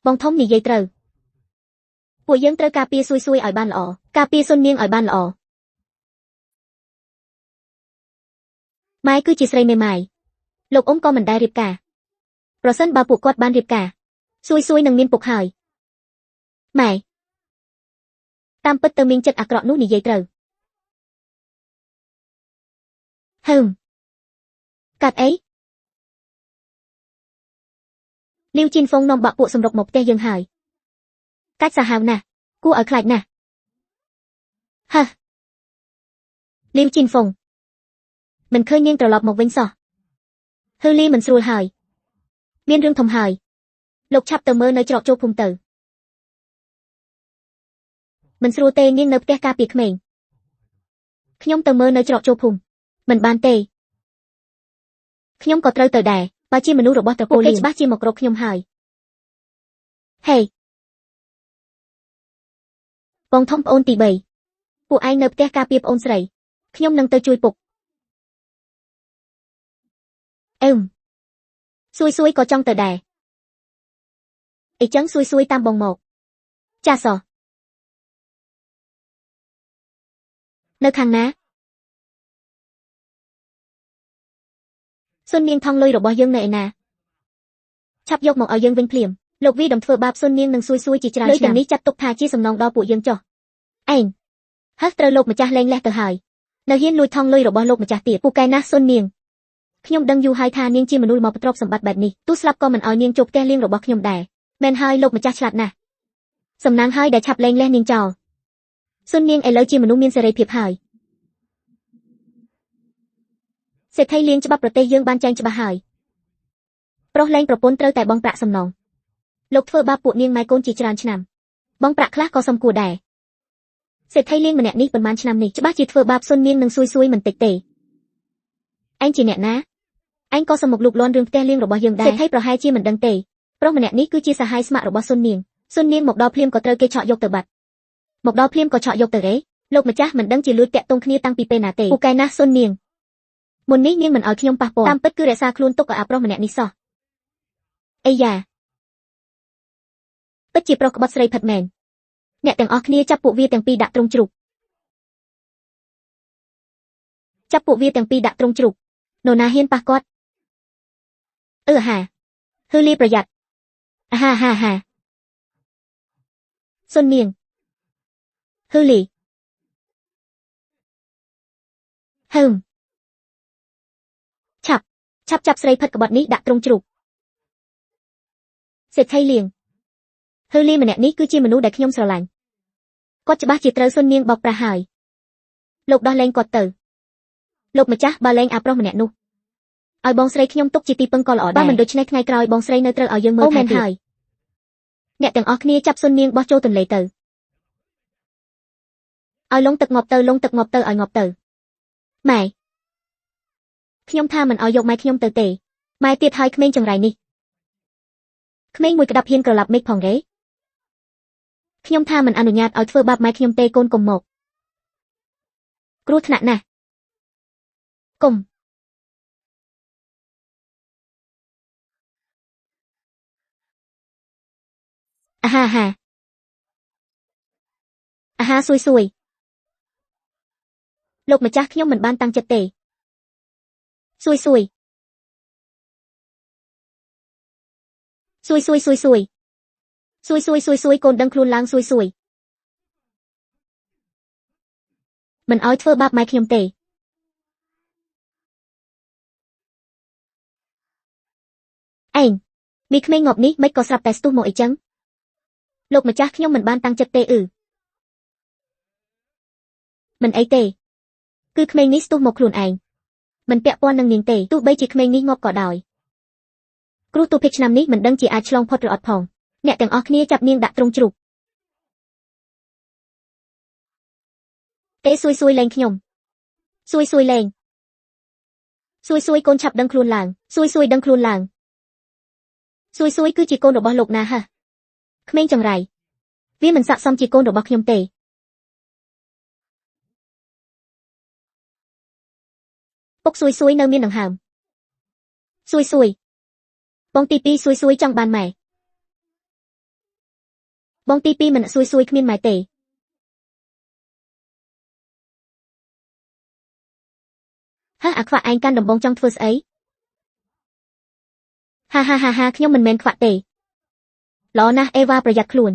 បងធំនិយាយត្រូវពួកយើងត្រូវការពារសួយឲ្យបានល្អការពារសុននាងឲ្យបានល្អម៉ែគឺជាស្រីមេម៉ាយលោកអ៊ំក៏មិនដែលរៀបការប្រសិនបើពួកគាត់បានរៀបការសួយនឹងមានពុកហើយម៉ែតាមពិតទៅមានចិត្តអាក្រក់នោះនិយាយត្រូវកាត់អីលីវជីនហ្វុងនាំបាក់ពួកសម្រុកមកផ្ទះយើងហើយកាច់សាហាវណាស់គួរឲ្យខ្លាចណាស់លីវជីនហ្វុងមិនឃើញនាងត្រឡប់មកវិញសោះលីមិនស្រួលហើយមានរឿងធំហើយលោកឆាប់ទៅមើលនៅច្រកចូលភូមិទៅមិនស្រួលទេនាងនៅផ្ទះការពារក្មេងខ្ញុំទៅមើលនៅច្រកចូលភូមិមិនបានទេខ្ញុំក៏ត្រូវទៅដែរបើជាមនុស្សរបស់ត្រកូលលីច្បាស់ជាមករកខ្ញុំហើយហេបងធំប្អូនទី3ពួកឯងនៅផ្ទះការពារប្អូនស្រីខ្ញុំនឹងទៅជួយពុកសួយក៏ចង់ទៅដែរអីចឹងសួយតាមបងមកចាសោះនៅខាងណាសុននាងថងលុយរបស់យើងនៅឯណាឆាប់យកមកឲ្យយើងវិញភ្លាមលោកវីដំធ្វើបាបសុននាងនិងសួយជាច្រើនឆ្នាំលុយទាំងនេះចាត់ទុកថាជាសំណងដល់ពួកយើងចុះឯងត្រូវលោកម្ចាស់លែងលះទៅហើយនៅហ៊ានលួចថងលុយរបស់លោកម្ចាស់ទៀតពូកែណាស់សុននាងខ្ញុំដឹងយូរហើយថានាងជាមនុស្សមកបទ្រព្យសម្បត្តិបែបនេះទោះស្លាប់ក៏មិនឲ្យនាងចូលផ្ទះលៀងរបស់ខ្ញុំដែរមែនហើយលោកម្ចាស់ឆ្លាតណាស់សំណាងហើយដែលឆាប់លែងលះនាងចោលសុននាងឥឡូវជាមនុស្សមានសេរីភាពហើយសេដ្ឋីលៀងច្បាប់ប្រទេសយើងបានចែងច្បាស់ហើយប្រុសលែងប្រពន្ធត្រូវតែបង់ប្រាក់សំណងលោកធ្វើបាបពួកនាងម៉ែកូនជាច្រើនឆ្នាំបង់ប្រាក់ខ្លះក៏សមគួរដែរសេដ្ឋីលៀងម្នាក់នេះប៉ុន្មានឆ្នាំនេះច្បាស់ជាធ្វើបាបសុននាងនិងសួយមិនតិចទេឯងជាអ្នកណាឯងក៏សមមកលូកលាន់រឿងផ្ទះលៀងរបស់យើងដែរសេដ្ឋីប្រហែលជាមិនដឹងទេប្រុសម្នាក់នេះគឺជាសហាយស្ម័គ្ររបស់សុននាងមកដល់ភ្លាមក៏ត្រូវគេឆក់យកទៅបាត់មកដល់ភ្លាមក៏ឆក់យកទៅរេលោកម្ចាស់មិនដឹងជាលួចតាក់ទងគ្នាតាំងពីពេលណាទេពូកែណាស់សុននាងមុននេះនាងមិនឲ្យខ្ញុំប៉ះពាល់តាមពិតគឺរក្សាខ្លួនទុកឲ្យអាប្រុសម្នាក់នេះសោះអីយ៉ាពិតជាប្រុសក្បត់ស្រីផិតមែនអ្នកទាំងអស់គ្នាចាប់ពួកវាទាំងពីរដាក់ទ្រង់ជ្រូកនរណាហ៊ានប៉ះគាត់លីប្រយ័ត្នសុននាងលី Hừm. Chập. Chập srei phật bọt ní đã trong trục. Sẽ thay liền. Hư liên mà nẹ ní cứ chi mà nú đại nhông sờ lạnh. Có cho bác chỉ trâu xuân niên bọc ra hài. Lục đo lên quạt tử. Lục mà chắc ba lên áp rong mà nẹ nụ. Ôi bong srei nhông túc chỉ ti pâng cò lọ ba mình đôi chân ngay còi bong srei nơi trâu ở dương mơ thay hài. Nẹ từng óc nia chập xuân niên bó trâu tuần lệ tử. Ôi lông tật ngọp tơ ôi ngọp tử. Mày. Nhông tha mình ôi dọc mai nhông tử tệ. Mai tiệt hai khmênh chẳng rải ni. Khmênh mùi cả đập hiên cờ lạp mịch phòng ghế. Nhông tha mình anu nhạt ôi thơ bạp mai nhông tê côn cùng một. Cú thnạn nè. Cùng. À ha. À ha xui. Lục mà chắc nhông mình ban tăng chật tệ. Xui. Xui côn đăng khuôn lang xui. Mình ôi thơ bạp mai nhông tệ. Anh. Mi khmênh ngọp ní mấy có sạp test tu mộ ấy chăng. Lục mà chắc nhông mình ban tăng chật tệ Mình ấy tệ. Cứ khmênh ní tu mộ khuôn ảnh. Mình bẹ quan năng niên tệ tu bây chỉ khmênh ní ngọp cỏ đòi. Cú tu pitch nam ní mình đăng chỉ ai chlong pot rồi ọt phòng. Nẹ từng óc nia chập niên đã trong trục. Tế xui lên nhông. Xui lên. Xui côn chập đăng khuôn làng. Xui đăng khuôn làng. Xui cứ chỉ côn đồ bó lục na ha. Khmênh chẳng rải. Vì mình sạ xong chỉ côn đồ bọc nhông tệ. Bốc xui nơ miên đằng hàm. Xui. Bong tipi xui trong bàn mẹ. Bong tipi mình xui khmiên mài tệ. Ha ạc phạ anh can đồng bông trong thưa ấy. Ha, nhông mình men phạ tệ. Ló na Evaประหยัดខ្លួន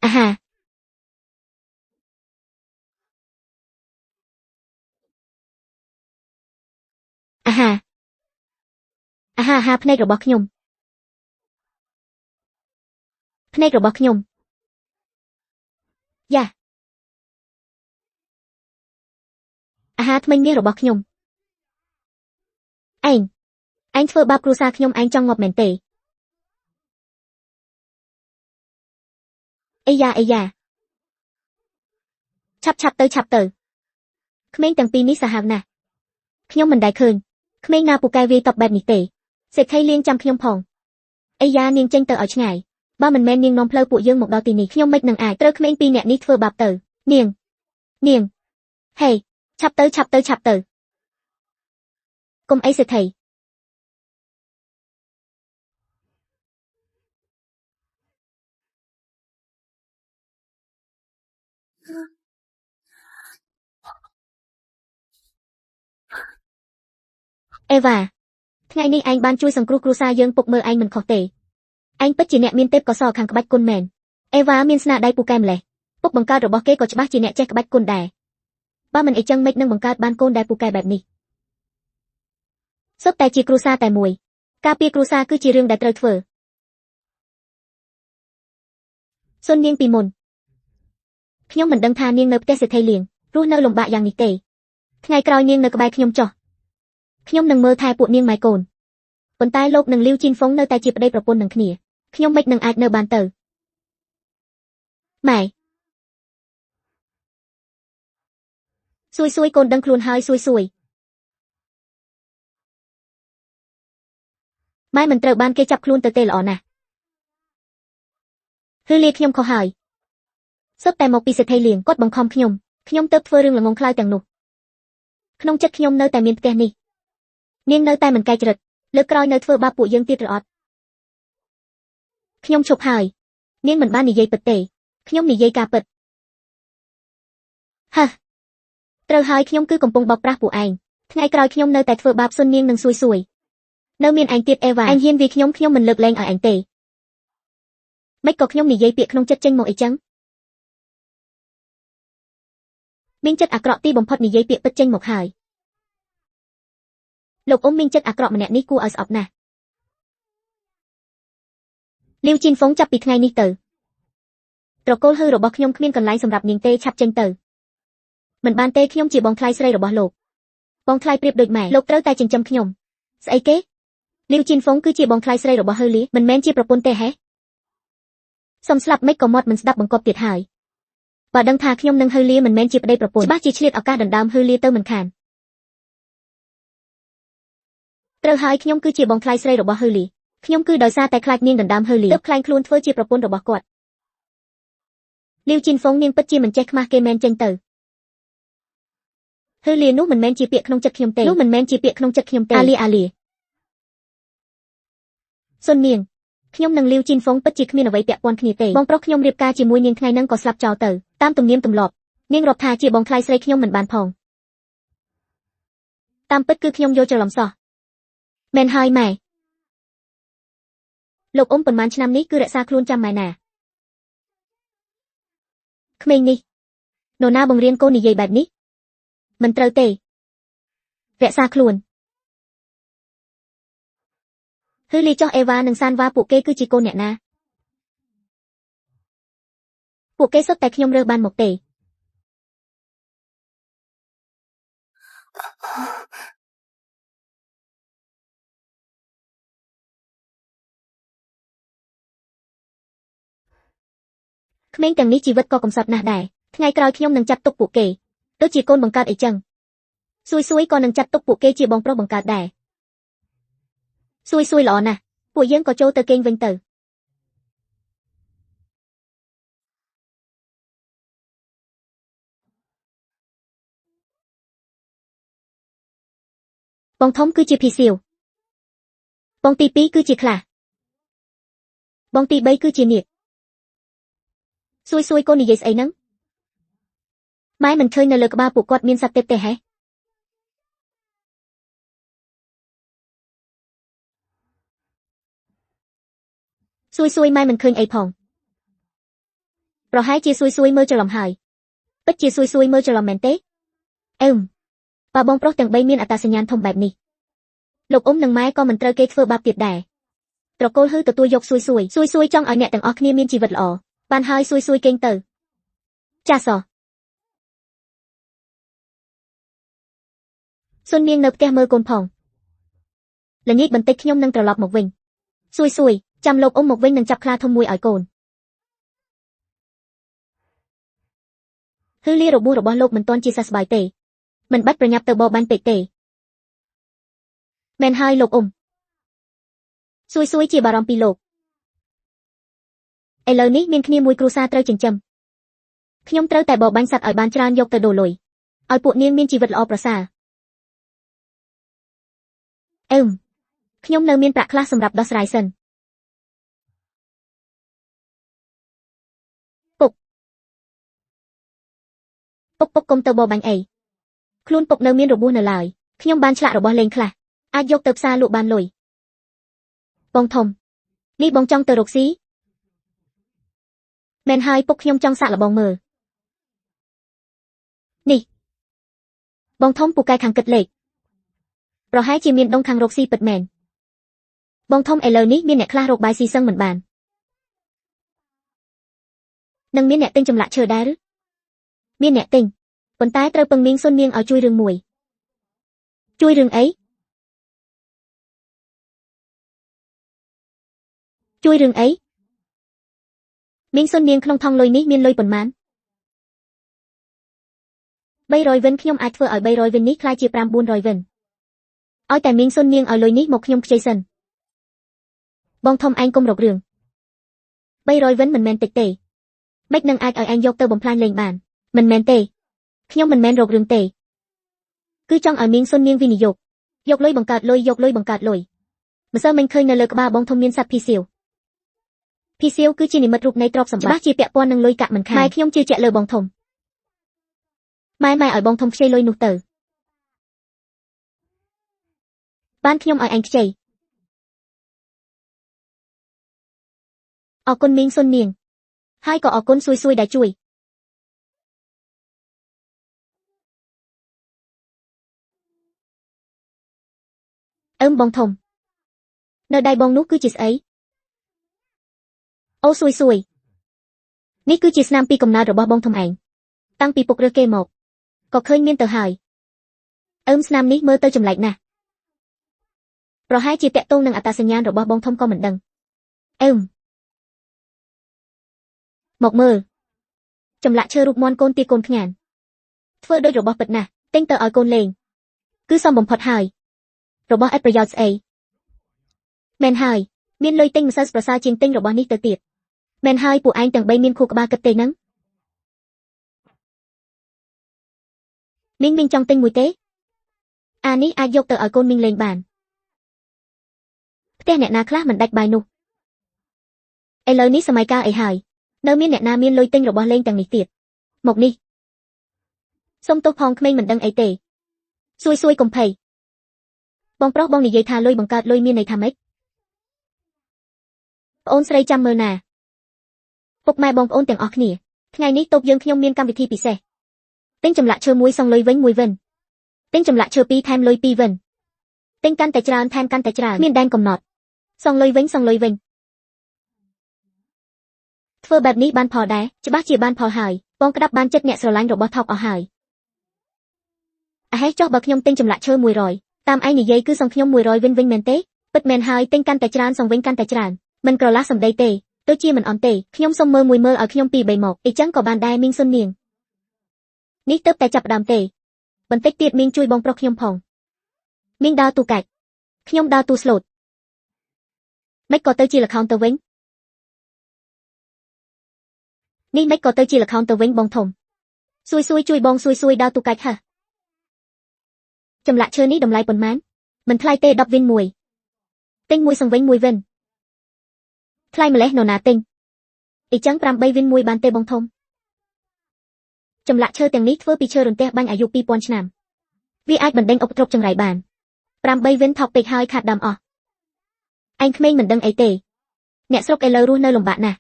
À ha. À ha. À ha ភ្នែករបស់ខ្ញុំ ភ្នែករបស់ខ្ញុំ យ៉ា អាហារថ្មីមាសរបស់ខ្ញុំ ឯងធ្វើបាបគ្រួសារខ្ញុំឯងចង់ងាប់មែនទេអីយ៉ាឆាប់ទៅក្មេងទាំងពីរនេះសាហាវណាស់ខ្ញុំមិនដែលឃើញក្មេងណាពូកែវាយតបបែបនេះទេសេដ្ឋីលៀងចាំខ្ញុំផងអីយ៉ានាងចេញទៅឲ្យឆ្ងាយបើមិនមែននាងនាំផ្លូវពួកយើងមកដល់ទីនេះខ្ញុំមិននឹងអាចត្រូវក្មេងពីរនាក់នេះធ្វើបាបទៅនាងហេឆាប់ទៅកុំអីសេដ្ឋីអេវ៉ាថ្ងៃនេះឯងបានជួយសង្គ្រោះគ្រួសារយើងពុកមើលឯងមិនខុសទេឯងពិតជាអ្នកមានទេពកោសល្យខាងក្បាច់គុណមែនអេវ៉ាមានស្នាដៃពូកែម្លេះពុកបង្កើតរបស់គេក៏ច្បាស់ជាអ្នកចេះក្បាច់គុណដែរបើមិនអីចឹងមិននឹងបង្កើតបានកូនដែលពូកែបែបនេះសុទ្ធតែជាគ្រួសារតែមួយការពារគ្រួសារគឺជារឿងដែលត្រូវធ្វើសុននាងពីមុនខ្ញុំមិនដឹងថានាងនៅផ្ទះសេដ្ឋីលៀងរស់នៅលំបាកយ៉ាងនេះទេថ្ងៃក្រោយនាងនៅក្បែរខ្ញុំចុះខ្ញុំនឹងមើលថែពួកនាងម៉ែកូនប៉ុន្តែលោកនិងលាវជីនហ្វុងនៅតែជាប្តីប្រពន្ធនឹងគ្នាខ្ញុំមិននឹងអាចនៅបានទៅម៉ែស៊ួយកូនដឹងខ្លួនហើយស៊ួយម៉ែមិនត្រូវបានគេចាប់ខ្លួនទៅទេល្អណាស់ហឺលាខ្ញុំខុសហើយសុទ្ធតែមកពីសេដ្ឋីលៀងគាត់បង្ខំខ្ញុំទៅធ្វើរឿងល្ងងខ្លៅទាំងនោះក្នុងចិត្តខ្ញុំនៅតែមានផ្ទះនេះនាងនៅតែមិនកែច្រិតលើកក្រោយនៅធ្វើបាបពួកយើងទៀតឬអត់ខ្ញុំឈប់ហើយនាងមិនបាននិយាយពិតទេខ្ញុំនិយាយការពិតហឺត្រូវហើយខ្ញុំគឺកំពុងបោកប្រាស់ពួកឯងថ្ងៃក្រោយខ្ញុំនៅតែធ្វើបាបសុននាងនឹងស៊ួយនៅមានឯងទៀតអេវ៉ាឯងហ៊ានវាខ្ញុំមិនលើកលែងឲ្យឯងទេមិនក៏ខ្ញុំនិយាយពាក្យក្នុងចិត្តចេញមកអីចឹង មានចិត្តអាក្រក់ទីបំផុតនិយាយពាក្យពិតចេញមកហើយលោកអ៊ំមានចិត្តអាក្រក់ម្នាក់នេះគួរឲ្យស្អប់ណាស់លាវជីនហ្វុងចាប់ពីថ្ងៃនេះទៅត្រកូលហឺរបស់ខ្ញុំគ្មានកន្លែងសម្រាប់នាងទេឆាប់ចេញទៅមិនបានទេខ្ញុំជាបងថ្លៃស្រីរបស់លោកបងថ្លៃប្រៀបដូចម៉ែលោកត្រូវតែចិញ្ចឹមខ្ញុំស្អីគេលាវជីនហ្វុងគឺជាបងថ្លៃស្រីរបស់ហឺលីមិនមែនជាប្រពន្ធទេហេសំស្លាប់មិនក៏មាត់មិនស្ដាប់បង្កប់ទៀតហើយបើដឹងថាខ្ញុំនឹងហឺលីមិនមែនជាប្តីប្រពន្ធច្បាស់ជាឆ្លៀតឱកាសដណ្ដើមហឺលីទៅមិនខានត្រូវហើយខ្ញុំគឺជាបងថ្លៃស្រីរបស់ហឺលីខ្ញុំគឺដោយសារតែខ្លាចនាងដណ្ដើមហឺលីទើបខ្លែងខ្លួនធ្វើជាប្រពន្ធរបស់គាត់លាវជីនហ្វុងនាងពិតជាមិនចេះខ្មាស់គេមែនចេញទៅហឺលីនោះមិនមែនជាពាក្យក្នុងចិត្តខ្ញុំទេនោះមិនមែនជាពាក្យក្នុងចិត្តខ្ញុំទេអាលីសុននាងខ្ញុំនិងលាវជីនហ្វុងពិតជាគ្មានអ្វីពាក់ព័ន្ធគ្នាទេបងប្រុសខ្ញុំរៀបការជាមួយនាងថ្ងៃហ្នឹងក៏ស្លាប់ចោលទៅតាមទំនៀមទម្លាប់នាងរាប់ថាជាបងថ្លៃស្រីខ្ញុំមិនបានផងតាមពិតគឺខ្ញុំយល់ច្រឡំសោះមែនហើយម៉ែលោកអ៊ំប៉ុន្មានឆ្នាំនេះគឺរក្សាខ្លួនចាំម៉ែណាក្មេងនេះនរណាបង្រៀនកូននិយាយបែបនេះមិនត្រូវទេរក្សាខ្លួនហឺលីចោះអេវ៉ានិងសានវ៉ាពួកគេគឺជាកូនអ្នកណាពួកគេសុទ្ធតែខ្ញុំរើសបានមកទេក្មេងទាំងនេះជីវិតក៏កំសត់ណាស់ដែរថ្ងៃក្រោយខ្ញុំនឹងចាត់ទុកពួកគេដូចជាកូនបង្កើតអីចឹងស៊ួយក៏នឹងចាត់ទុកពួកគេជាបងប្រុសបង្កើតដែរស៊ួយល្អណាស់ពួកយើងក៏ចូលទៅគេងវិញទៅបងធំគឺជាភីសៀវបងទី2គឺជាខ្លាបងទី3គឺជានាគស៊ួយកូននិយាយស្អីហ្នឹងម៉ែមិនឃើញនៅលើក្បាលពួកគាត់មានសត្វទេពទេហេស៊ួយម៉ែមិនឃើញអីផងប្រហែលជាស៊ួយមើលច្រឡំហើយពិតជាស៊ួយមើលច្រឡំមែនទេបើបងប្រុសទាំង3មានអត្តសញ្ញាណធំបែបនេះលោកអ៊ំនិងម៉ែក៏មិនត្រូវគេធ្វើបាបទៀតដែរត្រកូលហឺទទួលយកស៊ួយចង់ឲ្យអ្នកទាំងអស់គ្នាមានជីវិតល្អបានហើយស៊ួយគេងទៅចាសសុននាងនៅផ្ទះមើលកូនផងល្ងាចបន្តិចខ្ញុំនឹងត្រឡប់មកវិញស៊ួយចាំលោកអ៊ំមកវិញនឹងចាប់ខ្លាធំមួយឲ្យកូនហឺលីរបួសរបស់លោកមិនទាន់ជាសះស្បើយទេមិនបាច់ប្រញាប់ទៅបបបាញ់ពេកទេមែនហើយលោកអ៊ំស៊ួយជាបារម្ភពីលោកឥឡូវនេះមានគ្នាមួយគ្រួសារត្រូវចិញ្ចឹមខ្ញុំត្រូវតែបបបាញ់សត្វឲ្យបានច្រើនយកទៅដូរលុយឲ្យពួកនាងមានជីវិតល្អប្រសើរខ្ញុំនៅមានប្រាក់ខ្លះសម្រាប់ដោះស្រាយសិនពុកកុំទៅបបបាញ់អីខ្លួនពុកនៅមានរបួសនៅឡើយខ្ញុំបានឆ្លាក់របស់លេងខ្លះអាចយកទៅផ្សារលក់បានលុយបងធំនេះបងចង់ទៅរកស៊ីមែនហើយពុកខ្ញុំចង់សាក់លបងមើលនេះបងធំពូកែខាងគិតលេខប្រហែលជាមានដងខាងរកស៊ីពិតមែនបងធំឥឡូវនេះមានអ្នកខ្លះរកបាយស៊ីសឹងមិនបាននឹងមានអ្នកទិញចម្លាក់ឈើដែរឬមានអ្នកទិញប៉ុន្តែត្រូវពឹងមីងសុននាងឲ្យជួយរឿងមួយជួយរឿងអីមីងសុននាងក្នុងថងលុយនេះមានលុយប៉ុន្មាន300វិនខ្ញុំអាចធ្វើឲ្យ300វិននេះក្លាយជា500-400វិនឲ្យតែមីងសុននាងឲ្យលុយនេះមកខ្ញុំខ្ចីសិនបងធំឯងកុំរករឿង300វិនមិនមែនតិចទេមិននឹងអាចឲ្យឯងយកទៅបំផ្លាញលេងបានមិនមែនទេខ្ញុំមិនមែនរករឿងទេគឺចង់ឲ្យមីងសុននាងវិនិយោគយកលុយបង្កើតលុយម្សិលមិញឃើញនៅលើក្បាលបងធំមានសត្វភីសៀវគឺជានិមិត្តរូបនៃទ្រព្យសម្បត្តិច្បាស់ជាពាក់ព័ន្ធនឹងលុយកាក់មិនខានម៉ែខ្ញុំជឿជាក់លើបងធំម៉ែឲ្យបងធំខ្ចីលុយនោះទៅបានខ្ញុំឲ្យឯងខ្ចីអរគុណមីងសុននាងហើយក៏អរគុណស៊ួយដែលជួយ Bong thùng. Nơi đây bong nút cứ chỉ ấy. Ô xui xui. Ní cứ chỉ nam pi cầm na rồi bong thùng ảnh. Tăng pi phục rơ kê một. Có khơi miên tờ hài. Nam ní mơ tơ chùm lại nè. Rồi hai chỉ tẹt tôn nâng ta sinh nhan rồi bong thùng con mình đằng. Một mơ. Chùm lại chơi rụp môn côn ti côn khnhàn. Phơ đôi rồi bong bật nè. Tinh tờ ở côn lên. Cứ xong bồng phật hài. Rồi bong épប្រយោជន៍ស្អី មែនហើយមានលុយទិញម្សៅប្រសើរជាងទិញរបស់នេះទៅទៀតមែនហើយពួកឯងទាំង3មានខួរក្បាលគិតទេហ្នឹងមីងចង់ទិញមួយទេអានេះអាចយកទៅឲ្យកូនមីងលេងបានផ្ទះអ្នកណាខ្លះមិនដាច់បាយនោះឥឡូវនេះសម័យកាលអីហើយនៅមានអ្នកណាមានលុយទិញរបស់លេងទាំងនេះទៀតមកនេះសុំទោសផងក្មេងមិនដឹងអីទេសួយកុំភ័យបងប្រុសបងនិយាយថាលុយបង្កើតលុយមានន័យថាម៉េចប្អូនស្រីចាំមើលណាពុកម៉ែបងប្អូនទាំងអស់គ្នាថ្ងៃនេះតូបយើងខ្ញុំមានកម្មវិធីពិសេសទិញចម្លាក់ឈើមួយសងលុយវិញមួយវិញទិញចម្លាក់ឈើ2ថែមលុយ2វិញទិញកាន់តែច្រើនថែមកាន់តែច្រើនមានដែនកំណត់សងលុយវិញធ្វើបែបនេះបានផលដែរច្បាស់ជាបានផលហើយបងក្តាប់បានចិត្តអ្នកស្រឡាញ់របស់ថោកអស់ហើយអាហេះចុះបើខ្ញុំទិញចម្លាក់ឈើ100តាមឯងនិយាយគឺសងខ្ញុំ100វិញមែនទេពិតមែនហើយទិញកាន់តែច្រើនសងវិញកាន់តែច្រើនមិនក្រឡាស់សម្ដីទេទោះជាមិនអន់ទេខ្ញុំសុំមើលឲ្យខ្ញុំ2 3មកអីចឹងក៏បានដែរមីងសុននាងនេះទើបតែចាប់ផ្ដើមទេបន្តិចទៀតមីងជួយបងប្រុសខ្ញុំផងមីងដើរទូកាច់ខ្ញុំដើរទូស្លូតមិនក៏ទៅជាល្ខោនទៅវិញនេះមិនក៏ទៅជាល្ខោនទៅវិញបងធំសួយជួយបងសួយដើរទូកាច់ហ่ะចម្លាក់ឈើនេះតម្លៃប៉ុន្មានមិនថ្លៃទេ10វិនមួយទិញមួយសងវិញមួយវិនថ្លៃម្លេះនរណាទិញអីចឹង8វិនមួយបានទេបងធំចម្លាក់ឈើទាំងនេះធ្វើពីឈើរន្ទះបាញ់អាយុ2000ឆ្នាំវាអាចបណ្ដេញឧបទ្រពចង្រៃបាន8វិនថោកពេកហើយខាតដាំអស់ឯងក្មេងមិនដឹងអីទេអ្នកស្រុកឥឡូវរស់នៅលំបាកណាស់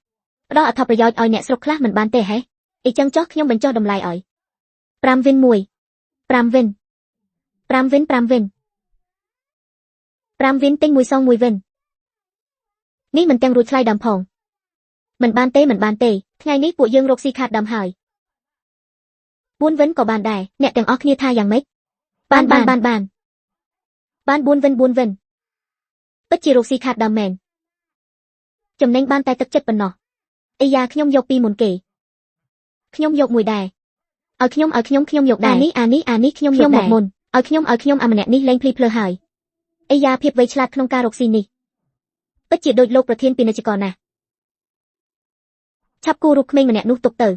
ផ្ដល់អត្ថប្រយោជន៍ឲ្យអ្នកស្រុកខ្លះមិនបានទេហេអីចឹងចុះខ្ញុំបញ្ចុះតម្លៃឲ្យ5វិនមួយ5វិន5វិន5វិន5វិនទិញមួយសងមួយវិននេះមិនទាំងរួចថ្លៃដើមផងមិនបានទេថ្ងៃនេះពួកយើងរកស៊ីខាតដើមហើយ4វិនក៏បានដែរអ្នកទាំងអស់គ្នាថាយ៉ាងម៉េចបាន4វិនពិតជារកស៊ីខាតដើមមែនចំណេញបានតែទឹកចិត្តប៉ុណ្ណោះអីយ៉ាខ្ញុំយកពីមុនគេខ្ញុំយកមួយដែរឲ្យខ្ញុំយកដែរអានេះខ្ញុំយកមកមុនឲ្យខ្ញុំអាម្នាក់នេះលេងភ្លីភ្លើហើយអីយ៉ាភាពវៃឆ្លាតក្នុងការរកស៊ីនេះពិតជាដូចលោកប្រធានពាណិជ្ជករណាស់ឆាប់គូរូបក្មេងម្នាក់នោះទុកទៅ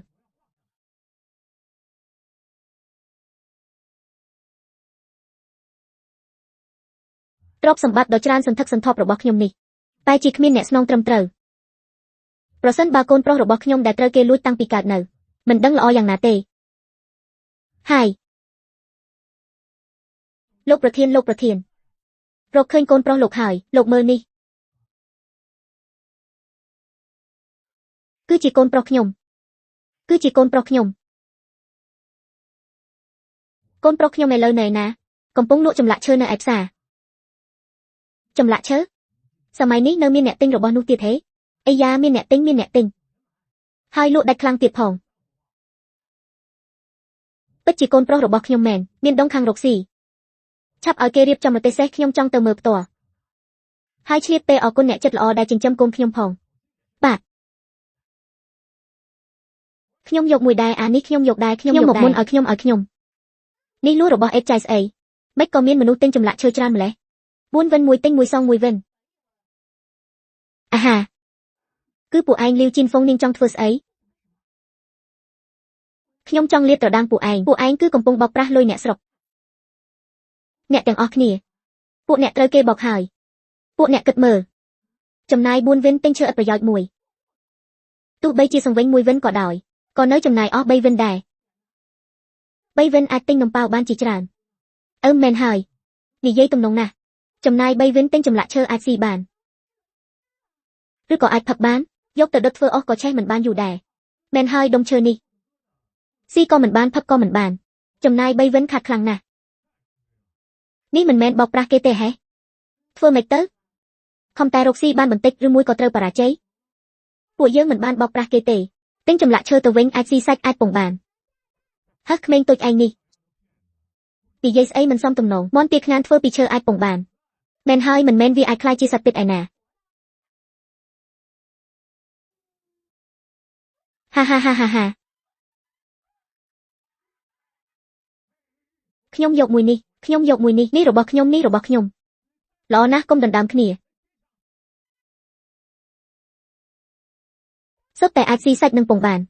ទ្រព្យសម្បត្តិដ៏ច្រើនសន្ធឹកសន្ធាប់របស់ខ្ញុំនេះតែជាគ្មានអ្នកស្នងត្រឹមត្រូវប្រសិនបើកូនប្រុសរបស់ខ្ញុំដែលត្រូវគេលួចតាំងពីកើតនៅមិនដឹងល្អយ៉ាងណាទេហើយលោកប្រធានរកឃើញកូនប្រុសលោកហើយលោកមើលនេះគឺជាកូនប្រុសខ្ញុំកូនប្រុសខ្ញុំឥឡូវនៅណាកំពុងលក់ចម្លាក់ឈើនៅឯផ្សារចម្លាក់ឈើសម័យនេះនៅមានអ្នកទិញរបស់នោះទៀតហេអីយ៉ាមានអ្នកទិញហើយលក់ដាច់ខ្លាំងទៀតផងពិតជាកូនប្រុសរបស់ខ្ញុំមែនមានដងខាងរកស៊ីឆាប់ឲ្យគេរៀបចំរទេសសេះខ្ញុំចង់ទៅមើលផ្ទាល់ហើយឆ្លៀតពេលអរគុណអ្នកចិត្តល្អដែលចិញ្ចឹមកូនខ្ញុំផងបាទខ្ញុំយកមួយដែរអានេះខ្ញុំយកដែរខ្ញុំមកមុនឲ្យខ្ញុំនេះលួរបស់អេតចៃស្អីមិនក៏មានមនុស្សទិញចម្លាក់ឈើច្រើនម្លេះ4វិនមួយទិញមួយសងមួយវិនអាហាគឺពួកឯងលាវជីនហ្វុងនាងចង់ធ្វើស្អីខ្ញុំចង់លាតត្រដាងពួកឯងគឺកំពុងបោកប្រាស់លុយអ្នកស្រុកអ្នកទាំងអស់គ្នាពួកអ្នកត្រូវគេបោកហើយពួកអ្នកគិតមើលចំណាយ4វិនទិញឈើឥតប្រយោជន៍មួយទោះបីជាសង្វិញមួយវិនក៏ដោយក៏នៅចំណាយអស់3វិនដែរ3វិនអាចទិញនំប៉ោបានជាច្រើនមែនហើយនិយាយទំនងណាស់ចំណាយ3វិនទិញចម្លាក់ឈើអាចស៊ីបានឬក៏អាចផឹកបានយកទៅដុតធ្វើអស់ក៏ឆេះមិនបានយូរដែរមែនហើយដុំឈើនេះស៊ីក៏មិនបានផឹកក៏មិនបានចំណាយ3វិនខាតខ្លាំងណាស់នេះមិនមែនបោកប្រាស់គេទេហេ ធ្វើម៉េចទៅខំតែរកស៊ីបានបន្តិចឬមួយក៏ត្រូវបរាជ័យពួកយើងមិនបានបោកប្រាស់គេទេទិញចម្លាក់ឈើទៅវិញអាចស៊ីសាច់អាចពងបានហឹកក្មេងតូចឯងនេះនិយាយស្អីមិនសមទំនងមន់ទាខ្នានធ្វើពីឈើអាចពងបានមែនហើយមិនមែនវាអាចខ្លាចជាសត្វពិតឯណាហាហាហាហាហាខ្ញុំយកមួយនេះខ្ញុំយកមួយនេះនេះរបស់ខ្ញុំនេះរបស់ខ្ញុំល្អណាស់កុំដណ្ដើមគ្នាសុទ្ធតែអាចស៊ីសាច់នឹងពងបាន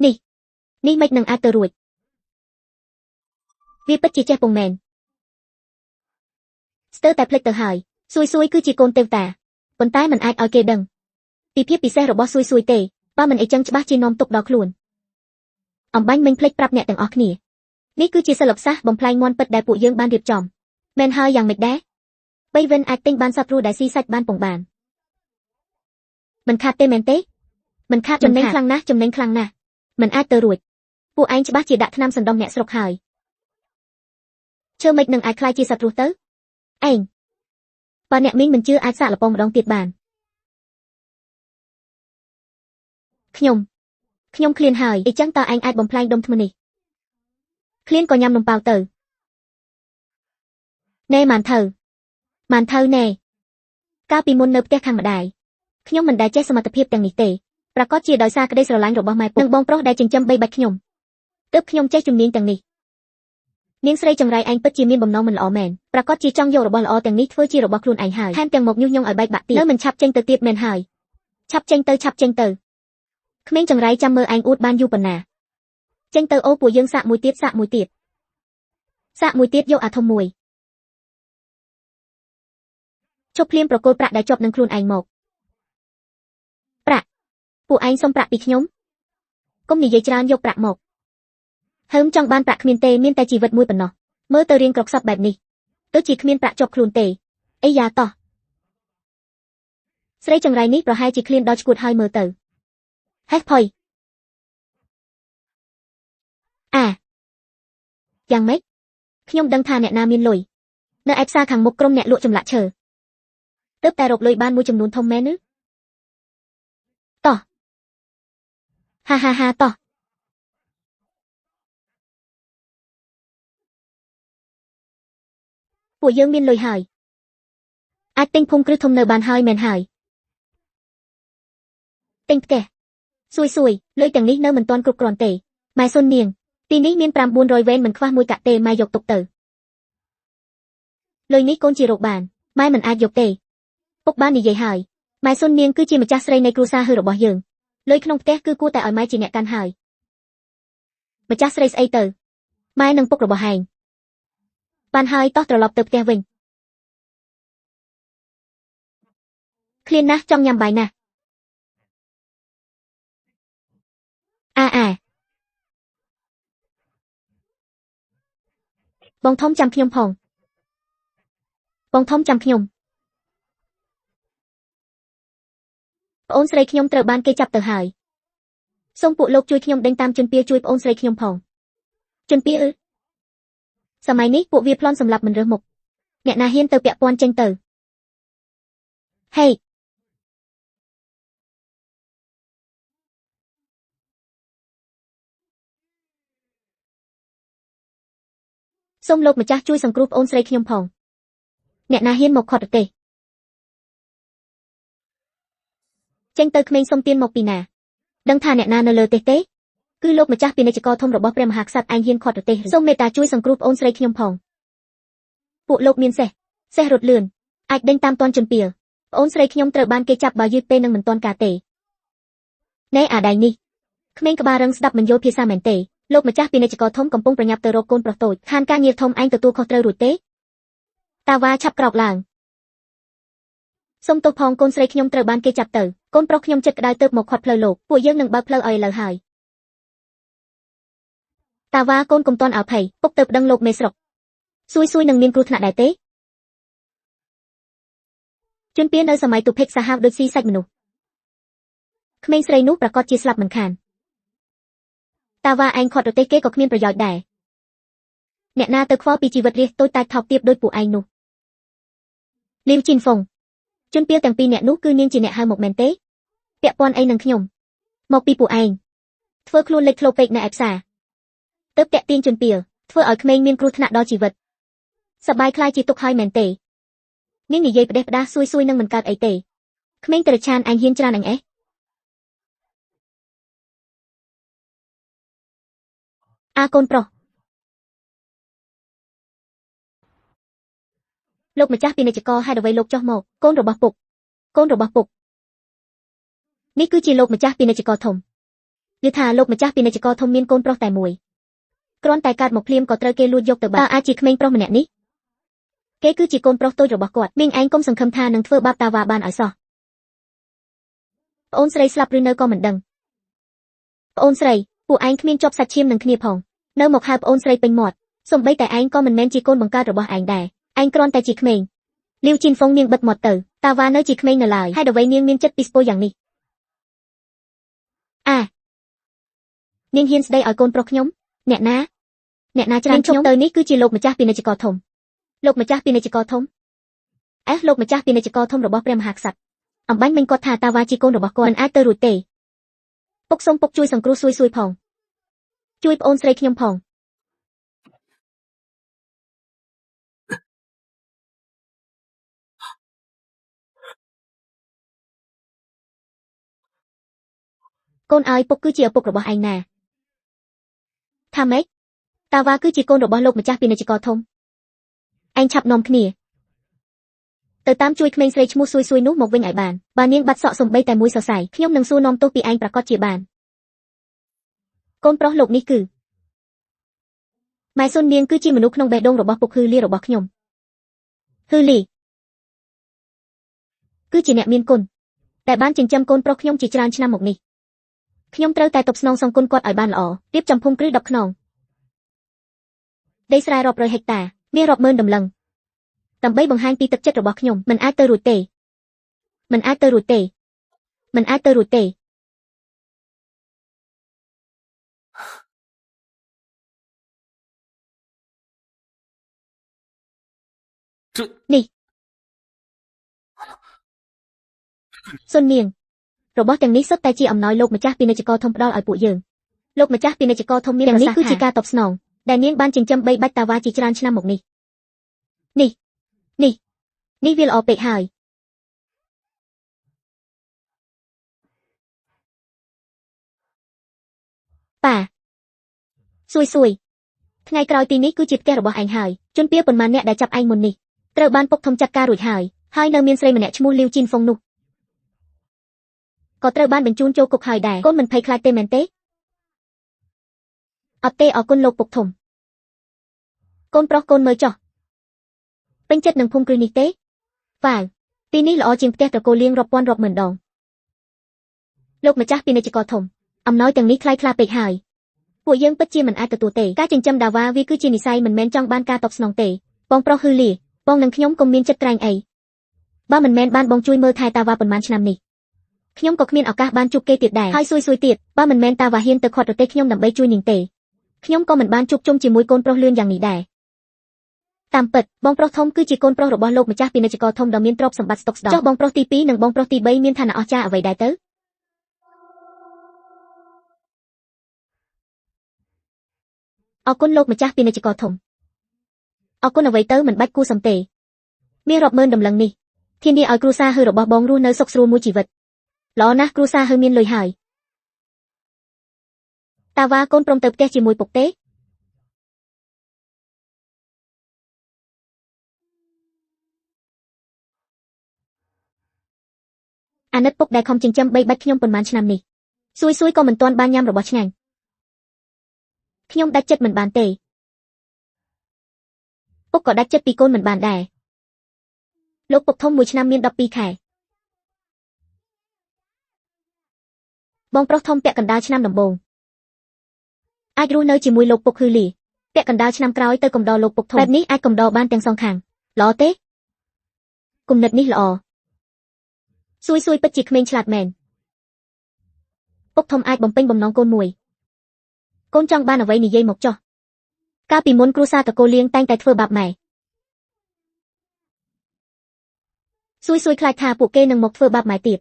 នេះមិននឹងអាចទៅរួចវាពិតជាចេះពងមែនស្ទើរតែភ្លេចទៅហើយស៊ុយគឺជាកូនទេវតាប៉ុន្តែមិនអាចឲ្យគេដឹងពីភាពពិសេសរបស់ស៊ុយទេបើមិនអីចឹងច្បាស់ជានាំទុកដល់ខ្លួនអំបញ្ញមិញភ្លេចប្រាប់អ្នកទាំងអស់គ្នានេះគឺជាសិល្បៈសាស្ត្របំផ្លាញមន់ពិតដែលពួកយើងបានរៀបចំមែនហើយយ៉ាងម៉េចដែរបីវិនអាចទិញបានសត្វរស់ដែលស៊ីសាច់បានពងបានមិនខាតទេមែនទេមិនខាតចំណេញខ្លាំងណាស់មិនអាចទៅរួចពួកឯងច្បាស់ជាដាក់ថ្នាំសណ្ដុំអ្នកស្រុកហើយឈើមិននឹងអាចខ្លាយជាសត្វរស់ទៅឯងបើអ្នកមីងមិនជឿអាចសាកល្ពងម្ដងទៀតបានខ្ញុំឃ្លានហើយអីចឹងតើឯងអាចបំផ្លាញដុំធ្មេញនេះឃ្លានក៏ញ៉ាំនំប៉ោវទៅណែម៉ានថៅណែកាលពីមុននៅផ្ទះខាងម្ដាយខ្ញុំមិនដែលចេះសមត្ថភាពទាំងនេះទេប្រកាសជាដោយសារក្តីស្រឡាញ់របស់ម៉ែពុកនិងបងប្រុសដែលចិញ្ចឹមបីបាច់ខ្ញុំទើបខ្ញុំចេះជំនាញទាំងនេះនាងស្រីចង្រៃឯងពិតជាមានបំណងមិនល្អមែនប្រកាសជាចង់យករបស់ល្អទាំងនេះធ្វើជារបស់ខ្លួនឯងហើយថែមទាំងមកញុះញង់ឲ្យបែកបាក់ទៀតនៅមិនឆាប់ចេញទៅទៀតមែនហើយឆាប់ចេញទៅក្មេងចង្រៃចាំមើលឯងអួតបានយូរប៉ុណ្ណាចេញទៅអូពួកយើងសាក់មួយទៀតយកអាធំមួយជប់ភ្លាមប្រគល់ប្រាក់ដែលជាប់នឹងខ្លួនឯងមកប្រាក់ពួកឯងសុំប្រាក់ពីខ្ញុំកុំនិយាយច្រើនយកប្រាក់មកហើមចង់បានប្រាក់គ្មានទេមានតែជីវិតមួយប៉ុណ្ណោះមើលទៅរៀងក្រខ្សត់បែបនេះទៅជាគ្មានប្រាក់ជាប់ខ្លួនទេអីយ៉ាតោះស្រីចង្រៃនេះប្រហែលជាឃ្លានដល់ឈួតហើយមើលទៅហេះផុយយ៉ាងម៉េចខ្ញុំដឹងថាអ្នកណាមានលុយនៅឯផ្សារខាងមុខក្រុមអ្នកលក់ចម្លាក់ឈើទើបតែរកលុយបានមួយចំនួនធំមែនឬតោះហាតោះពួកយើងមានលុយហើយអាចទិញភូមិគ្រឹះធំនៅបានហើយមែនហើយទិញផ្ទះស៊ុយលុយទាំងនេះនៅមិនទាន់គ្រប់គ្រាន់ទេម៉ែសុននាងទីនេះមាន500-400វ៉េនមិនខ្វះមួយកាក់ទេម៉ែយកទុកទៅលុយនេះកូនជារកបានម៉ែមិនអាចយកទេពុកបាននិយាយហើយម៉ែសុននាងគឺជាម្ចាស់ស្រីនៃគ្រួសារហឺរបស់យើងលុយក្នុងផ្ទះគឺគួរតែឲ្យម៉ែជាអ្នកកាន់ហើយម្ចាស់ស្រីស្អីទៅម៉ែនិងពុករបស់ហែងបានហើយតោះត្រឡប់ទៅផ្ទះវិញឃ្លានណាស់ចង់ញ៉ាំបាយណាស់បងធំចាំខ្ញុំផងបងធំចាំខ្ញុំប្អូនស្រីខ្ញុំត្រូវបានគេចាប់ទៅហើយសូមពួកលោកជួយខ្ញុំដេញតាមជនពាជួយប្អូនស្រីខ្ញុំផងជនពាសម័យនេះពួកវាប្លន់សម្លាប់មិនរើសមុខអ្នកណាហ៊ានទៅពាក់ព័ន្ធចេញទៅហេសូមលោកម្ចាស់ជួយសង្គ្រោះប្អូនស្រីខ្ញុំផងអ្នកណាហ៊ានមកខុតប្រទេសចេញទៅក្មេងសុំទានមកពីណាដឹងថាអ្នកណានៅលើទេសទេគឺលោកម្ចាស់ពាណិជ្ជករធំរបស់ព្រះមហាក្សត្រឯងហ៊ានខុតប្រទេសសូមមេត្តាជួយសង្គ្រោះប្អូនស្រីខ្ញុំផងពួកលោកមានសេះរត់លឿនអាចដេញតាមទាន់ជនពាលប្អូនស្រីខ្ញុំត្រូវបានគេចាប់បើយឺតពេលនឹងមិនទាន់ការទេណែអាដៃនេះក្មេងក្បាលរឹងស្ដាប់មិនយល់ភាសាមែនទេលោកម្ចាស់ពាណិជ្ជករធំកំពុងប្រញាប់ទៅរកកូនប្រុសតូចខានការងារធំឯងទទួលខុសត្រូវរួចទេតាវ៉ាឆាប់ក្រោកឡើងសូមទោសផងកូនស្រីខ្ញុំត្រូវបានគេចាប់ទៅកូនប្រុសខ្ញុំចិត្តក្តៅទៅមកខាត់ផ្លូវលោកពួកយើងនឹងបើកផ្លូវឲ្យឥឡូវហើយតាវ៉ាកូនកុំតន់អភ័យពុកទៅប្តឹងលោកមេស្រុកស៊ុយនឹងមានគ្រោះថ្នាក់ដែរទេជនពាននៅសម័យទុភិកសាហាវដូចស៊ីសាច់មនុស្សក្មេងស្រីនោះប្រកាសជាស្លាប់មិនខានតាវ៉ាឯងខាត់ប្រទេសគេក៏គ្មានប្រយោជន៍ដែរអ្នកណាទៅខ្វល់ពីជីវិតរាស្ត្រតូចតាចថោកទាបដូចពួកឯងនោះ លាវជីនហ្វុងជនពាលទាំងពីរអ្នកនោះគឺនាងជាអ្នកហៅមកមែនទេពាក់ព័ន្ធអីនឹងខ្ញុំមកពីពួកឯងធ្វើខ្លួនលេចធ្លោពេកនៅឯផ្សារទើបតាក់ទាញជនពាលធ្វើឲ្យក្មេងមានគ្រោះថ្នាក់ដល់ជីវិតសប្បាយខ្លាយជាទុកហើយមែនទេនាងនិយាយផ្ដេសផ្ដាសសួយនឹងមិនកើតអីទេក្មេងតរឆានអញហ៊ានច្រើនអញអេកូនប្រុសលោកម្ចាស់ពាណិជ្ជករហេតុអ្វីលោកចុះមកកូនរបស់ពុកនេះគឺជាលោកម្ចាស់ពាណិជ្ជករធំយល់ថាលោកម្ចាស់ពាណិជ្ជករធំមានកូនប្រុសតែមួយគ្រាន់តែកើតមកភ្លាមក៏ត្រូវគេលួចយកទៅបាត់តើអាចជាក្មេងប្រុសម្នាក់នេះគេគឺជាកូនប្រុសតូចរបស់គាត់មីងឯងកុំសង្ឃឹមថានឹងធ្វើបាបតាវ៉ាបានឲ្យសោះប្អូនស្រីស្លាប់ឬនៅក៏មិនដឹងប្អូនស្រីពួកឯងគ្មានជាប់សាច់ឈាមនឹងគ្នាផងនៅមកហៅប្អូនស្រីពេញមាត់សូម្បីតែឯងក៏មិនមែនជាកូនបង្កើតរបស់ឯងដែរឯងគ្រាន់តែជាក្មេងលាវជីនហ្វុងនាងបិទមាត់ទៅតាវ៉ានៅជាក្មេងនៅឡើយហេតុអ្វីនាងមានចិត្តពីស្ពោយ៉ាងនេះនាងហ៊ានស្ដីឲ្យកូនប្រុសខ្ញុំអ្នកណាច្រើនខ្ញុំទៅនេះគឺជាលោកម្ចាស់ពាណិជ្ជករធំលោកម្ចាស់ពាណិជ្ជករធំលោកម្ចាស់ពាណិជ្ជករធំរបស់ព្រះមហាក្សត្រអំបញ្ញមិញគាត់ថាតាវ៉ាជាកូនរបស់គាត់មិនអាចទៅរួចទេពុកសុំពុកជួយសង្គ្រោះសួយផងជួយប្អូនស្រីខ្ញុំផងកូនឲ្យពុកគឺជាឪពុករបស់ឯងណាថាម៉េចតាវ៉ាគឺជាកូនរបស់លោកម្ចាស់ពាណិជ្ជករធំឯងឆាប់នាំគ្នាទៅតាមជួយក្មេងស្រីឈ្មោះសួយនោះមកវិញឲ្យបានបើនាងបាត់សក់សំបីតែមួយសរសៃខ្ញុំនឹងសួរនាំទោសពីឯងប្រកាសជាបានកូនប្រុសលោកនេះគឺម៉ែសុននាងគឺជាមនុស្សក្នុងបេះដូងរបស់ពុកហ៊ឺលីរបស់ខ្ញុំហ៊ឺលីគឺជាអ្នកមានគុណតែបានចិញ្ចឹមកូនប្រុសខ្ញុំជាច្រើនឆ្នាំមកនេះខ្ញុំត្រូវតែតបស្នងសងគុណគាត់ឲ្យបានល្អរៀបចំភូមិគ្រឹះ10ខ្នងដីស្រែរាប់រយហិកតាមានរាប់ម៉ឺនដំឡឹងដើម្បីបង្ហាញពីទឹកចិត្តរបស់ខ្ញុំមិនអាចទៅរួចទេនេះសុននាងរបស់ទាំងនេះសុទ្ធតែជាអំណោយលោកម្ចាស់ពាណិជ្ជករធំផ្ដល់ឲ្យពួកយើងលោកម្ចាស់ពាណិជ្ជករធំមានប្រសាសន៍ថានេះគឺជាការតបស្នងដែលនាងបានចិញ្ចឹមបីបាច់តាវ៉ាជាច្រើនឆ្នាំមកនេះវាល្អពេកហើយប៉ាសួយថ្ងៃក្រោយទីនេះគឺជាផ្ទះរបស់ឯងហើយជនពាលប៉ុន្មានអ្នកដែលចាប់ឯងមុននេះត្រូវបានពុកធំចាត់ការរួចហើយនៅមានស្រីម្នាក់ឈ្មោះលាវជីនហ្វុងនោះក៏ត្រូវបានបញ្ជូនចូលគុកហើយដែរកូនមិនភ័យខ្លាចទេមែនទេអត់ទេអរគុណលោកពុកធំកូនប្រុសកូនមើលចុះពេញចិត្តនឹងភូមិគ្រឹះនេះទេវ៉ាវទីនេះល្អជាងផ្ទះត្រកូលលៀងរាប់ពាន់រាប់ម៉ឺនដងលោកម្ចាស់ពាណិជ្ជករធំអំណោយទាំងនេះថ្លៃថ្លាពេកហើយពួកយើងពិតជាមិនអាចទទួលទេការចិញ្ចឹមដាវ៉ាវាគឺជានិស្ស័យមិនមែនចង់បានការតបស្នងទេបងប្រុសហ៊ឺលីបងនិងខ្ញុំកុំមានចិត្តក្រែងអីបើមិនមែនបានបងជួយមើលថែតាវ៉ាប៉ុន្មានឆ្នាំនេះខ្ញុំក៏គ្មានឱកាសបានជួបគេទៀតដែរហើយសួយទៀតបើមិនមែនតាវ៉ាហ៊ានទៅខាត់រទេះខ្ញុំដើម្បីជួយនាងទេខ្ញុំក៏មិនបានជួបជុំជាមួយកូនប្រុសលឿនយ៉ាងនេះដែរតាមពិតបងប្រុសធំគឺជាកូនប្រុសរបស់លោកម្ចាស់ពាណិជ្ជករធំដ៏មានទ្រព្យសម្បត្តិស្តុកស្ដម្ភចុះបងប្រុសទី2និងបងប្រុសទី3មានឋានៈអស្ចារ្យអ្វីដែរទៅអរគុណលោកម្ចាស់ពាណិជ្ជករធំអរគុណអ្វីទៅមិនបាច់គួរសមទេមានរាប់ម៉ឺនដំឡឹងនេះធានាឲ្យគ្រួសារហ៊ឺរបស់បងរស់នៅសុខស្រួលមួយជីវិតល្អណាស់គ្រួសារហ៊ឺមានលុយហើយតាវ៉ាកូនព្រមទៅផ្ទះជាមួយពុកទេអាណិតពុកដែលខំចិញ្ចឹមបីបាច់ខ្ញុំប៉ុន្មានឆ្នាំនេះសួយក៏មិនទាន់បានញ៉ាំរបស់ឆ្ងាញ់ខ្ញុំដាច់ចិត្តមិនបានទេពុកក៏ដាច់ចិត្តពីកូនមិនបានដែរលោកពុកធំមួយឆ្នាំមាន12ខែបងប្រុសធំពាក់កណ្ដាលឆ្នាំដំបូងអាចរស់នៅជាមួយលោកពុកហ៊ឺលីពាក់កណ្ដាលឆ្នាំក្រោយទៅកំដរលោកពុកធំបែបនេះអាចកំដរបានទាំងសងខាងល្អទេគំនិតនេះល្អសួយពិតជាក្មេងឆ្លាតមែនពុកធំអាចបំពេញបំណងកូនមួយកូនចង់បានអ្វីនិយាយមកចុះកាលពីមុនគ្រួសារតកូលៀងតែងតែធ្វើបាបម៉ែ សួយខ្លាចថាពួកគេនឹងមកធ្វើបាបម៉ែទៀត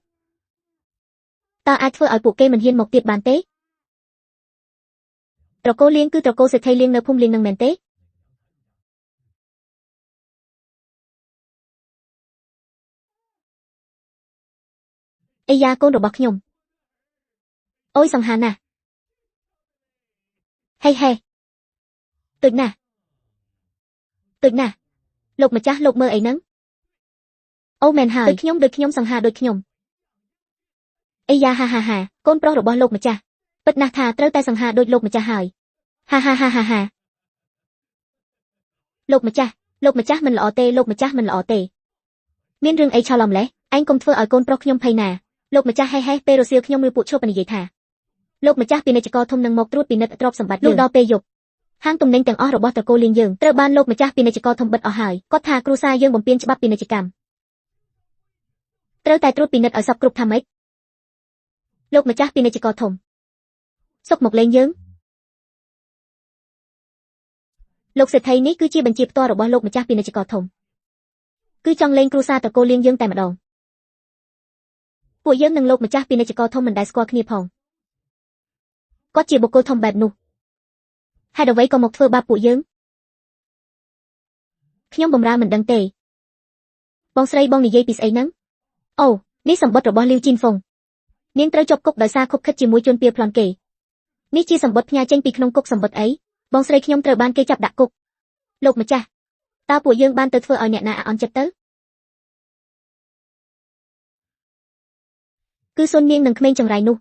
តើអាចធ្វើឲ្យពួកគេមិនហ៊ានមកទៀតបានទេត្រកូលលៀងគឺត្រកូលសេដ្ឋីលៀងនៅភូមិលៀងនឹងមែនទេអីយ៉ាកូនរបស់ខ្ញុំអូយសង្ហាណាស់ហេទើចណាស់លោកម្ចាស់លោកមើលអីហ្នឹងអូមែនហើយដូចខ្ញុំសង្ហាដូចខ្ញុំអីយ៉ាហាកូនប្រុសរបស់លោកម្ចាស់ពិតណាស់ថាត្រូវតែសង្ហាដូចលោកម្ចាស់ហើយហាលោកម្ចាស់មិនល្អទេលោកម្ចាស់មិនល្អទេមានរឿងអីឆលំលេះឯងកុំធ្វើឲ្យកូនប្រុសខ្ញុំភ័យណាលោកម្ចាស់ហេពេលរសៀលខ្ញុំឬពួកឈប់និយាយថាលោកម្ចាស់ពាណិជ្ជករធំនឹងមកត្រួតពិនិត្យទ្រព្យសម្បត្តិលុះដល់ពេលយប់ហាងទំនិញទាំងអស់របស់ត្រកូលលៀងយើងត្រូវបានលោកម្ចាស់ពាណិជ្ជករធំបិទអស់ហើយគាត់ថាគ្រួសារយើងបំពានច្បាប់ពាណិជ្ជកម្មត្រូវតែត្រួតពិនិត្យឲ្យសពគ្រប់ថាម៉េចលោកម្ចាស់ពាណិជ្ជករធំសុកមកលេងយើងលោកសេដ្ឋីនេះគឺជាបញ្ជាផ្ទាល់របស់លោកម្ចាស់ពាណិជ្ជករធំគឺចង់លេងគ្រួសារត្រកូលលៀងយើងតែម្ដងពួកយើងនិងលោកម្ចាស់ពាណិជ្ជករធំមិនដែលស្គាល់គ្នាផងគាត់ជាបុគ្គលធំបែបនោះហេតុអ្វីក៏មកធ្វើបាបពួកយើងខ្ញុំបម្រើមិនដឹងទេបងស្រីបងនិយាយពីស្អីហ្នឹងអូនេះសម្បត្តិរបស់លីវជីនហ្វុងនាងត្រូវជាប់គុកដោយសារខុបខិតជាមួយជនពាលប្លន់គេនេះជាសម្បត្តិផ្ញើចេញពីក្នុងគុកសម្បត្តិអីបងស្រីខ្ញុំត្រូវបានគេចាប់ដាក់គុកលោកម្ចាស់តើពួកយើងបានទៅធ្វើឲ្យអ្នកណាអាក់អន់ចិត្តទៅគឺសុននាងនិងក្មេងចង្រៃនោះ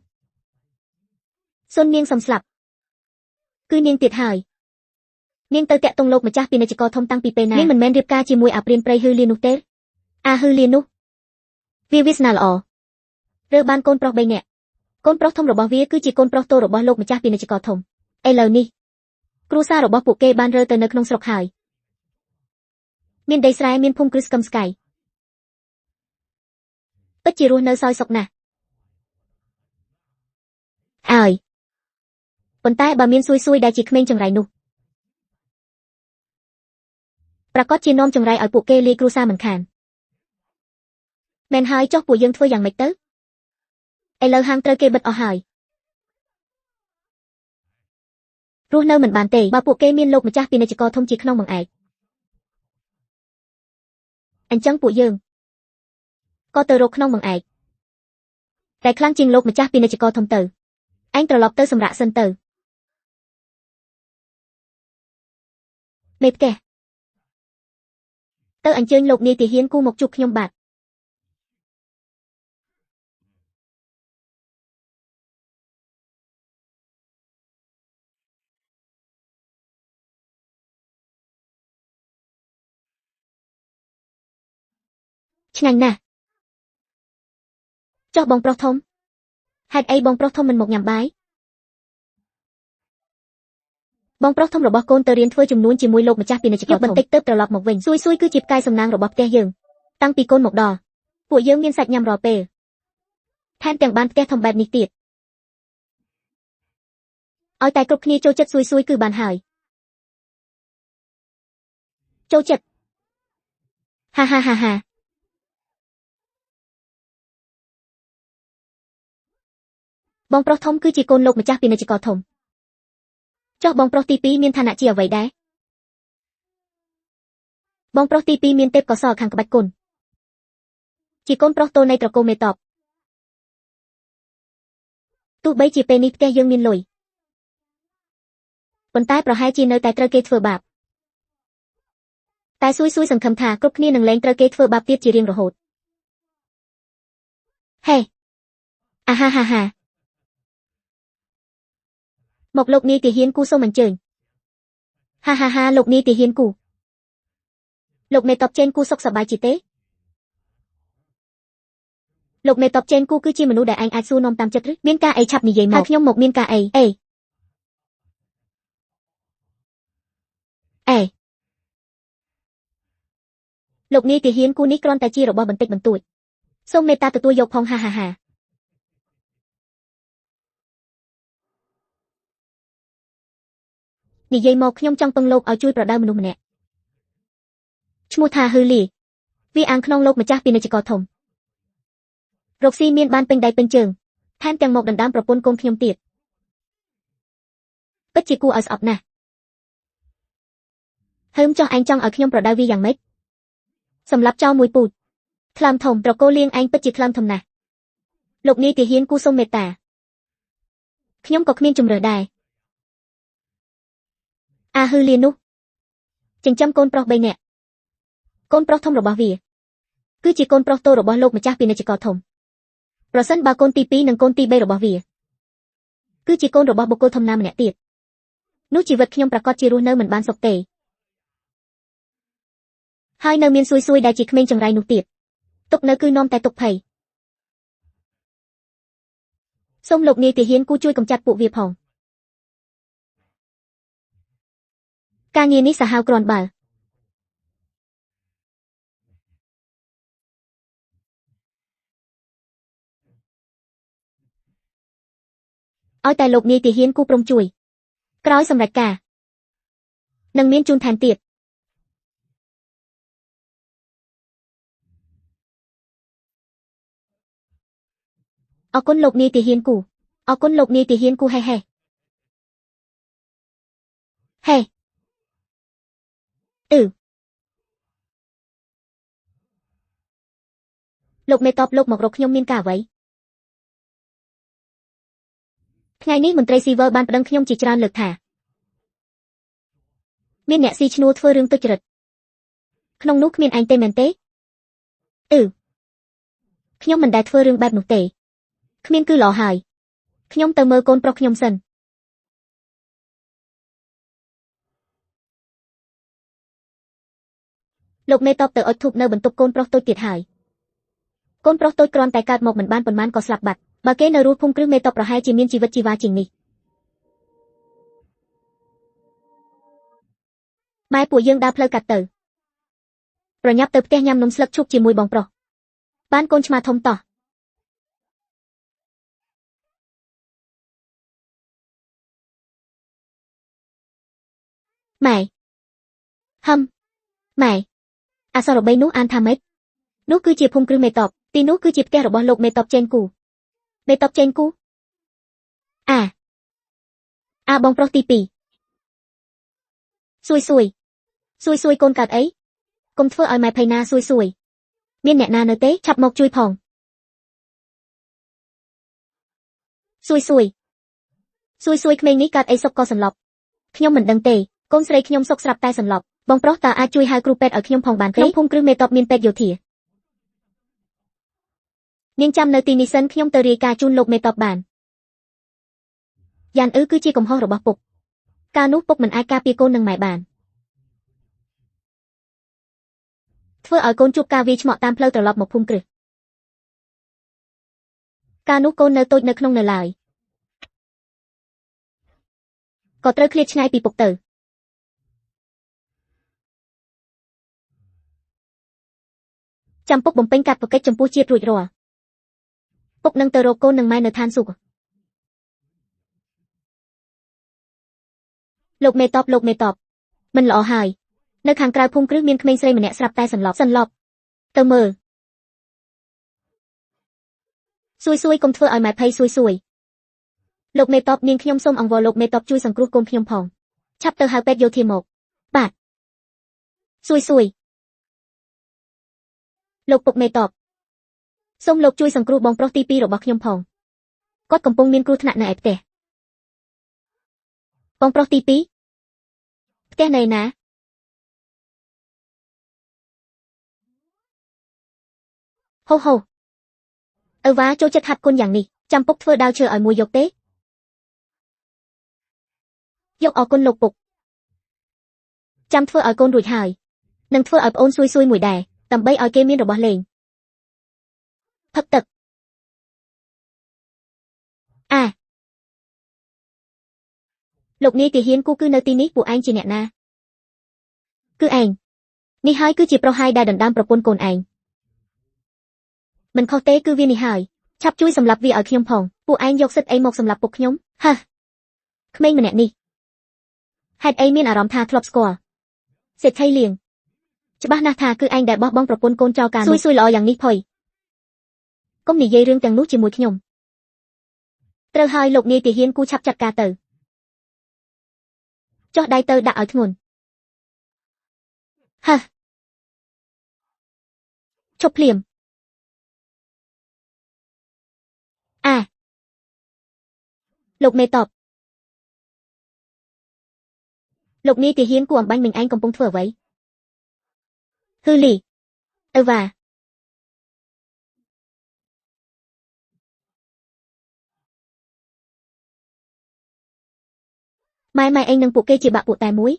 សុននាងសំស្លាប់គឺនាងទៀតហើយនាងទៅតាក់ទងលោកម្ចាស់ពាណិជ្ជករធំតាំងពីពេលណានាងមិនមែនរៀបការជាមួយអាព្រានព្រៃហ៊ឺលៀននោះទេអាហ៊ឺលៀននោះវាវាសនាល្អរើបានកូនប្រុស3នាក់កូនប្រុសធំរបស់វាគឺជាកូនប្រុសតូរបស់លោកម្ចាស់ពាណិជ្ជករធំឥឡូវនេះគ្រួសាររបស់ពួកគេបានរើទៅនៅក្នុងស្រុកហើយមានដីស្រែមានភូមិគ្រឹះស្កឹមស្កៃពិតជារស់នៅសោយសុខណាស់ហើយប៉ុន្តែបើមានសួយដែលជាក្មេងចង្រៃនោះប្រកាសជានាំចង្រៃឲ្យពួកគេលាយគ្រួសារមិនខានមែនហើយចុះពួកយើងធ្វើយ៉ាងម៉េចទៅឥឡូវហាងត្រូវគេបិទអស់ហើយរស់នៅមិនបានទេបើពួកគេមានលោកម្ចាស់ពាណិជ្ជករធំជាក្នុងបង្អែកអញ្ចឹងពួកយើងក៏ទៅរកក្នុងបង្អែកតែខ្លាំងជាងលោកម្ចាស់ពាណិជ្ជករធំទៅឯងត្រឡប់ទៅសម្រាកសិនទៅមេផ្ទះទៅអញ្ជើញលោកនាយទាហានគូមកជួបខ្ញុំបាទឆ្ងាញ់ណាស់ចុះបងប្រុសធំហេតុអីបងប្រុសធំមិនមកញ៉ាំបាយបងប្រុសធំរបស់កូនទៅរៀនធ្វើចំនួនជាមួយលោកម្ចាស់ពាណិជ្ជករបន្តិចទៅត្រឡប់មកវិញសួយគឺជាផ្កាយសំណាងរបស់ផ្ទះយើងតាំងពីកូនមកដល់ពួកយើងមានសាច់ញ៉ាំរាល់ពេលថែមទាំងបានផ្ទះធំបែបនេះទៀតឲ្យតែគ្រប់គ្នាចូលចិត្តសួយគឺបានហើយចូលចិត្តហាបងប្រុសធំគឺជាកូនលោកម្ចាស់ពាណិជ្ជករធំចុះបងប្រុសទី2មានឋានៈជាអ្វីដែរបងប្រុសទី2មានទេពកោសល្យខាងក្បាច់គុនជាកូនប្រុសតូនៃត្រកូលមេតបទោះបីជាពេលនេះផ្ទះយើងមានលុយប៉ុន្តែប្រហែលជានៅតែត្រូវគេធ្វើបាបតែសួយសង្ឃឹមថាគ្រប់គ្នានឹងលែងត្រូវគេធ្វើបាបទៀតជារៀងរហូតហេអាហាមកលោកនាយទាហានគូសូមអញ្ជើញហាលោកនាយទាហានគូលោកមេតបចេនគូសុខសប្បាយជាទេលោកមេតបចេនគូគឺជាមនុស្សដែលឯងអាចសួរនាំតាមចិត្តឬមានការអីឆាប់និយាយមកខ្ញុំមកមានការអីលោកនាយទាហានគូនេះគ្រាន់តែជារបស់បន្តិចបន្តួចសូមមេត្តាទទួលយកផងហានិយាយមកខ្ញុំចង់ពឹងលោកឲ្យជួយប្រដៅមនុស្សម្នាក់ឈ្មោះថាហ៊ឺលី វាអាងក្នុងលោកម្ចាស់ពាណិជ្ជករធំរកស៊ីមានបានពេញដៃពេញជើងថែមទាំងមកដណ្ដើមប្រពន្ធកូនខ្ញុំទៀតពិតជាគួរឲ្យស្អប់ណាស់ហើមចោះឯងចង់ឲ្យខ្ញុំប្រដៅវាយ៉ាងម៉េចសម្រាប់ចោលមួយពូជថ្លើមធំត្រកូលលៀងឯងពិតជាថ្លើមធំណាស់លោកនាយទាហានគូសូមមេត្តាខ្ញុំក៏គ្មានជំរឿដែរអាហឺលានោះចិញ្ចឹមកូនប្រុស3នាក់កូនប្រុសធំរបស់វាគឺជាកូនប្រុសតូចរបស់លោកម្ចាស់ពាណិជ្ជករធំប្រសិនបើកូនទី2និងកូនទី3របស់វាគឺជាកូនរបស់បុគ្គលធំណាម្នាក់ទៀតនោះជីវិតខ្ញុំប្រកាសជារស់នៅមិនបានសុខទេហើយនៅមានសួយដែលជាក្មេងចង្រៃនោះទៀតទុកនៅគឺនាំតែទុកភ័យសូមលោកនាយទាហានគូជួយកម្ចាត់ពួកវាផងការងារនេះសាហាវគ្រាន់បើឲ្យតែលោកនាយទាហានគូព្រមជួយក្រោយសម្រេចការនឹងមានជូនថែមទៀតអរគុណលោកនាយទាហានគូអរគុណលោកនាយទាហានគូហេលោកមេតបលោកមករកខ្ញុំមានការអ្វីថ្ងៃនេះមន្ត្រីស៊ីវិលបានប្តឹងខ្ញុំជាច្រើនលើកថាមានអ្នកស៊ីឈ្នួលធ្វើរឿងទុច្ចរិតក្នុងនោះគ្មានឯងទេមែនទេខ្ញុំមិនដែលធ្វើរឿងបែបនោះទេគ្មានគឺល្អហើយខ្ញុំទៅមើលកូនប្រុសខ្ញុំសិនលោកមេតបទៅអុជធូបនៅបន្ទប់កូនប្រុសតូចទៀតហើយកូនប្រុសតូចគ្រាន់តែកើតមកមិនបានប៉ុន្មានក៏ស្លាប់បាត់បើគេនៅរស់ភូមិគ្រឹះមេតបប្រហែលជាមានជីវិតជីវ៉ាជាងនេះម៉ែពួកយើងដើរផ្លូវកាត់ទៅប្រញាប់ទៅផ្ទះញ៉ាំនំស្លឹកឈូកជាមួយបងប្រុសបានកូនឆ្មាធំតោះម៉ែម៉ែអសរបីនោះអានថាម៉េចនោះគឺជាភូមិគ្រឹះមេតបទីនោះគឺជាផ្ទះរបស់លោកមេតបចេនគូមេតបចេនគូបងប្រុសទី2សួយកូនកើតអីកុំធ្វើឲ្យម៉ែភ័យណាសួយមានអ្នកណានៅទេឆាប់មកជួយផងសួយក្មេងនេះកើតអីសុកក៏សន្លប់ខ្ញុំមិនដឹងទេកូនស្រីខ្ញុំសុកស្រាប់តែសន្លប់បងប្រុសតើអាចជួយហៅគ្រូពេទ្យឲ្យខ្ញុំផងបានទេក្នុងភូមិគ្រឹះមេតបមានពេទ្យយោធានាងចាំនៅទីនេះសិនខ្ញុំទៅរាយការណ៍ជូនលោកមេតបបានយ៉ានគឺជាកំហុសរបស់ពុកកាលនោះពុកមិនអាចការពារកូននិងម៉ែបានធ្វើឲ្យកូនជួបការវាយឆ្មក់តាមផ្លូវត្រឡប់មកភូមិគ្រឹះកាលនោះកូននៅតូចនៅក្នុងនៅឡើយក៏ត្រូវឃ្លាតឆ្ងាយពីពុកទៅចាំពុកបំពេញកាតព្វកិច្ចចំពោះជាតិរួចរាល់ពុកនឹងទៅរកកូននិងម៉ែនៅឋានសួគ៌លោកមេតបមិនល្អហើយនៅខាងក្រៅភូមិគ្រឹះមានក្មេងស្រីម្នាក់ស្រាប់តែសន្លប់ទៅមើលសួយកុំធ្វើឲ្យម៉ែភ័យសួយលោកមេតបនាងខ្ញុំសូមអង្វរលោកមេតបជួយសង្គ្រោះកូនខ្ញុំផងឆាប់ទៅហៅពេទ្យយោធាមកបាទសួយលោកពុកមេតបសូមលោកជួយសង្គ្រោះបងប្រុសទី2របស់ខ្ញុំផងគាត់កំពុងមានគ្រោះថ្នាក់នៅឯផ្ទះបងប្រុសទី2ផ្ទះនៅណាហូឪវ៉ាចូលចិត្តហាត់គុណយ៉ាងនេះចាំពុកធ្វើដាវឈើឲ្យមួយយកទេយកអរគុណលោកពុកចាំធ្វើឲ្យកូនរួចហើយនឹងធ្វើឲ្យប្អូនសួយមួយដែរដើម្បីឲ្យគេមានរបស់លេងផឹកទឹកលោកនាយទាហានគូគឺនៅទីនេះពួកឯងជាអ្នកណាគឺឯងនេះហើយគឺជាប្រុសហើយដែលដណ្ដើមប្រពន្ធកូនឯងមិនខុសទេគឺវានេះហើយឆាប់ជួយសម្លាប់វាឲ្យខ្ញុំផងពួកឯងយកសិទ្ធិអីមកសម្លាប់ពុកខ្ញុំក្មេងម្នាក់នេះហេតុអីមានអារម្មណ៍ថាធ្លាប់ស្គាល់សេដ្ឋីលៀង ច្បាស់ណាស់ថាគឺឯងដែលបោះបង់ប្រពន្ធកូនចោលការសួយល្អយ៉ាងនេះផុយកុំនិយាយរឿងទាំងនោះជាមួយខ្ញុំត្រូវហើយលោកនាយទាហានគូឆាប់ចាត់ការទៅចុះដៃទៅដាក់ឲ្យធ្ងន់ហឺឈប់ភ្លាមលោកមេតបលោកនាយទាហានគូអំបញ្ញមិញឯងកំពុងធ្វើអ្វីហឺលីអឺវ៉ាម៉ែឯងនឹងពួកគេជាបាក់ពួកតែមួយ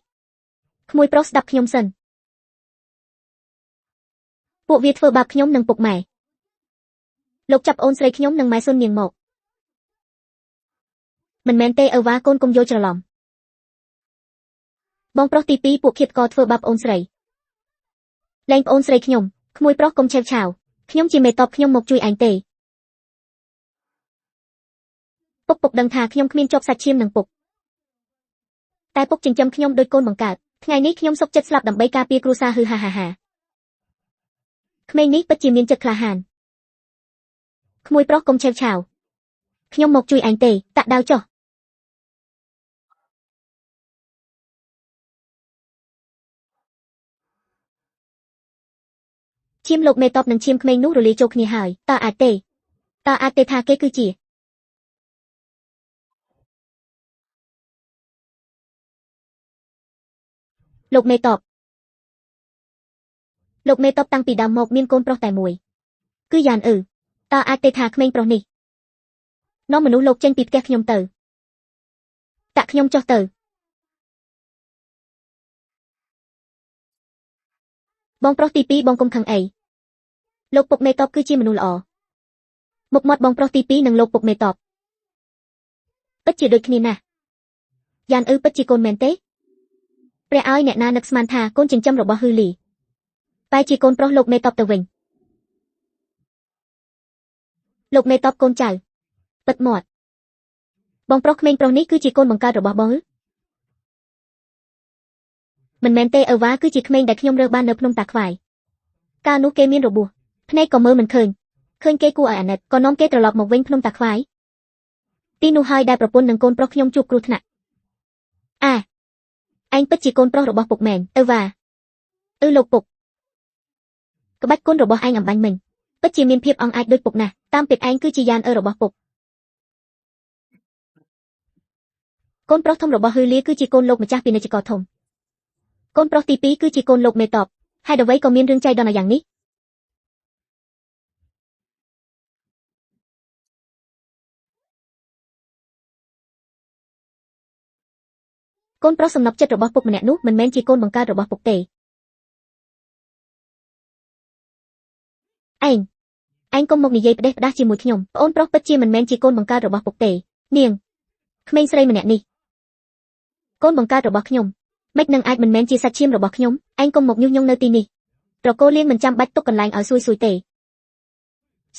ក្មួយប្រុសស្ដាប់ខ្ញុំសិនពួកវាធ្វើបាបខ្ញុំនិងពុកម៉ែលោកចាប់អូនស្រីខ្ញុំនិងម៉ែសុននាងមកមិនមែនទេអឺវ៉ាកូនកុំយល់ច្រឡំបងប្រុសទី2ពួកឃាតករធ្វើបាបអូនស្រីលែងប្អូនស្រីខ្ញុំក្មួយប្រុសកុំឆេវឆាវខ្ញុំជាមេតបខ្ញុំមកជួយឯងទេពុកដឹងថាខ្ញុំគ្មានជាប់សាច់ឈាមនឹងពុកតែពុកចិញ្ចឹមខ្ញុំដូចកូនបង្កើតថ្ងៃនេះខ្ញុំសុខចិត្តស្លាប់ដើម្បីការពារគ្រួសារហឺហាក្មេងនេះពិតជាមានចិត្តក្លាហានក្មួយប្រុសកុំឆេវឆាវខ្ញុំមកជួយឯងទេតាក់ដាវចុះឈាមលោកមេតបនិងឈាមក្មេងនោះរលាយចូលគ្នាហើយតើអាចទេថាគេគឺជាលោកមេតបតាំងពីដើមមកមានកូនប្រុសតែមួយគឺយ៉ានតើអាចទេថាក្មេងប្រុសនេះនាំមនុស្សលោកចេញពីផ្ទះខ្ញុំទៅតាក់ខ្ញុំចុះទៅបងប្រុសទី2បងកុំខឹងអីលោកពុកមេតបគឺជាមនុស្សល្អមុខមាត់បងប្រុសទី2និងលោកពុកមេតបពិតជាដូចគ្នាណាស់យ៉ានពិតជាកូនមែនទេព្រះឲ្យអ្នកណានឹកស្មានថាកូនចិញ្ចឹមរបស់ហ៊ឺលីបែរជាកូនប្រុសលោកមេតបទៅវិញលោកមេតបកូនចៅពិតមាត់បងប្រុសក្មេងប្រុសនេះគឺជាកូនបង្កើតរបស់បងមិនមែនទេអឺវ៉ាគឺជាក្មេងដែលខ្ញុំរើសបាននៅភ្នំតាខ្វាយកាលនោះគេមានរបួសភ្នែកក៏មើលមិនឃើញគេគួរឲ្យអាណិតក៏នាំគេត្រឡប់មកវិញភ្នំតាខ្វាយទីនោះហើយដែលប្រពន្ធនិងកូនប្រុសខ្ញុំជួបគ្រោះថ្នាក់ឯងពិតជាកូនប្រុសរបស់ពុកមែនអឺវ៉ាលោកពុកក្បាច់គុណរបស់ឯងអំបញ្ញមិញពិតជាមានភាពអង់អាចដូចពុកណាស់តាមពិតឯងគឺជាយ៉ានរបស់ពុកកូនប្រុសធំរបស់ហ៊ឺលីគឺជាកូនលោកម្ចាស់ពាណិជ្ជករធំកូនប្រុសទី2គឺជាកូនលោកមេតបហេតុអ្វីក៏មានរឿងចៃដន្យយ៉ាងនេះកូនប្រុសសំណប់ចិត្តរបស់ពុកម្នាក់នោះមិនមែនជាកូនបង្កើតរបស់ពុកទេឯងកុំមកនិយាយផ្ដេសផ្ដាសជាមួយខ្ញុំប្អូនប្រុសពិតជាមិនមែនជាកូនបង្កើតរបស់ពុកទេនាងក្មេងស្រីម្នាក់នេះកូនបង្កើតរបស់ខ្ញុំមិននឹងអាចមិនមែនជាសាច់ឈាមរបស់ខ្ញុំឯងកុំមកញុះញង់នៅទីនេះត្រកូលលៀងមិនចាំបាច់ទុកកន្លែងឲ្យសួយទេ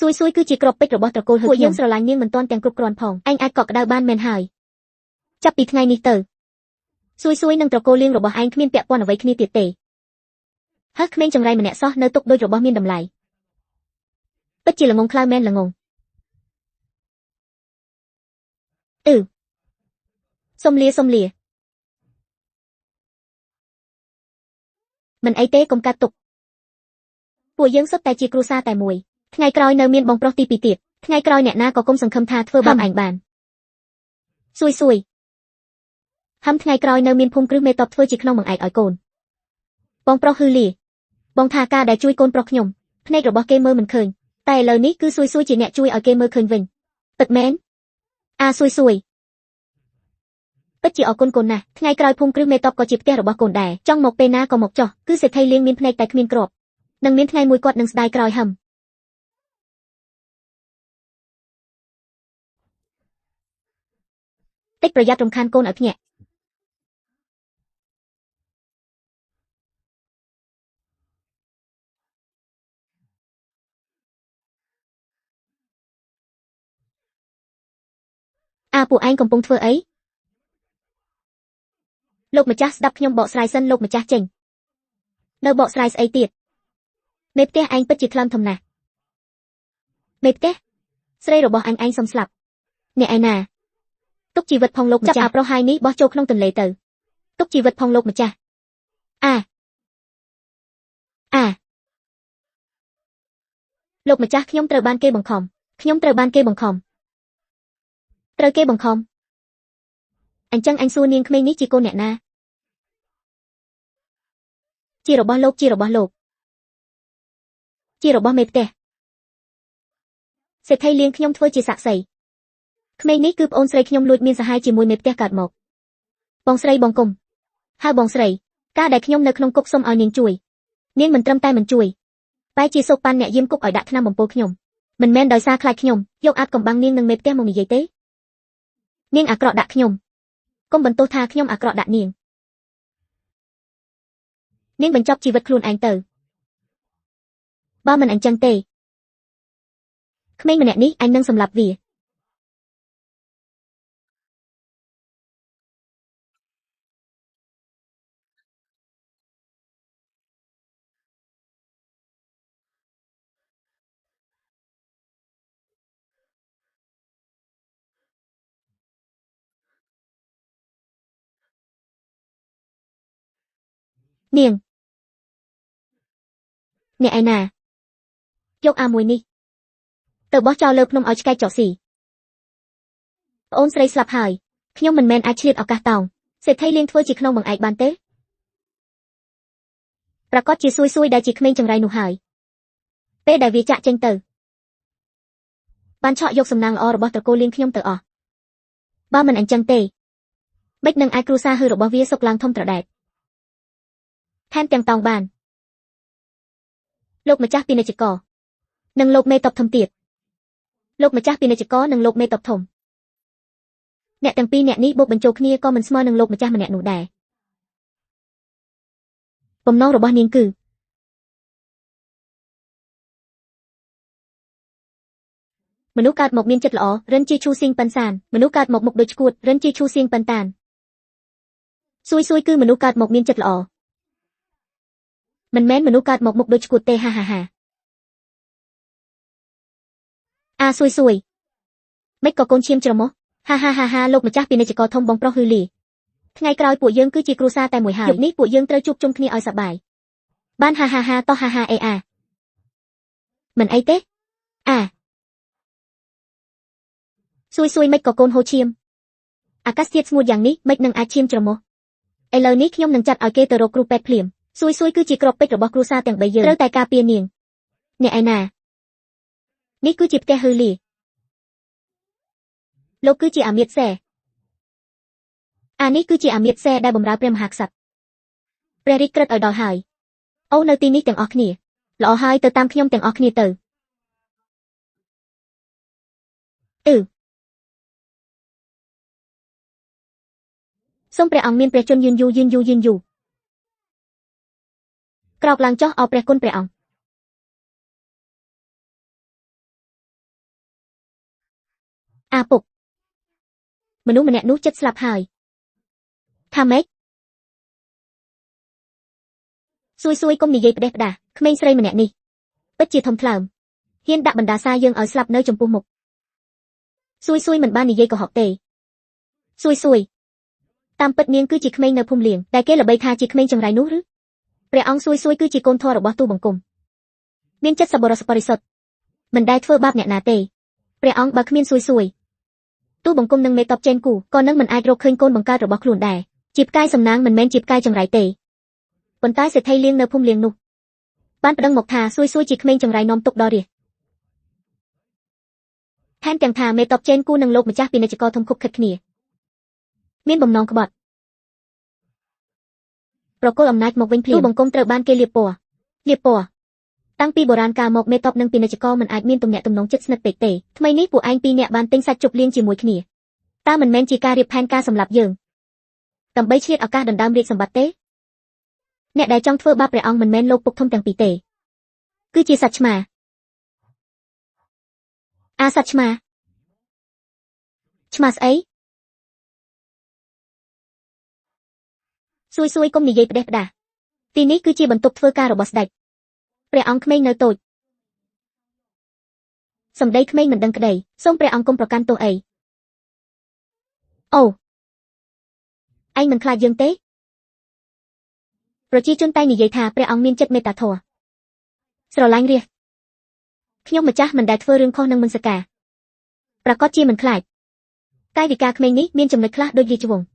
សួយគឺជាក្របពេជ្ររបស់ត្រកូលហឺពួកយើងស្រឡាញ់នាងមិនទាន់ទាំងគ្រប់គ្រាន់ផងឯងអាចកក់ក្ដៅបានមែនហើយចាប់ពីថ្ងៃនេះទៅសួយនិងត្រកូលលៀងរបស់ឯងគ្មានពាក់ព័ន្ធអ្វីគ្នាទៀតទេហើយក្មេងចង្រៃម្នាក់សោះនៅទុកដូចរបស់មានតម្លៃពិតជាល្ងងខ្លៅមែនល្ងងសុំលាមិនអីទេកុំកាត់ទុកពួកយើងសុទ្ធតែជាគ្រួសារតែមួយថ្ងៃក្រោយនៅមានបងប្រុសទី2ទៀតថ្ងៃក្រោយអ្នកណាក៏កុំសង្ឃឹមថាធ្វើបាបឯងបានសួយហំថ្ងៃក្រោយនៅមានភូមិគ្រឹះមេតបធ្វើជាក្នុងបង្អែកឲ្យកូនបងប្រុសហ៊ឺលីបងថាការដែលជួយកូនប្រុសខ្ញុំភ្នែករបស់គេមើលមិនឃើញតែឥឡូវនេះគឺសួយជាអ្នកជួយឲ្យគេមើលឃើញវិញពិតមែនសួយពិតជាអរគុណកូនណាស់ថ្ងៃក្រោយភូមិគ្រឹះមេតបក៏ជាផ្ទះរបស់កូនដែរចង់មកពេលណាក៏មកចុះគឺសេដ្ឋីលៀងមានភ្នែកតែគ្មានគ្រាប់នឹងមានថ្ងៃមួយគាត់នឹងស្ដាយក្រោយហឹមតិចប្រយ័ត្នរំខានកូនឲ្យភ្ញាក់ពួកឯងកំពុងធ្វើអីលោកម្ចាស់ស្ដាប់ខ្ញុំបកស្រាយសិនលោកម្ចាស់ចេញ នៅបកស្រាយស្អីទៀតមេផ្ទះឯងពិតជាថ្លើមធំណាស់មេផ្ទះស្រីរបស់អញឯងសុំស្លាប់អ្នកឯណាទុកជីវិតផងលោកម្ចាស់ចាប់អាប្រុសហើយនេះបោះចូលក្នុងទន្លេទៅទុកជីវិតផងលោកម្ចាស់លោកម្ចាស់ខ្ញុំត្រូវបានគេបង្ខំត្រូវគេបង្ខំអញ្ចឹងអញសួរនាងក្មេងនេះជាកូនអ្នកណាជារបស់លោកជារបស់មេផ្ទះសេដ្ឋីលៀងខ្ញុំធ្វើជាសាក្សីក្មេងនេះគឺប្អូនស្រីខ្ញុំលួចមានសហាយជាមួយមេផ្ទះកើតមកបងស្រីបងគុំហៅបងស្រីការដែលខ្ញុំនៅក្នុងគុកសុំឲ្យនាងជួយនាងមិនត្រឹមតែមិនជួយបែរជាសូកប៉ាន់អ្នកយាមគុកឲ្យដាក់ថ្នាំបំពុលខ្ញុំមិនមែនដោយសារខ្លាចខ្ញុំយកអាចកំបាំងនាងនឹងមេផ្ទះមកនិយាយទេនាងអាក្រក់ដាក់ខ្ញុំកុំបន្ទោសថាខ្ញុំអាក្រក់ដាក់នាងបញ្ចប់ជីវិតខ្លួនឯងទៅបើមិនអញ្ចឹងទេក្មេងម្នាក់នេះអញនឹងសម្លាប់វានាងអ្នកឯណាយកអាមួយនេះទៅបោះចោលលើភ្នំឲ្យឆ្កែចកស៊ីប្អូនស្រីស្លាប់ហើយខ្ញុំមិនមែនអាចឆ្លៀតឱកាសតោងសេដ្ឋីលៀងធ្វើជាក្នុងបង្អែកបានទេប្រកាសជាសួយដែលជាក្មេងចង្រៃនោះហើយពេលដែលវាចាក់ចេញទៅបានឆក់យកសំណាងល្អរបស់ត្រកូលលៀងខ្ញុំទៅអស់បើមិនអញ្ចឹងទេបិចនឹងអាចគ្រួសារហឺរបស់វាសុកឡើងធំត្រដែតថែមទាំងតោងបានលោកម្ចាស់ពាណិជ្ជករនិងលោកមេតបធំទៀតលោកម្ចាស់ពាណិជ្ជករនិងលោកមេតបធំអ្នកទាំងពីរអ្នកនេះបូកបញ្ចូលគ្នាក៏មិនស្មើនឹងលោកម្ចាស់ម្នាក់នោះដែរបំណងរបស់នាងគឺមនុស្សកើតមកមានចិត្តល្អរិនជាឈូសៀងប៉ិនសានមនុស្សកើតមកមុខដូចឈួតរិនជាឈូសៀងប៉ិនតានសួយគឺមនុស្សកើតមកមានចិត្តល្អមិនមែនមនុស្សកើតមកមុខដូចឈួតទេហាអាសួយមិនក៏កូនឈាមច្រមុះហាលោកម្ចាស់ពាណិជ្ជករធំបងប្រុសហឺលីថ្ងៃក្រោយពួកយើងគឺជាគ្រួសារតែមួយហើយយប់នេះពួកយើងត្រូវជួបជុំគ្នាឲ្យសប្បាយបានហាតោះហាអេអាមិនអីទេសួយមិនក៏កូនហូឈាមអាកាសធាតុស្ងួតយ៉ាងនេះមិននឹងអាចឈាមច្រមុះឥឡូវនេះខ្ញុំនឹងចាត់ឲ្យគេទៅរកគ្រូពេទ្យភ្លាមសួយគឺជាក្របពេជ្ររបស់គ្រួសារទាំង3យើងត្រូវតែការពារនាងអ្នកឯណានេះគឺជាផ្ទះហឺលីលោកគឺជាអាមាត្យសេនេះគឺជាអាមាត្យសេដែលបម្រើព្រះមហាក្សត្រព្រះរាជក្រឹតឲ្យដល់ហើយអូនៅទីនេះទាំងអស់គ្នាល្អហើយទៅតាមខ្ញុំទាំងអស់គ្នាទៅសូមព្រះអង្គមានព្រះជន្មយឺនយូរក្រោកឡើងចុះអោព្រះគុណព្រះអង្គពុកមនុស្សម្នាក់នោះចិត្តស្លាប់ហើយថាម៉េចសួយកុំនិយាយផ្ដេសផ្ដាសក្មេងស្រីម្នាក់នេះពិតជាធំថ្លើមហ៊ានដាក់បណ្ដាសាយើងឲ្យស្លាប់នៅចំពោះមុខសួយមិនបាននិយាយកុហកទេសួយតាមពិតនាងគឺជាក្មេងនៅភូមិលៀងដែលគេល្បីថាជាក្មេងចង្រៃនោះឬព្រះអង្គសួយគឺជាកូនធម៌របស់ទូបង្គំមានចិត្តសប្បុរសបរិសុទ្ធមិនដែលធ្វើបាបអ្នកណាទេព្រះអង្គបើគ្មានសួយទូបង្គំនឹងមេតបចេនគូក៏នឹងមិនអាចរកឃើញកូនបង្កើតរបស់ខ្លួនដែរជាផ្កាយសំណាងមិនមែនជាផ្កាយចង្រៃទេប៉ុន្តែសេដ្ឋីលៀងនៅភូមិលៀងនោះបានប្តឹងមកថាសួយជាក្មេងចង្រៃនាំទុកដល់រាជថែមទាំងថាមេតបចេនគូនឹងលោកម្ចាស់ពាណិជ្ជករធំខុបខិតគ្នាមានបំណងក្បត់ប្រគល់អំណាចមកវិញភ្លាមទូបង្គំត្រូវបានគេលាបពណ៌តាំងពីបុរាណកាលមកមេតបនិងពាណិជ្ជករមិនអាចមានទំនាក់ទំនងជិតស្និទ្ធពេកទេថ្មីនេះពួកឯងពីរនាក់បានទិញសាច់ជប់លៀងជាមួយគ្នាតើមិនមែនជាការរៀបផែនការសម្រាប់យើងដើម្បីឆ្លៀតឱកាសដណ្ដើមរាជសម្បត្តិទេអ្នកដែលចង់ធ្វើបាបព្រះអង្គមិនមែនលោកពុកធំទាំងពីរទេគឺជាសត្វឆ្មាសត្វឆ្មាស្អីសួយកុំនិយាយផ្ដេសផ្ដាស ទីនេះគឺជាបន្ទប់ធ្វើការរបស់ស្ដេចព្រះអង្គក្មេងនៅតូចសម្ដីក្មេងមិនដឹងក្តីសូមព្រះអង្គគុំប្រកាន់ទោសអីអូឯងមិនខ្លាចយើងទេប្រជាជនតែងនិយាយថាព្រះអង្គមានចិត្តមេត្តាធម៌ស្រឡាញ់រាស្ត្រខ្ញុំម្ចាស់មិនដែលធ្វើរឿងខុសនឹងមនសិការប្រកាសជាមិនខ្លាចកាយវិការក្មេងនេះមានចំណុចខ្លះដូចរាជវង្ស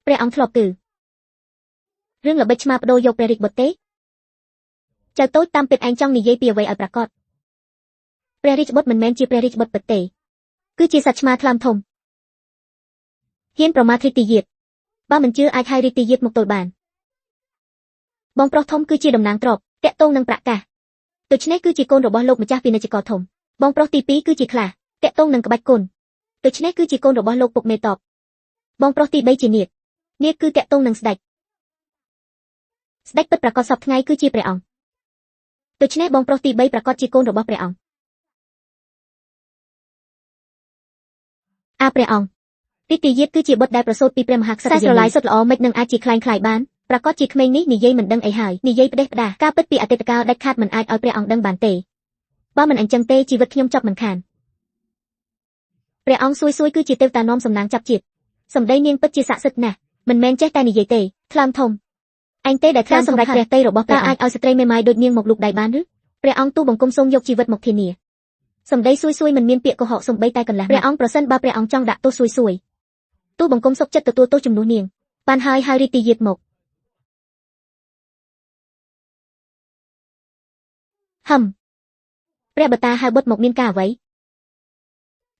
ព្រះអង្គធ្លាប់គឺរឿងល្បិចឆ្មាបដូរយកព្រះរាជបុត្រទេចៅតូចតាមពិតឯងចង់និយាយពីអ្វីឲ្យប្រកាសព្រះរាជបុត្រមិនមែនជាព្រះរាជបុត្រពិតទេគឺជាសត្វឆ្មាថ្លើមធំហ៊ានប្រមាថរាជទាយាទបើមិនជឿអាចហៅរាជទាយាទមកទល់បានបងប្រុសធំគឺជាតំណាងទ្រព្យតាក់ទងនឹងប្រាក់កាសដូច្នេះគឺជាកូនរបស់លោកម្ចាស់ពាណិជ្ជករធំបងប្រុសទី2គឺជាខ្លាតាក់ទងនឹងក្បាច់គុណដូច្នេះគឺជាកូនរបស់លោកពុកមេតបបងប្រុសទី3ជានាគនាគគឺតាក់ទងនឹងស្ដេចពិតប្រាកដសពថ្ងៃគឺជាព្រះអង្គដូច្នេះបងប្រុសទី3ប្រាកដជាកូនរបស់ព្រះអង្គព្រះអង្គរាជទាយាទគឺជាបុត្រដែលប្រសូតពីព្រះមហាក្សត្រស្រឡាយសុទ្ធល្អមិននឹងអាចជាខ្លាយបានប្រកាសជាក្មេងនេះនិយាយមិនដឹងអីហើយនិយាយផ្ដេសផ្ដាសការពិតពីអតីតកាលដាច់ខាតមិនអាចឲ្យព្រះអង្គដឹងបានទេបើមិនអញ្ចឹងទេជីវិតខ្ញុំចប់មិនខានព្រះអង្គសួយគឺជាទេវតានាំសំណាងចាប់ជាតិសម្ដីនាងពិតជាស័ក្តិសិទ្ធិណាស់មិនមែនចេះតែនិយាយទេថ្លើមធំឯងទេដែលថ្លើមសម្រាប់ព្រះតីរបស់ព្រះអាចឲ្យស្ត្រីមេម៉ាយដូចនាងមកលូកដៃបានឬព្រះអង្គទូបង្គំសូមយកជីវិតមកធានាសម្ដីសួយមិនមានពាក្យកុហកសំបីតែកន្លះព្រះអង្គប្រសិនបើព្រះអង្គចង់ដាក់ទោសសួយទូបង្គំសុខចិត្តទទួលទោសជំនួសនាងបានហើយរាជទាយាទមកព្រះបតាហៅបុត្រមកមានការអ្វី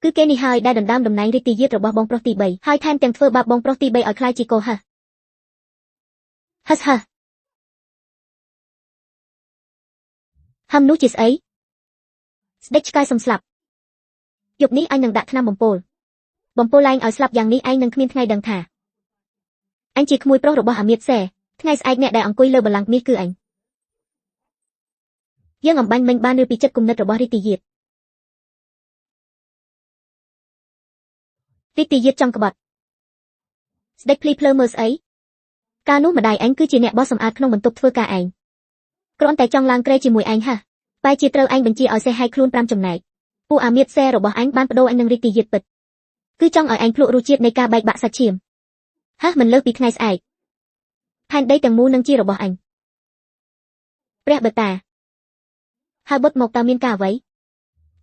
គឺគេនេះហើយដែលដណ្ដើមតំណែងរាជទាយាទរបស់បងប្រុសទី3ហើយថែមទាំងធ្វើបាបបងប្រុសទី3ឲ្យក្លាយជាកោហឹនោះជាស្អីស្ដេចឆ្កែសំស្លាប់យប់នេះអញនឹងដាក់ថ្នាំបំពុលលែងឲ្យស្លាប់យ៉ាងនេះឯងនឹងគ្មានថ្ងៃដឹងថាអញជាក្មួយប្រុសរបស់អាមាត្យសេថ្ងៃស្អែកអ្នកដែលអង្គុយលើបល្ល័ង្កមាសគឺអញយើងអំបាញ់មិញបានឬពីចិត្តគំនិតរបស់រាជទាយាទចង់ក្បត់ស្ដេចភ្លីភ្លើមើលស្អីកាលនោះម្ដាយឯងគឺជាអ្នកបោះសម្អាតក្នុងបន្ទប់ធ្វើការឯងគ្រាន់តែចង់ឡើងគ្រែជាមួយឯងបែរជាត្រូវឯងបញ្ជាឲ្យសេះហើយខ្លួន5ចំណែកពួកអាមាត្យសេរបស់អញបានបដូរអញនឹងរាជទាយាទពិតគឺចង់ឲ្យឯងភ្លក់រសជាតិនៃការបែកបាក់សាច់ឈាមមិនលើសពីថ្ងៃស្អែកផែនដីទាំងមូលនឹងជារបស់អញព្រះបតាហើយបុត្រមកតើមានការអ្វី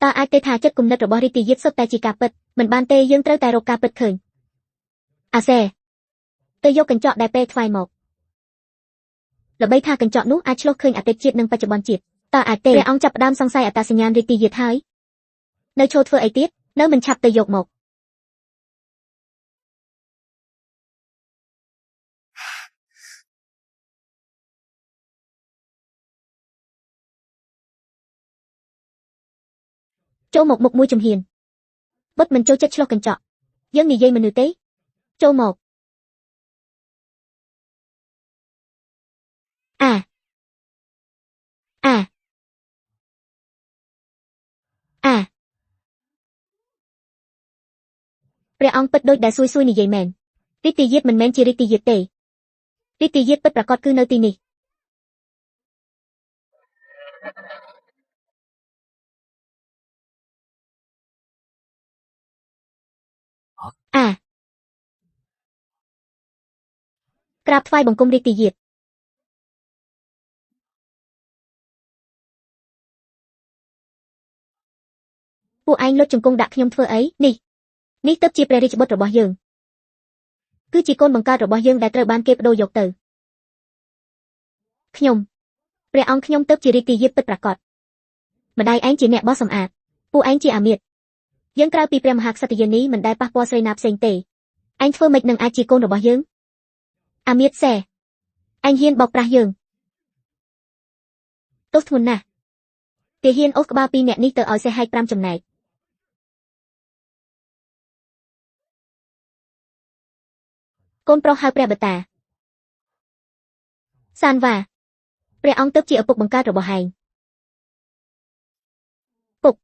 តើអាចទេថាចិត្តគំនិតរបស់រាជទាយាទសុទ្ធតែជាការពិតមិនបានទេយើងត្រូវតែរកការពិតឃើញអាសេទៅយកកញ្ចក់ដែលពេលថ្វាយមកល្បីថាកញ្ចក់នោះអាចឆ្លុះឃើញអតីតជាតិនិងបច្ចុប្បន្នជាតិតើអាចទេព្រះអង្គចាប់ផ្ដើមសង្ស័យអត្តសញ្ញាណរាជទាយាទហើយនៅឈរធ្វើអីទៀតនៅមិនឆាប់ទៅយកមកចូលមកមុខមួយជំហានបុត្រមិនចូលចិត្តឆ្លុះកញ្ចក់យើងនិយាយមនុស្សទេចូលមកព្រះអង្គពិតដូចដែលសួយនិយាយមែនរាជទាយាទមិនមែនជារាជទាយាទទេរាជទាយាទពិតប្រាកដគឺនៅទីនេះក្រាបថ្វាយបង្គំរាជទាយាទពួកឯងលុតជង្គង់ដាក់ខ្ញុំធ្វើអីនេះទើបជាព្រះរាជបុត្ររបស់យើងគឺជាកូនបង្កើតរបស់យើងដែលត្រូវបានគេបដូរយកទៅខ្ញុំព្រះអង្គខ្ញុំទើបជារាជទាយាទពិតប្រាកដម្ដាយឯងជាអ្នកបោះសម្អាតពួកឯងជាអាមាត្យយើងក្រៅពីព្រះមហាក្សត្រយានីមិនដែលប៉ះពាល់ស្រីណាផ្សេងទេឯងធ្វើម៉េចនឹងអាចជាកូនរបស់យើងអាមាត្យសេឯងហ៊ានបោកប្រាស់យើងទោសធ្ងន់ណាស់ទាហានអូសក្បាល2នាក់នេះទៅឲ្យសេះហែក5ចំណែកកូនប្រុសហៅព្រះបតាសានវ៉ាព្រះអង្គទើបជាឪពុកបង្កើតរបស់ឯងពុក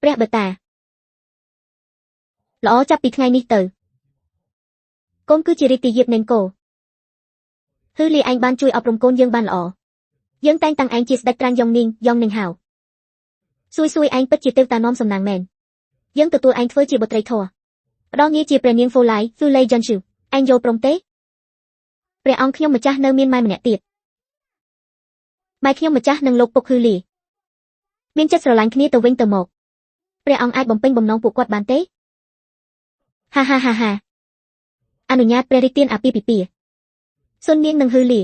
ព្រះបតាល្អចាប់ពីថ្ងៃនេះទៅកូនគឺជារាជទាយាទនេនគោ ហឺលីឯងបានជួយអប់រំកូនយើងបានល្អយើងតែងតាំងឯងជាស្ដេចក្រាញ់យ៉ងនាងហៅសួយឯងពិតជាទេវតានាំសំណាងមែនយើងទទួលឯងធ្វើជាបុត្រីធម៌ផ្ដល់ងារជាព្រះនាងហ្វូឡៃជិនស៊ូឯងយល់ព្រមទេព្រះអង្គខ្ញុំម្ចាស់នៅមានម៉ែម្នាក់ទៀតម៉ែខ្ញុំម្ចាស់និងលោកពុកហឺលីមានចិត្តស្រឡាញ់គ្នាទៅវិញទៅមកព្រះអង្គអាចបំពេញបំណងពួកគាត់បានទេហាអនុញ្ញាតព្រះរាជទានអាពាហ៍ពិពាហ៍សុននាងនិងហឺលី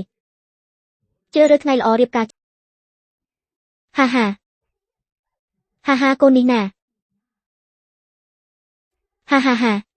ជ្រើសរើសថ្ងៃល្អរៀបការហាកូននេះណាហា